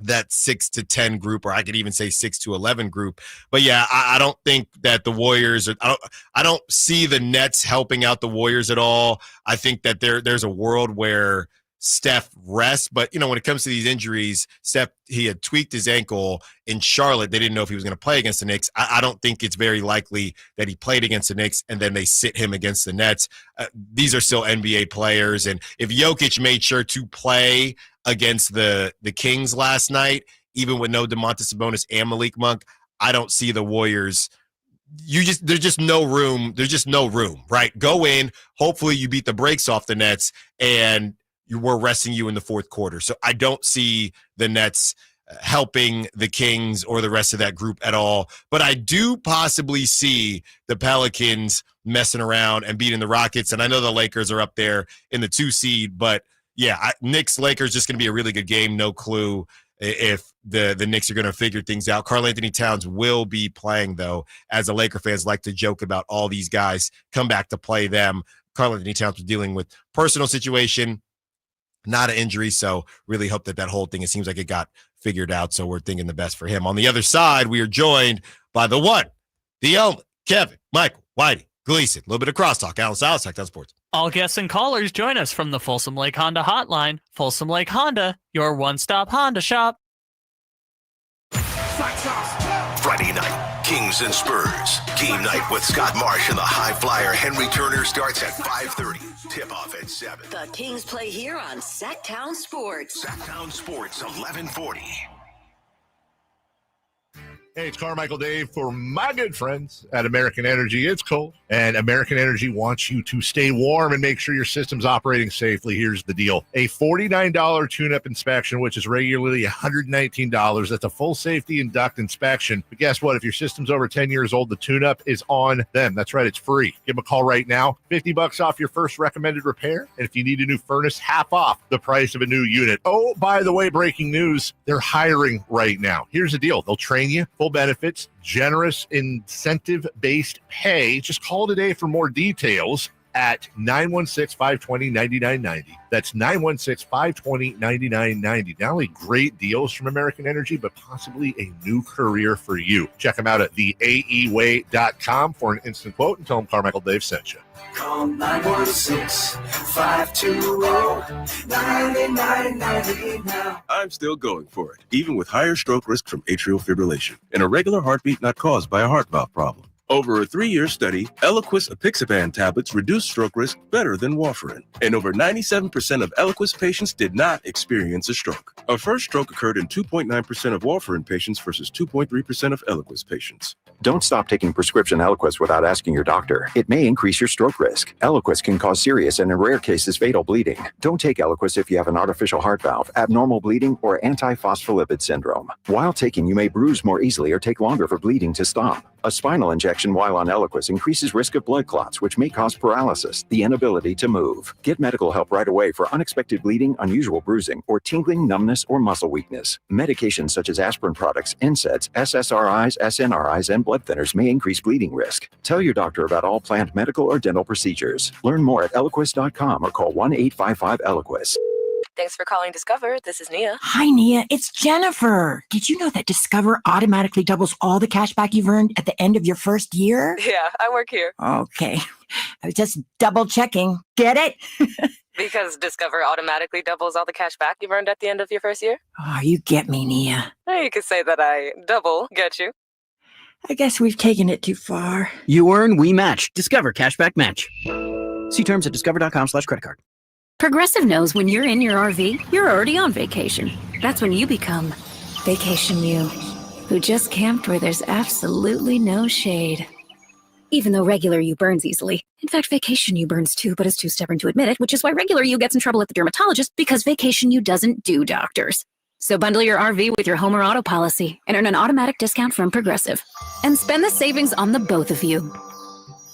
that 6 to 10 group, or I could even say 6 to 11 group. But yeah, I don't think that the Warriors I don't see the Nets helping out the Warriors at all. I think that there's a world where Steph rests, but when it comes to these injuries, Steph, he had tweaked his ankle in Charlotte. They didn't know if he was going to play against the Knicks. I don't think it's very likely that he played against the Knicks and then they sit him against the Nets. These are still NBA players, and if Jokic made sure to play against the Kings last night, even with no Domantas Sabonis and Malik Monk, I don't see the Warriors. There's just no room. There's just no room, right? Go in. Hopefully you beat the brakes off the Nets, and we're resting you in the fourth quarter. So I don't see the Nets helping the Kings or the rest of that group at all. But I do possibly see the Pelicans messing around and beating the Rockets. And I know the Lakers are up there in the 2 seed. But, yeah, Knicks-Lakers just going to be a really good game. No clue if the Knicks are going to figure things out. Karl-Anthony Towns will be playing, though, as the Laker fans like to joke about all these guys come back to play them. Karl-Anthony Towns was dealing with personal situation, not an injury, so really hope that whole thing, it seems like it got figured out, so we're thinking the best for him. On the other side, we are joined by the one, the only, Kevin, Michael, Whitey, Gleason. A little bit of crosstalk. Allen Stiles, Show Sports. All guests and callers join us from the Folsom Lake Honda hotline. Folsom Lake Honda, your one-stop Honda shop. Friday night, Kings and Spurs. Game night with Scott Marsh and the high flyer Henry Turner starts at 5:30. Tip-off at 7. The Kings play here on Sacktown Sports. Sacktown Sports, 1140. Hey, it's Carmichael Dave for my good friends at American Energy. It's cold, and American Energy wants you to stay warm and make sure your system's operating safely. Here's the deal. A $49 tune-up inspection, which is regularly $119. That's a full safety and duct inspection. But guess what? If your system's over 10 years old, the tune-up is on them. That's right. It's free. Give them a call right now. $50 off your first recommended repair. And if you need a new furnace, half off the price of a new unit. Oh, by the way, breaking news, they're hiring right now. Here's the deal. They'll train you. Full benefits, generous incentive-based pay. Just call today for more details at 916-520-9990. That's 916-520-9990. Not only great deals from American Energy, but possibly a new career for you. Check them out at theaeway.com for an instant quote and tell them Carmichael Dave sent you. Call 916-520-9990 now. I'm still going for it, even with higher stroke risk from atrial fibrillation, an irregular heartbeat not caused by a heart valve problem. Over a 3-year study, Eliquis apixaban tablets reduced stroke risk better than warfarin, and over 97% of Eliquis patients did not experience a stroke. A first stroke occurred in 2.9% of warfarin patients versus 2.3% of Eliquis patients. Don't stop taking prescription Eliquis without asking your doctor. It may increase your stroke risk. Eliquis can cause serious and in rare cases fatal bleeding. Don't take Eliquis if you have an artificial heart valve, abnormal bleeding, or antiphospholipid syndrome. While taking, you may bruise more easily or take longer for bleeding to stop. A spinal injection while on Eliquis increases risk of blood clots, which may cause paralysis, the inability to move. Get medical help right away for unexpected bleeding, unusual bruising, or tingling, numbness, or muscle weakness. Medications such as aspirin products, NSAIDs, SSRIs, SNRIs, and blood thinners may increase bleeding risk. Tell your doctor about all planned medical or dental procedures. Learn more at Eliquis.com or call 1-855-ELIQUIS. Thanks for calling Discover. This is Nia. Hi, Nia. It's Jennifer. Did you know that Discover automatically doubles all the cash back you've earned at the end of your first year? Yeah, I work here. Okay. I was just double checking. Get it? Because Discover automatically doubles all the cash back you've earned at the end of your first year? Oh, you get me, Nia. You could say that I double get you. I guess we've taken it too far. You earn, we match. Discover Cashback Match. See terms at discover.com/credit card. Progressive knows when you're in your RV, you're already on vacation. That's when you become Vacation You, who just camped where there's absolutely no shade. Even though regular you burns easily. In fact, Vacation You burns too, but is too stubborn to admit it, which is why regular you gets in trouble at the dermatologist, because Vacation You doesn't do doctors. So bundle your RV with your home or auto policy and earn an automatic discount from Progressive. And spend the savings on the both of you.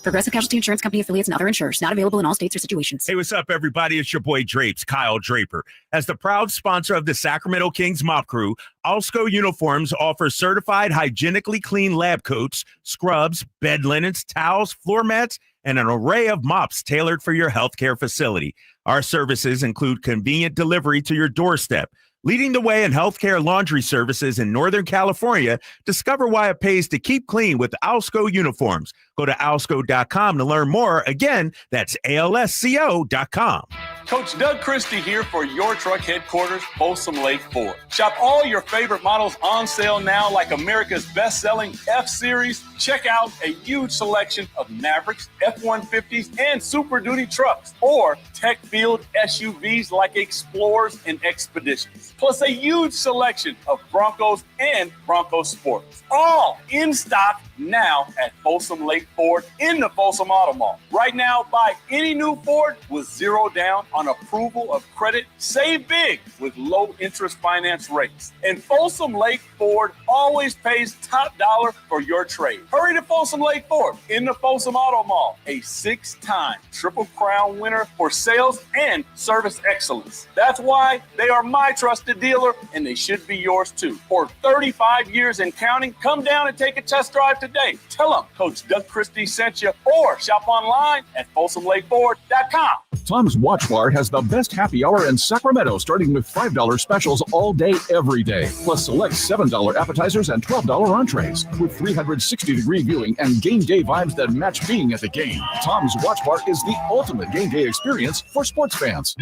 Progressive Casualty Insurance Company affiliates and other insurers. Not available in all states or situations. Hey, what's up, everybody? It's your boy Drapes, Kyle Draper. As the proud sponsor of the Sacramento Kings Mop Crew, Alsco Uniforms offers certified hygienically clean lab coats, scrubs, bed linens, towels, floor mats, and an array of mops tailored for your healthcare facility. Our services include convenient delivery to your doorstep. Leading the way in healthcare laundry services in Northern California, discover why it pays to keep clean with Alsco Uniforms. Go to alsco.com to learn more. Again, that's ALSCO.com. Coach Doug Christie here for your truck headquarters, Folsom Lake Ford. Shop all your favorite models on sale now, like America's best-selling F-Series. Check out a huge selection of Mavericks, F-150s, and Super Duty trucks, or tech-filled SUVs like Explorers and Expeditions. Plus a huge selection of Broncos and Bronco Sports. All in stock now at Folsom Lake Ford in the Folsom Auto Mall. Right now, buy any new Ford with zero down on approval of credit. Save big with low interest finance rates. And Folsom Lake Ford always pays top dollar for your trade. Hurry to Folsom Lake Ford in the Folsom Auto Mall, a 6-time Triple Crown winner for sales and service excellence. That's why they are my trusted dealer, and they should be yours too. For 35 years and counting, come down and take a test drive today. Tell them Coach Doug Christie sent you, or shop online at FolsomLakeFord.com. Tom's Watch Bar has the best happy hour in Sacramento, starting with $5 specials all day, every day. Plus select $7 appetizers and $12 entrees with 360-degree viewing and game day vibes that match being at the game. Tom's Watch Bar is the ultimate game day experience for sports fans.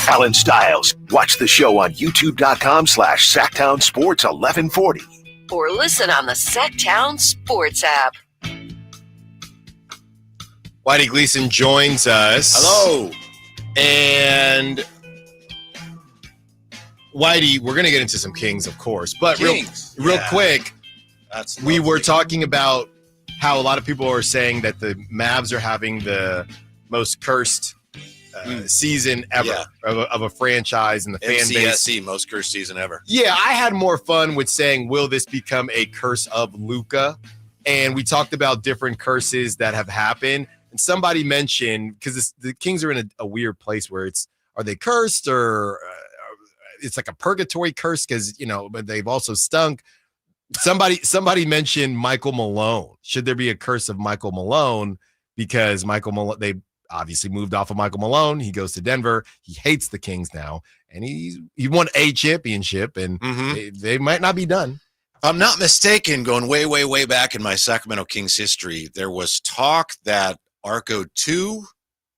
Allen Stiles. Watch the show on youtube.com/SacktownSports1140. Or listen on the Sacktown Sports app. Whitey Gleason joins us. Hello. And Whitey, we're going to get into some Kings, of course. But real quick, we were talking about how a lot of people are saying that the Mavs are having the most cursed season ever of a franchise and the fan base. MCSE, most cursed season ever. Yeah, I had more fun with saying, will this become a curse of Luka? And we talked about different curses that have happened. And somebody mentioned, because the Kings are in a weird place where are they cursed or it's like a purgatory curse because, but they've also stunk. Somebody mentioned Michael Malone. Should there be a curse of Michael Malone? Because Michael Malone, they obviously moved off of Michael Malone. He goes to Denver. He hates the Kings now. And he won a championship, and they might not be done. If I'm not mistaken, going way, way, way back in my Sacramento Kings history, there was talk that Arco 2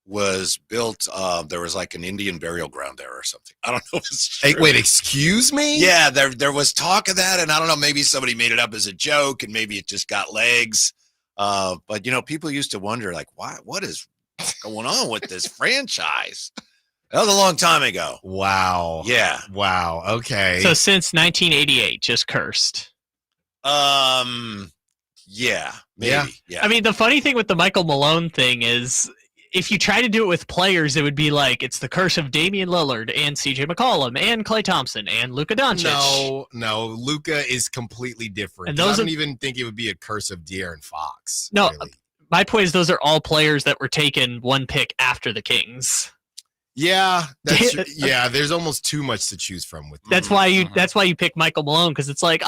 was built. There was like an Indian burial ground there or something. I don't know if it's true. Hey, wait, excuse me? Yeah, there was talk of that, and I don't know, maybe somebody made it up as a joke, and maybe it just got legs. But, people used to wonder, like, what is going on with this franchise? That was a long time ago. Wow. Yeah. Wow. Okay. So since 1988, just cursed. Yeah. Maybe. Yeah. I mean, the funny thing with the Michael Malone thing is if you try to do it with players, it would be like it's the curse of Damian Lillard and CJ McCollum and Klay Thompson and Luka Doncic. No, Luka is completely different. And I don't even think it would be a curse of De'Aaron Fox. No, really. My point is those are all players that were taken one pick after the Kings. Yeah, there's almost too much to choose from with. That's why you pick Michael Malone, because it's like,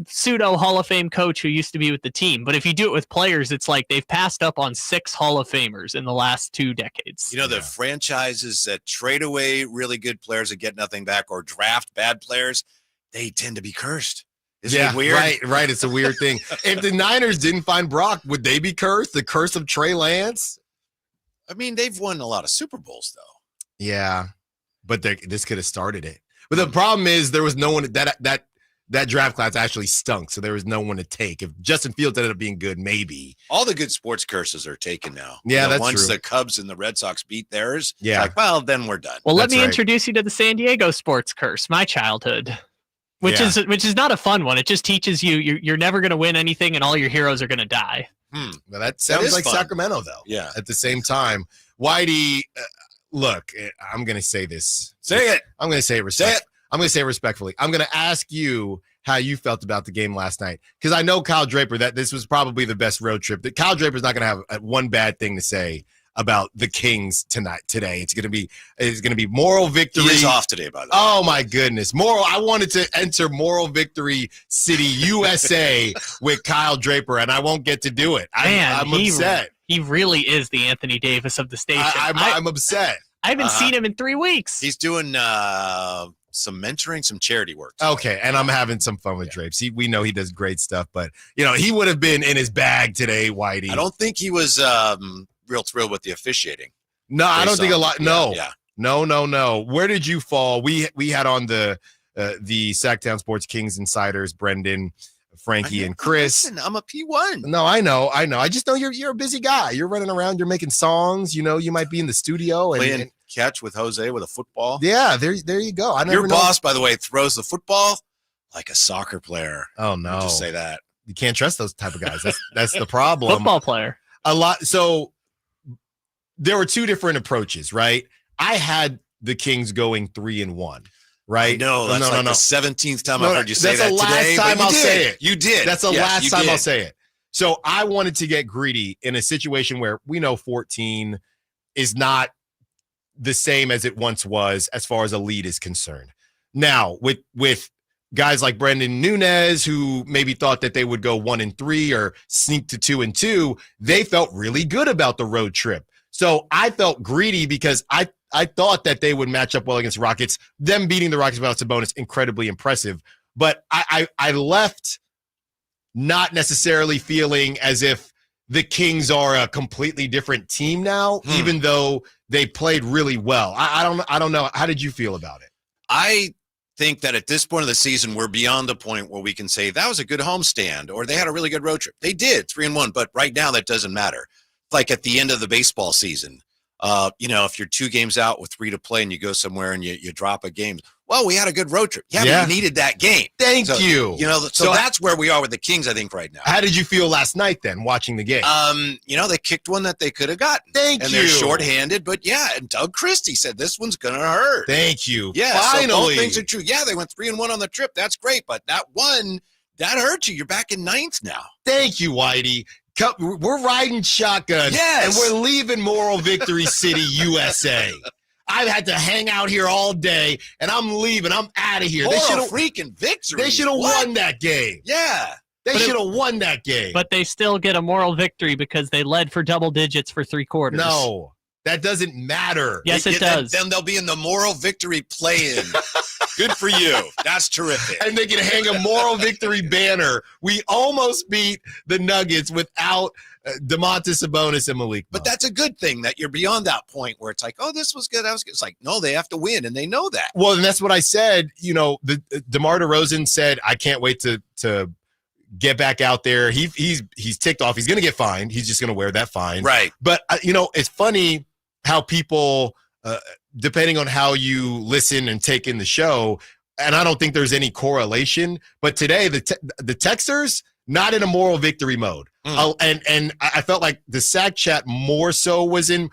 pseudo Hall of Fame coach who used to be with the team. But if you do it with players, it's like they've passed up on 6 Hall of Famers in the last 2 decades. The franchises that trade away really good players and get nothing back, or draft bad players, they tend to be cursed. Isn't it weird? Right. It's a weird thing. If the Niners didn't find Brock, would they be cursed? The curse of Trey Lance? I mean, they've won a lot of Super Bowls, though. Yeah, but this could have started it. But the problem is there was no one that draft class actually stunk, so there was no one to take. If Justin Fields ended up being good, maybe. All the good sports curses are taken now. Yeah, that's once true. the Cubs and the Red Sox beat theirs, yeah, it's like, then we're done. Well, let me introduce you to the San Diego sports curse, my childhood. Which is not a fun one. It just teaches you're never going to win anything, and all your heroes are going to die. Well, that sounds like fun. Sacramento, though. Yeah. At the same time, Whitey, look, I'm going to say this. Say it. I'm going to say it. I'm going to say it respectfully. I'm going to ask you how you felt about the game last night, because I know Kyle Draper that this was probably the best road trip. That Kyle Draper's not going to have one bad thing to say about the Kings today. It's going to be moral victory. He is off today, by the way. Oh my goodness. I wanted to enter Moral Victory City, USA with Kyle Draper, and I won't get to do it. I'm upset. He really is the Anthony Davis of the station. I'm upset. I haven't seen him in 3 weeks. He's doing some mentoring, some charity work. Okay, and I'm having some fun with Drapes. We know he does great stuff, but he would have been in his bag today, Whitey. I don't think he was real thrilled with the officiating. No, I don't think a lot. No, yeah. No. Where did you fall? We had on the Sacktown Sports Kings insiders, Brendan, Frankie, and Chris. Listen, I'm a P1. No, I know. I just know you're a busy guy. You're running around. You're making songs. You might be in the studio playing catch with Jose with a football. Yeah, there you go. Your boss, by the way, throws the football like a soccer player. Oh no! I'll just say that you can't trust those type of guys. That's the problem. Football player. A lot. So there were 2 different approaches, right? I had the Kings going 3-1. Right? No, that's the 17th time I've heard you say that today. That's the last time I'll say it. You did. That's the last time I'll say it. So I wanted to get greedy in a situation where we know 14 is not the same as it once was as far as a lead is concerned. Now, with guys like Brendan Nunez, who maybe thought that they would go 1-3 or sneak to 2-2, they felt really good about the road trip. So I felt greedy because I thought that they would match up well against Rockets. Them beating the Rockets without Sabonis, incredibly impressive. But I left not necessarily feeling as if the Kings are a completely different team now, even though they played really well. I don't know. How did you feel about it? I think that at this point of the season, we're beyond the point where we can say that was a good homestand or they had a really good road trip. They did 3-1, but right now that doesn't matter. Like at the end of the baseball season, if you're 2 games out with 3 to play and you go somewhere and you drop a game, well, we had a good road trip. Yeah, but you needed that game. Thank you. So that's where we are with the Kings, I think, right now. How did you feel last night then, watching the game? They kicked one that they could have gotten. Thank you. And they're shorthanded, but and Doug Christie said this one's going to hurt. Thank you. Yeah, finally. So both things are true. Yeah, they went 3-1 on the trip. That's great, but that one, that hurt you. You're back in 9th now. Thank you, Whitey. We're riding shotgun, and we're leaving Moral Victory City, USA. I've had to hang out here all day, and I'm leaving. I'm out of here. They should have freaking victory. They should have won that game. Yeah. They should have won that game. But they still get a moral victory because they led for double digits for 3 quarters. No, that doesn't matter. Yes, it does. Then they'll be in the moral victory play-in. Good for you. That's terrific. And they can hang a moral victory banner. We almost beat the Nuggets without Domantas Sabonis and Malik. But that's a good thing that you're beyond that point where it's like, oh, this was good. That was good. It's like, no, they have to win, and they know that. Well, and that's what I said. The DeMar DeRozan said, I can't wait to get back out there. He's ticked off. He's going to get fined. He's just going to wear that fine. Right. But, it's funny how people depending on how you listen and take in the show, and I don't think there's any correlation, but today the Texers, not in a moral victory mode. And I felt like the SAC chat more so was in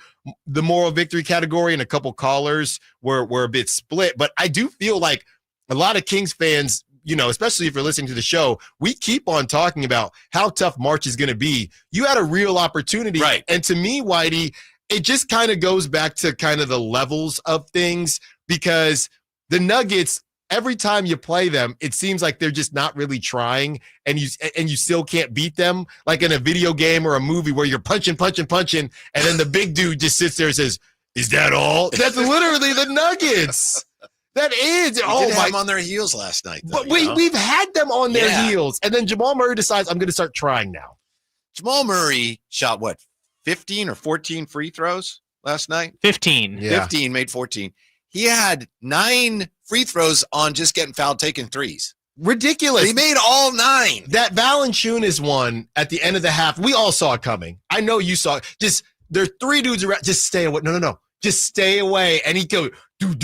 the moral victory category, and a couple callers were a bit split. But I do feel like a lot of Kings fans, especially if you're listening to the show, we keep on talking about how tough March is going to be. You had a real opportunity. Right. And to me, Whitey, it just kind of goes back to kind of the levels of things, because the Nuggets, every time you play them, it seems like they're just not really trying, and you still can't beat them, like in a video game or a movie where you're punching, and then the big dude just sits there and says, "Is that all?" That's literally the Nuggets. That is. We did have them on their heels last night, though, But we've had them on their heels, and then Jamal Murray decides, I'm going to start trying now. Jamal Murray shot, 15 or 14 free throws last night? 15. Yeah. 15, made 14. He had 9 free throws on just getting fouled, taking threes. Ridiculous. He made all 9. That Valanciunas one at the end of the half, we all saw it coming. I know you saw it. There's 3 dudes around. Just stay away. No. Just stay away. And he'd go,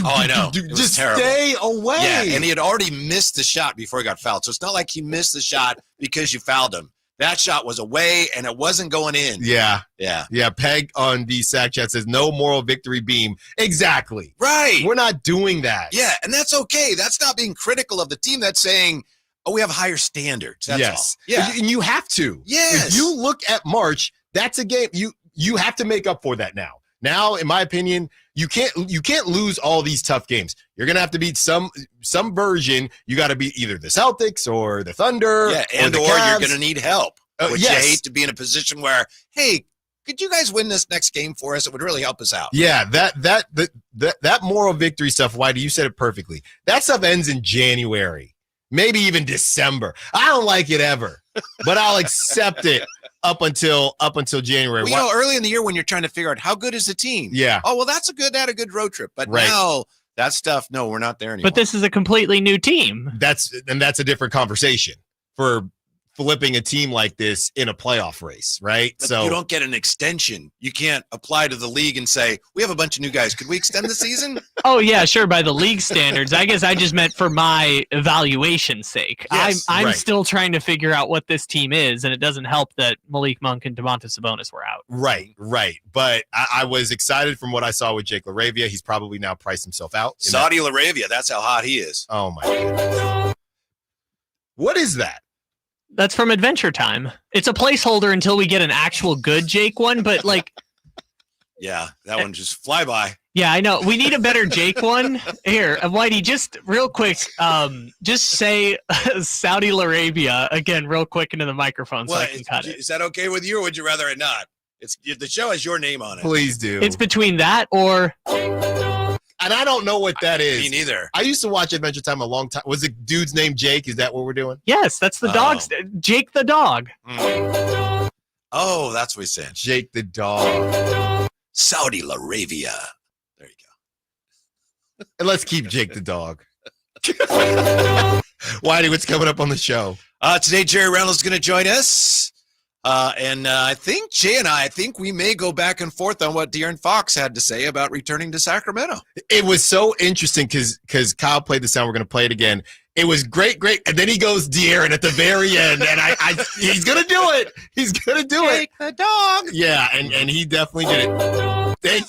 I know. Just terrible. stay away. Yeah, and he had already missed the shot before he got fouled. So it's not like he missed the shot because you fouled him. That shot was away, and it wasn't going in. Yeah. Yeah. Peg on the SAC chat says, no moral victory beam. Exactly. Right. We're not doing that. Yeah, and that's okay. That's not being critical of the team. That's saying, we have higher standards. That's yes. all. Yeah. And you have to. Yes. If you look at March, that's a game. You have to make up for that now. Now, in my opinion, you can't lose all these tough games. You're gonna have to beat some version. You got to beat either the Celtics or the Thunder. Yeah, and or you're gonna need help. Which yes. you hate to be in a position where, hey, could you guys win this next game for us? It would really help us out. Yeah, that moral victory stuff, Whitey, you said it perfectly. That stuff ends in January, maybe even December. I don't like it ever, but I'll accept it up until January. Well, early in the year when you're trying to figure out how good is the team. Yeah. Oh, well, they had a good road trip. But right. now that stuff, no, we're not there anymore. But this is a completely new team. That's a different conversation for flipping a team like this in a playoff race, right? But so you don't get an extension. You can't apply to the league and say, we have a bunch of new guys. Could we extend the season? Oh, yeah, sure. By the league standards. I guess I just meant for my evaluation's sake. Yes, I'm right. still trying to figure out what this team is, and it doesn't help that Malik Monk and Domantas Sabonis were out. Right. But I was excited from what I saw with Jake Laravia. He's probably now priced himself out. Saudi Laravia, that's how hot he is. Oh, my God. What is that? That's from Adventure Time. It's a placeholder until we get an actual good Jake one, but yeah, that one just fly by. Yeah, I know. We need a better Jake one. Here, Whitey, just real quick, just say Saudi Arabia again real quick into the microphone so I can cut it. Is that okay with you, or would you rather it not? The show has your name on it. Please do. It's between that or... And I don't know what that is. Me neither. I used to watch Adventure Time a long time. Was the dude's name Jake? Is that what we're doing? Yes, that's the dog's... Jake the dog. Oh, that's what he said. Jake the dog. Saudi Laravia. There you go. And let's keep Jake the dog. Whitey, what's coming up on the show? Today, Jerry Reynolds is going to join us. And I think Jay and I think we may go back and forth on what De'Aaron Fox had to say about returning to Sacramento. It was so interesting because Kyle played the sound. We're going to play it again. It was great. And then he goes De'Aaron at the very end. And he's going to do it. He's going to do Jake the dog. Yeah, and he definitely did it.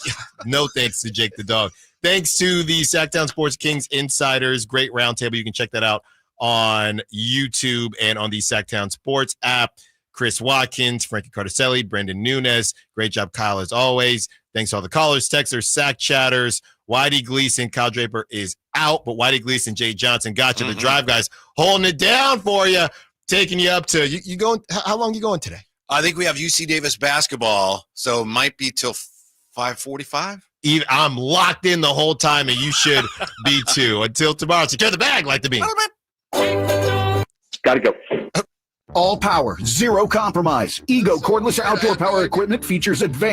No thanks to Jake the dog. Thanks to the Sacktown Sports Kings Insiders. Great roundtable. You can check that out on YouTube and on the Sacktown Sports app. Chris Watkins, Frankie Cardicelli, Brendan Nunes. Great job, Kyle, as always. Thanks to all the callers, texters, sack chatters. Whitey Gleason, Kyle Draper is out, but Whitey Gleason, Jay Johnson got you. The drive guys holding it down for you, taking you up to you going. How long you going today? I think we have UC Davis basketball, so might be till 5:45. I'm locked in the whole time, and you should be too. Until tomorrow, secure the bag like the beam. Gotta go. All power, zero compromise. Ego cordless outdoor power equipment features advanced